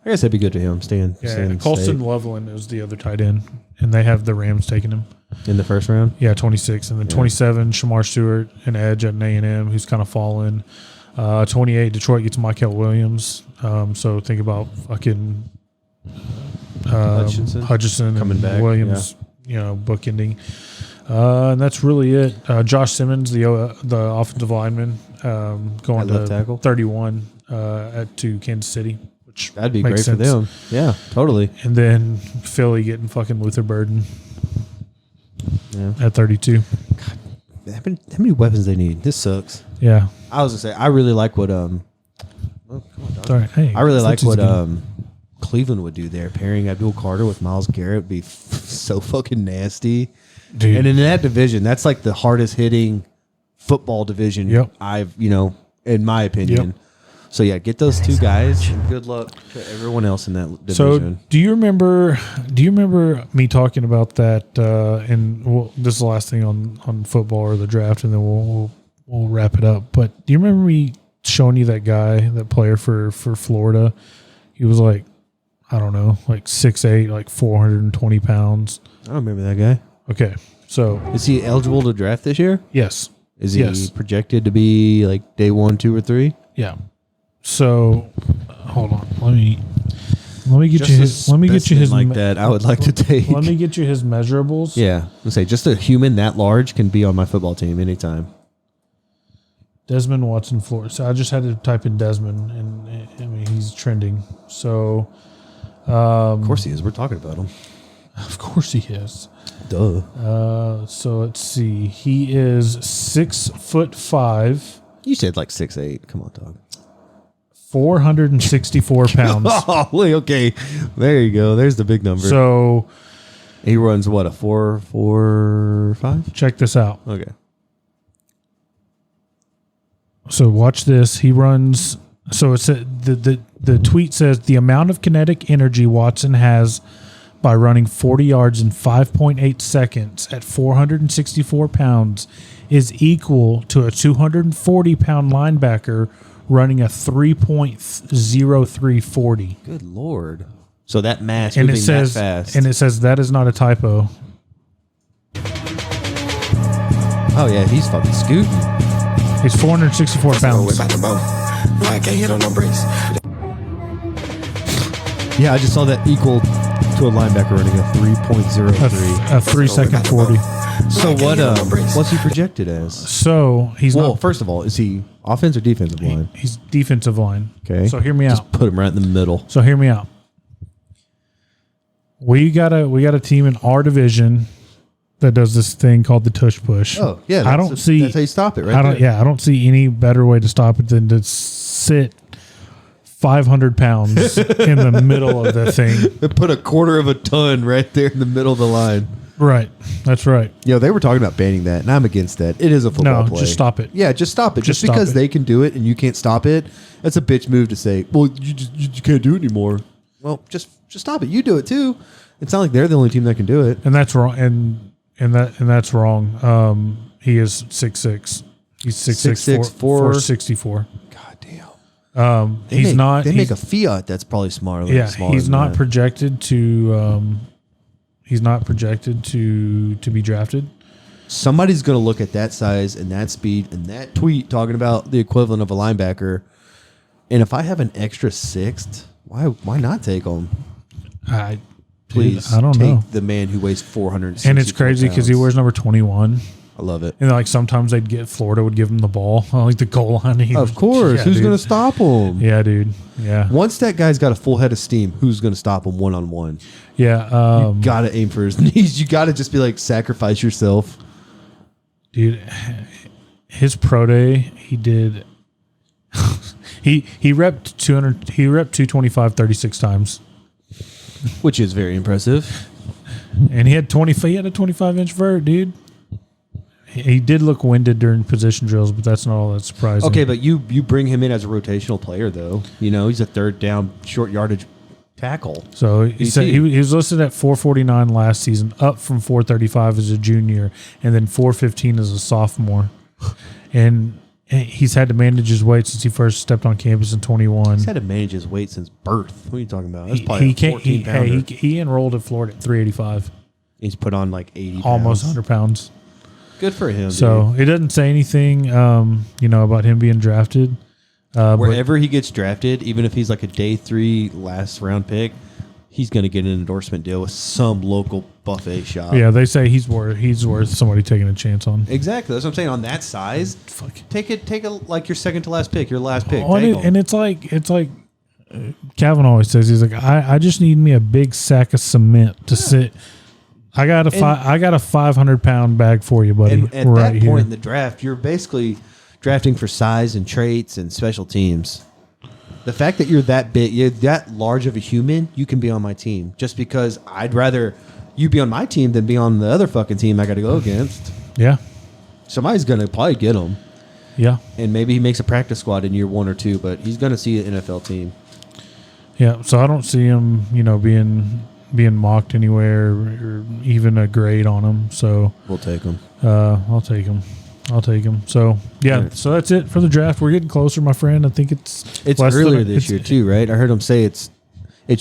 I guess that'd be good to him. Staying Colston state. Loveland is the other tight end, and they have the Rams taking him. In the first round? Yeah, 26. And then 27, Shamar Stewart, an edge at A&M, who's kind of fallen. 28, Detroit gets Michael Williams. So think about fucking Hutchinson coming and back, Williams, bookending. And that's really it. Josh Simmons, the offensive lineman, going At left to tackle? 31 to Kansas City. Which That'd be makes great for sense. them. Yeah, totally. And then Philly getting fucking Luther Burden Yeah. at 32. How many weapons they need? This sucks. Yeah. I was gonna say I really like what Sorry. Hey, I really like Fitzy's what good. Cleveland would do there, pairing Abdul Carter with Myles Garrett would be so fucking nasty. Dude. And in that division, that's like the hardest hitting football division in my opinion. Yep. So yeah, get those two guys and good luck to everyone else in that So division. do you remember me talking about that and this is the last thing on football or the draft, and then we'll wrap it up. But do you remember me showing you that guy, that player for Florida? He was like, I don't know, like 6'8", like 420 pounds. I don't remember that guy. Okay. So is he eligible to draft this year? Yes. Is he projected to be like day 1, 2, or 3? Yeah. So hold on. Let me get you his. Let me get you his like that. I would like to take. Let me get you his measurables. Yeah, let's say just a human that large can be on my football team anytime. Desmond Watson, Florida. So I just had to type in Desmond, and I mean he's trending. So, of course he is. We're talking about him. Of course he is. Duh. So let's see. He is 6'5". You said like 6'8". Come on, dog. 464 pounds. Oh, okay. There you go. There's the big number. So he runs what, a 4.45? Check this out. Okay. So watch this. He runs. So it's the tweet says the amount of kinetic energy Watson has by running 40 yards in 5.8 seconds at 464 pounds is equal to a 240-pound linebacker running a 3.0340. Good Lord. So that mass And moving it says, that fast. and it says that is not a typo. Oh, yeah. He's fucking scooting. He's 464 pounds. Yeah, I just saw that equal to a linebacker running a 3.03. A 3-second 40. So what's he projected as? So he's well, not. first of all, is he Offense or defensive line? He's defensive line. Okay. So hear me Just out. put him right in the middle. So hear me out. We got a team in our division that does this thing called the tush push. Oh, yeah. I don't see. That's how you stop it, right? I don't. there. Yeah, I don't see any better way to stop it than to sit 500 pounds in the middle of the thing. Put a quarter of a ton right there in the middle of the line. Right. That's right. They were talking about banning that, and I'm against that. It is a football play. Just stop it. Yeah, just stop it. Just stop because it. they can do it and you can't stop it, that's a bitch move to say, well, you can't do it anymore. Well, just stop it. You do it too. It's not like they're the only team that can do it. And that's wrong. And that's wrong. He is 6'6". He's 6'6", 464. God damn. He's not. They make a Fiat that's probably smaller. Yeah, smaller he's than not that. projected to. He's not projected to be drafted. Somebody's going to look at that size and that speed and that tweet talking about the equivalent of a linebacker. And if I have an extra sixth, why not take him? Please, I don't take know. the man who weighs 460 And it's crazy because he wears number 21. I love it. And like sometimes Florida would give him the ball, like the goal line. Of course. Yeah, Who's dude. going to stop him? Yeah, dude. Yeah. Once that guy's got a full head of steam, who's going to stop him one-on-one? Yeah. You got to aim for his knees. You got to just be like, sacrifice yourself. Dude, his pro day, he did. he repped 200. He repped 225 36 times, which is very impressive. And he had a 25-inch vert, dude. He did look winded during position drills, but that's not all that surprising. Okay, but you bring him in as a rotational player, though. He's a third down, short yardage tackle. So he said he was listed at 449 last season, up from 435 as a junior, and then 415 as a sophomore. And he's had to manage his weight since he first stepped on campus in 21. He's had to manage his weight since birth. What are you talking about? That's probably a 14-pounder. He enrolled at Florida at 385. He's put on like 80 pounds. Almost 100 pounds. Good for him. So it doesn't say anything, about him being drafted. Wherever he gets drafted, even if he's like a day 3 last round pick, he's going to get an endorsement deal with some local buffet shop. Yeah, they say he's worth somebody taking a chance on. Exactly. That's what I'm saying. On that size, take a like your second to last pick, your last pick. Oh, and it's like Calvin always says, he's like, I just need me a big sack of cement to sit. I got a 500-pound bag for you, buddy. And at right that here. point in the draft, you're basically drafting for size and traits and special teams. The fact that you're that big, you're that large of a human, you can be on my team. Just because I'd rather you be on my team than be on the other fucking team I got to go against. Yeah. Somebody's going to probably get him. Yeah. And maybe he makes a practice squad in year 1 or 2, but he's going to see an NFL team. Yeah. So I don't see him, being mocked anywhere or even a grade on him. So we'll take him. I'll take him. So yeah. So that's it for the draft. We're getting closer, my friend. I think it's earlier this year too, right? I heard him say it's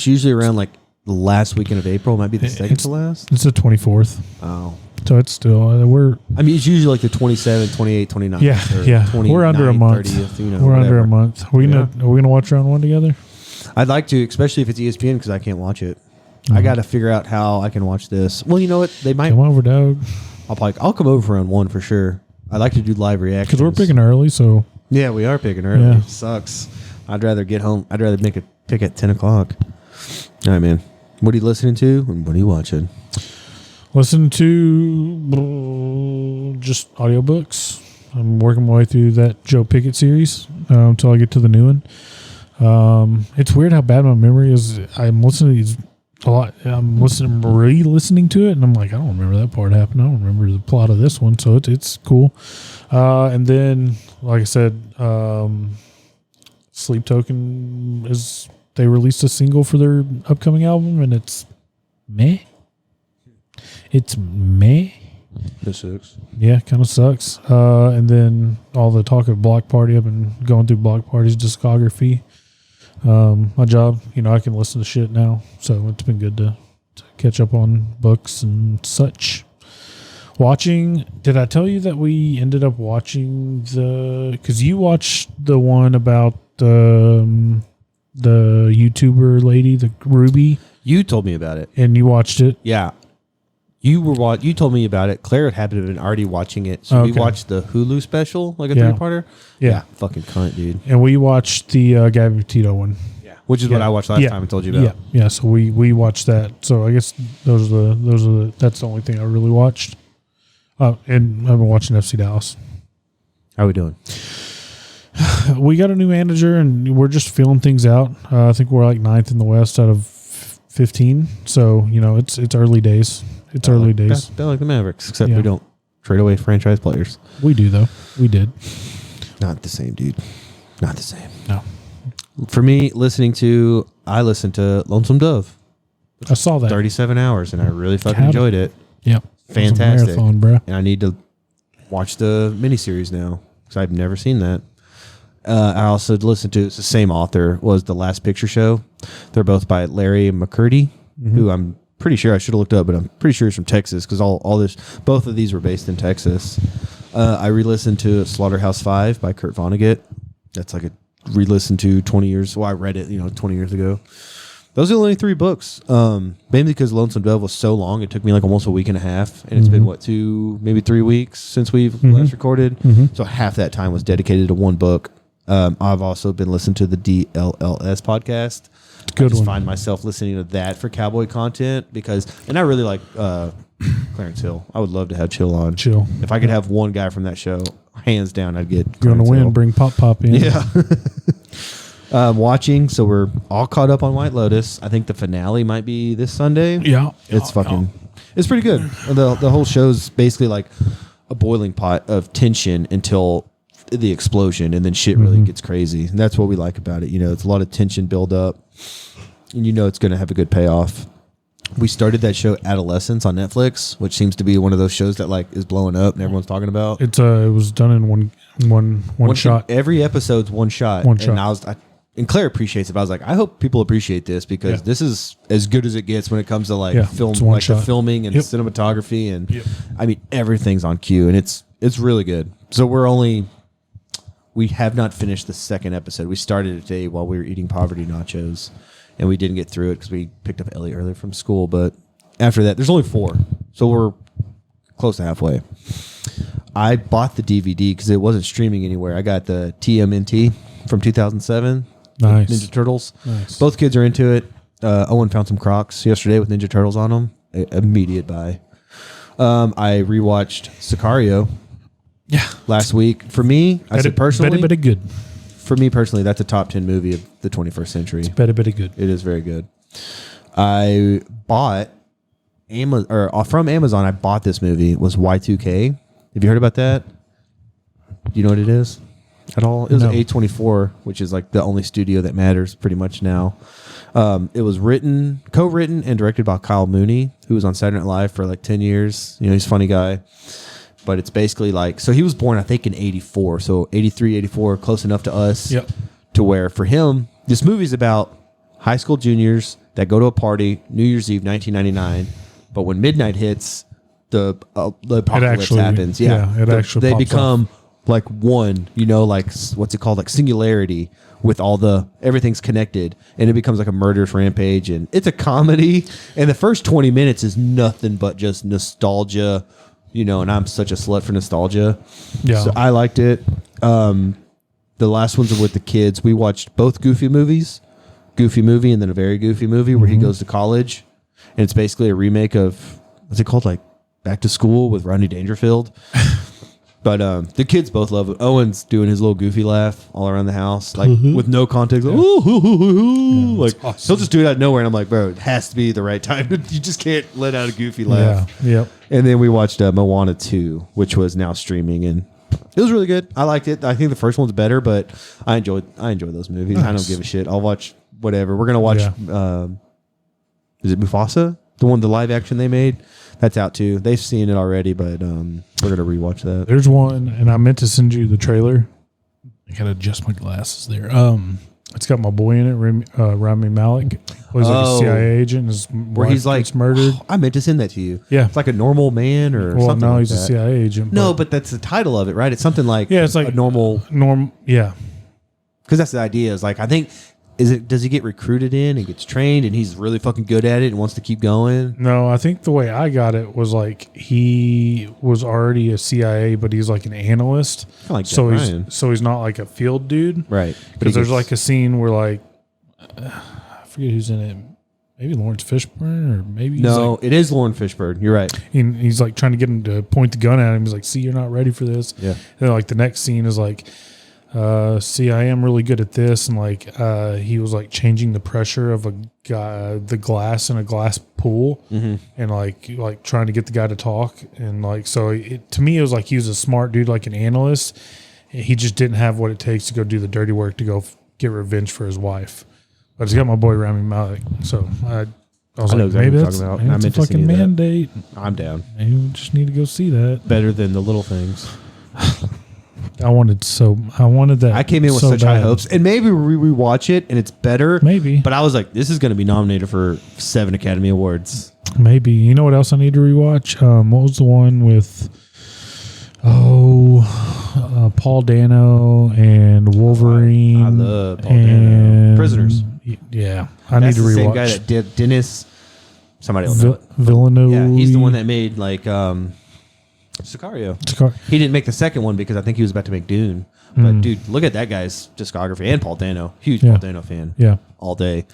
usually around like the last weekend of April. It might be the second to last. It's the 24th. Oh. So it's still it's usually like the 27th, 28th, 29th. Yeah. We're under a month. 30th, we're under a month. Are we gonna watch round 1 together? I'd like to, especially if it's ESPN, because I can't watch it. I got to figure out how I can watch this. Well, you know what? They might come over, dog. I'll come over for round 1 for sure. I like to do live reactions because we're picking early. So yeah, we are picking early. Yeah. Sucks. I'd rather get home. I'd rather make a pick at 10 o'clock. All right, man. What are you listening to and what are you watching? Listen to just audiobooks. I'm working my way through that Joe Pickett series until I get to the new one. It's weird how bad my memory is. I'm listening to these a lot. I'm re-listening to it, and I'm like, I don't remember that part happened. I don't remember the plot of this one, so it's cool. And then, like I said, Sleep Token they released a single for their upcoming album, and it's meh. It's meh. This sucks. Yeah, kind of sucks. And then all the talk of Block Party. I've been going through Block Party's discography. My job, I can listen to shit now, so it's been good to catch up on books and such. Watching, did I tell you that we ended up watching because you watched the one about the YouTuber lady, the Ruby? You told me about it. And you watched it? Yeah. You told me about it. Claire had been already watching it, so we Okay. watched the Hulu special, like a Yeah. 3-parter. Yeah. Fucking cunt, dude. And we watched the Gabby Petito one. Yeah, which is what I watched last time and told you about. Yeah. So we watched that. So I guess that's the only thing I really watched. And I've been watching FC Dallas. How we doing? We got a new manager, and we're just feeling things out. I think we're like 9th in the West out of 15. So it's early days. It's early days. They're like the Mavericks, except Yeah. we don't trade away franchise players. We do though. We did. Not the same, dude. Not the same. No. For me, I listened to Lonesome Dove. I saw that. 37 hours, and I really fucking Had it. enjoyed it. Yep. Fantastic. It was a marathon, bro. And I need to watch the miniseries now because I've never seen that. I also listened to, it's the same author, was The Last Picture Show. They're both by Larry McCurdy, who I'm pretty sure I should have looked up, but I'm pretty sure he's from Texas because both of these were based in Texas. I re-listened to Slaughterhouse-5 by Kurt Vonnegut. That's like a re-listen to 20 years. Well, I read it, 20 years ago. Those are the only 3 books. Mainly because Lonesome Dove was so long, it took me like almost a week and a half, and it's been maybe 3 weeks since we've last recorded. So half that time was dedicated to one book. I've also been listening to the DLLS podcast. I just find myself listening to that for cowboy content and I really like Clarence Hill. I would love to have Chill on. Chill. If I could have one guy from that show, hands down, I'd get. You're gonna Clarence win. Hill. Bring Pop in. Yeah. Watching, so we're all caught up on White Lotus. I think the finale might be this Sunday. Yeah. It's it's pretty good. The whole show's basically like a boiling pot of tension until the explosion, and then shit really gets crazy. And that's what we like about it. It's a lot of tension build up, and it's going to have a good payoff. We started that show Adolescence on Netflix, which seems to be one of those shows that like is blowing up and everyone's talking about. It was done in one shot. Every episode's one shot. And Claire appreciates it. But I was like, I hope people appreciate this because this is as good as it gets when it comes to film, it's one like the shot. filming and cinematography, and I mean everything's on cue, and it's really good. So we have not finished the second episode. We started it today while we were eating poverty nachos, and we didn't get through it because we picked up Ellie earlier from school. But after that, there's only 4, so we're close to halfway. I bought the DVD because it wasn't streaming anywhere. I got the TMNT from 2007. Nice. Ninja Turtles. Nice. Both kids are into it. Owen found some Crocs yesterday with Ninja Turtles on them. Immediate buy. I rewatched Sicario. Yeah. Last week. For me, I said personally. Better good. For me personally, that's a top 10 movie of the 21st century. It's better good. It is very good. I bought from Amazon. I bought this movie. It was Y2K. Have you heard about that? Do you know what it is at all? It was No. A24, which is like the only studio that matters pretty much now. It was co-written and directed by Kyle Mooney, who was on Saturday Night Live for like 10 years. He's a funny guy. But it's basically so he was born, I think, in 84. So 83, 84, close enough to us. Yep. To where, for him, this movie's about high school juniors that go to a party, New Year's Eve, 1999. But when midnight hits, the apocalypse happens. Yeah. it actually They pops become like one, like, what's it called? Like singularity with everything's connected. And it becomes like a murderous rampage. And it's a comedy. And the first 20 minutes is nothing but just nostalgia. And I'm such a slut for nostalgia. Yeah. So I liked it. The last ones are with the kids. We watched both Goofy movies. Goofy movie and then a Very Goofy movie where he goes to college. And it's basically a remake of, what's it called? Like Back to School with Rodney Dangerfield. But the kids both love it. Owen's doing his little Goofy laugh all around the house, like with no context. Like, like awesome. he'll just do it out of nowhere, and I'm like, bro, it has to be the right time. You just can't let out a Goofy laugh. Yeah. Yep. And then we watched Moana 2, which was now streaming, and it was really good. I liked it. I think the first one's better, but I enjoyed those movies. Nice. I don't give a shit. I'll watch whatever. We're gonna watch. Is it Mufasa? The live action they made? That's out too. They've seen it already, but we're gonna rewatch that. There's one, and I meant to send you the trailer. I gotta adjust my glasses there. It's got my boy in it, Rami Malek. He's like a CIA agent. Where he's like gets murdered. I meant to send that to you. Yeah, it's like a normal man or something. No, like he's that. a CIA agent. No, but that's the title of it, right? It's something like it's like a normal. Yeah, because that's the idea. Is like I think Does he get recruited in and gets trained and he's really fucking good at it and wants to keep going? No, I think the way I got it was like he was already a CIA, but he's like an analyst. Kinda like so Jack he's Ryan. so he's not like a field dude, Right. Because there's like a scene where like I forget who's in it. Maybe Lawrence Fishburne, or maybe he's No, like, it is Lauren Fishburne. You're right. he's like trying to get him to point the gun at him. He's like, "See, you're not ready for this." Yeah. And then like the next scene is like, "See, I am really good at this," and like he was like changing the pressure of the glass in a glass pool, and like trying to get the guy to talk, and like so to me it was like he was a smart dude, like an analyst. He just didn't have what it takes to go do the dirty work to go get revenge for his wife. But it's got my boy Rami Malek, so I was know like, exactly maybe what you're that's, talking about. maybe I that's a meant to see fucking that. mandate. I'm down. Maybe we just need to go see that. Better than the little things. I wanted that. I came in with so such high bad. hopes, and maybe we rewatch it and it's better. Maybe, but I was like, this is going to be nominated for 7 Academy Awards. Maybe. You know what else I need to rewatch? What was the one with Paul Dano and Wolverine? I love Paul and Dano. Prisoners. Yeah, I That's need to the same rewatch. guy that did Dennis. Somebody will know. Villeneuve. Yeah, he's the one that made like Sicario. He didn't make the second one because I think he was about to make Dune. But dude, look at that guy's discography, and Paul Dano, huge Yeah. Paul Dano fan. Yeah. all day.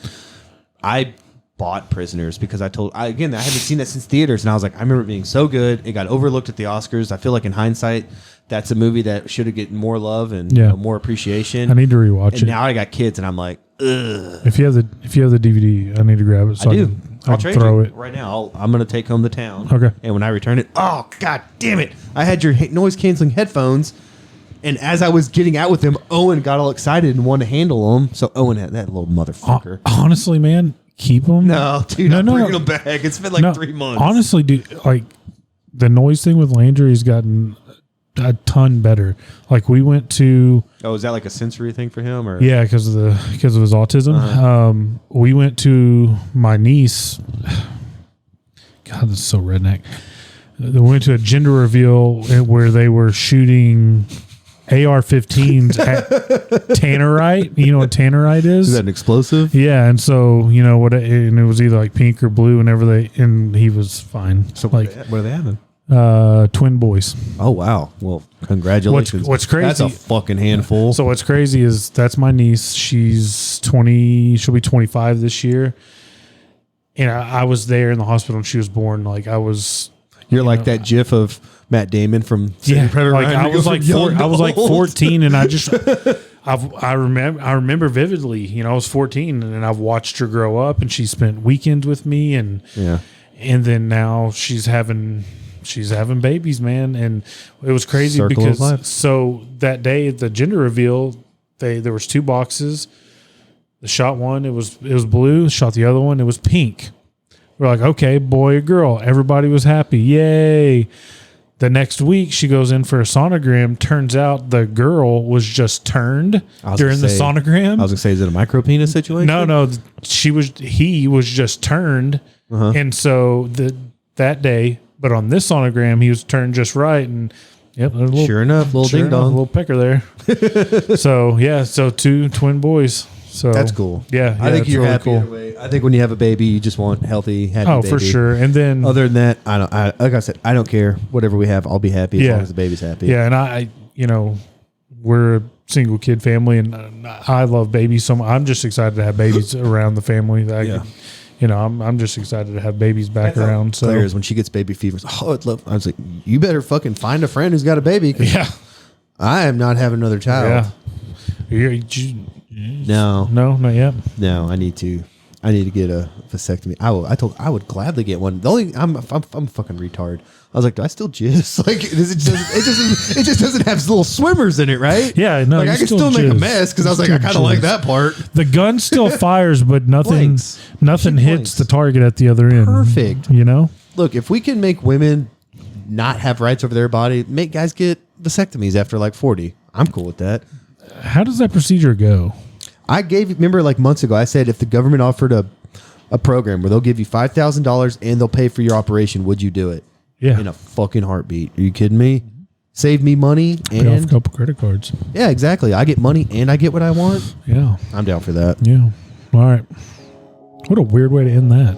I bought Prisoners because I haven't seen that since theaters, and I was like, I remember it being so good. It got overlooked at the Oscars. I feel like in hindsight, that's a movie that should have gotten more love and more appreciation. I need to rewatch and it. now I got kids, and I'm like, ugh. If you have the DVD, I need to grab it. So I do. I'll can trade throw you it right now. I'm going to take home the town. Okay. And when I return it, oh, god damn it. I had your noise canceling headphones. And as I was getting out with him, Owen got all excited and wanted to handle them. So Owen had that little motherfucker. Honestly, man, keep them. No, dude, I'm bringing them back. It's been like 3 months. Honestly, dude, like the noise thing with Landry has gotten a ton better. Like we went to. Oh, is that like a sensory thing for him, or Yeah, because of his autism. Uh-huh. We went to my niece. God, this is so redneck. They went to a gender reveal where they were shooting AR-15s at Tannerite. You know what Tannerite is? Is that an explosive? Yeah, and so and it was either like pink or blue. And he was fine. So like, what are they having? Twin boys. Oh wow! Well, congratulations. What's crazy? That's a fucking handful. So what's crazy is that's my niece. She's 20. She'll be 25 this year. And I was there in the hospital and she was born. Like I was. You're like that GIF of Matt Damon from Predator. Like Ryan. I was like I was like 14, and I just I remember vividly. I was 14, and I've watched her grow up, and she spent weekends with me, and then now she's having babies, man, and it was crazy Circle of life. because so that day at the gender reveal, there was 2 boxes. The shot one, it was blue. Shot the other one, it was pink. We're like, okay, boy or girl. Everybody was happy. Yay. The next week, she goes in for a sonogram. Turns out the girl was just turned during the sonogram. I was going to say, is it a micro penis situation? No. He was just turned. And so that day, but on this sonogram, he was turned just right. And yep, Sure enough, little ding dong. little pecker there. So 2 twin boys. So That's cool. Yeah, I think it's you're really happy cool. either way. I think when you have a baby, you just want healthy, happy baby. For sure. And then other than that, like I said, I don't care. Whatever we have, I'll be happy as long as the baby's happy. Yeah, and I we're a single kid family, and I love babies so much. I'm just excited to have babies around the family. I'm just excited to have babies back around. So Claire is when she gets baby fever. I was like, you better fucking find a friend who's got a baby. Yeah, I am not having another child. Yeah. No, not yet. No, I need to get a vasectomy. I would gladly get one. The only I'm a fucking retard. I was like, do I still jizz? Like, it just doesn't have little swimmers in it, right? Yeah, no. Like I can still make a mess because I was like, I kind of like that part. The gun still fires, but nothing hits blanks. the target at the other end. Perfect. Look, if we can make women not have rights over their body, make guys get vasectomies after like 40. I'm cool with that. How does that procedure go? Remember like months ago, I said if the government offered a program where they'll give you $5,000 and they'll pay for your operation, would you do it? Yeah. In a fucking heartbeat. Are you kidding me? save me money, Pay off a and couple credit cards. yeah, exactly. I get money and I get what I want. Yeah. I'm down for that. Yeah. All right. What a weird way to end that.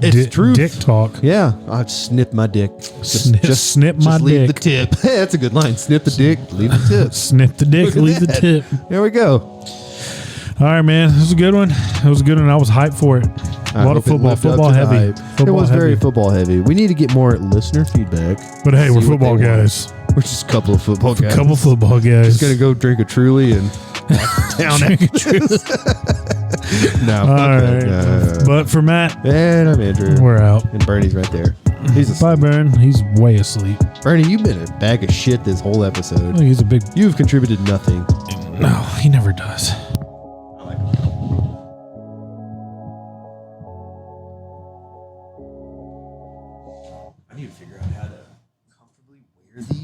It's true. Dick talk. Yeah, I'd snip my dick. Just snip my leave dick. the tip. Hey, that's a good line. Snip the dick, leave the tip. Snip the dick, Look at leave the that. tip. There we go. All right, man. This was a good one. It was a good one. I was hyped for it. A lot of football. Football heavy. It was very football heavy. We need to get more listener feedback. But hey, See we're what football they want. guys. We're just a couple of football guys. A couple football guys. Just gonna go drink a Truly and walk down it. No, All fuck right. that. No. But for Matt, And I'm Andrew. we're out. And Bernie's right there. He's asleep. Bye, Bern. He's way asleep. Bernie, you've been a bag of shit this whole episode. Oh, he's a big. You've contributed nothing. No, he never does. I need to figure out how to comfortably wear these.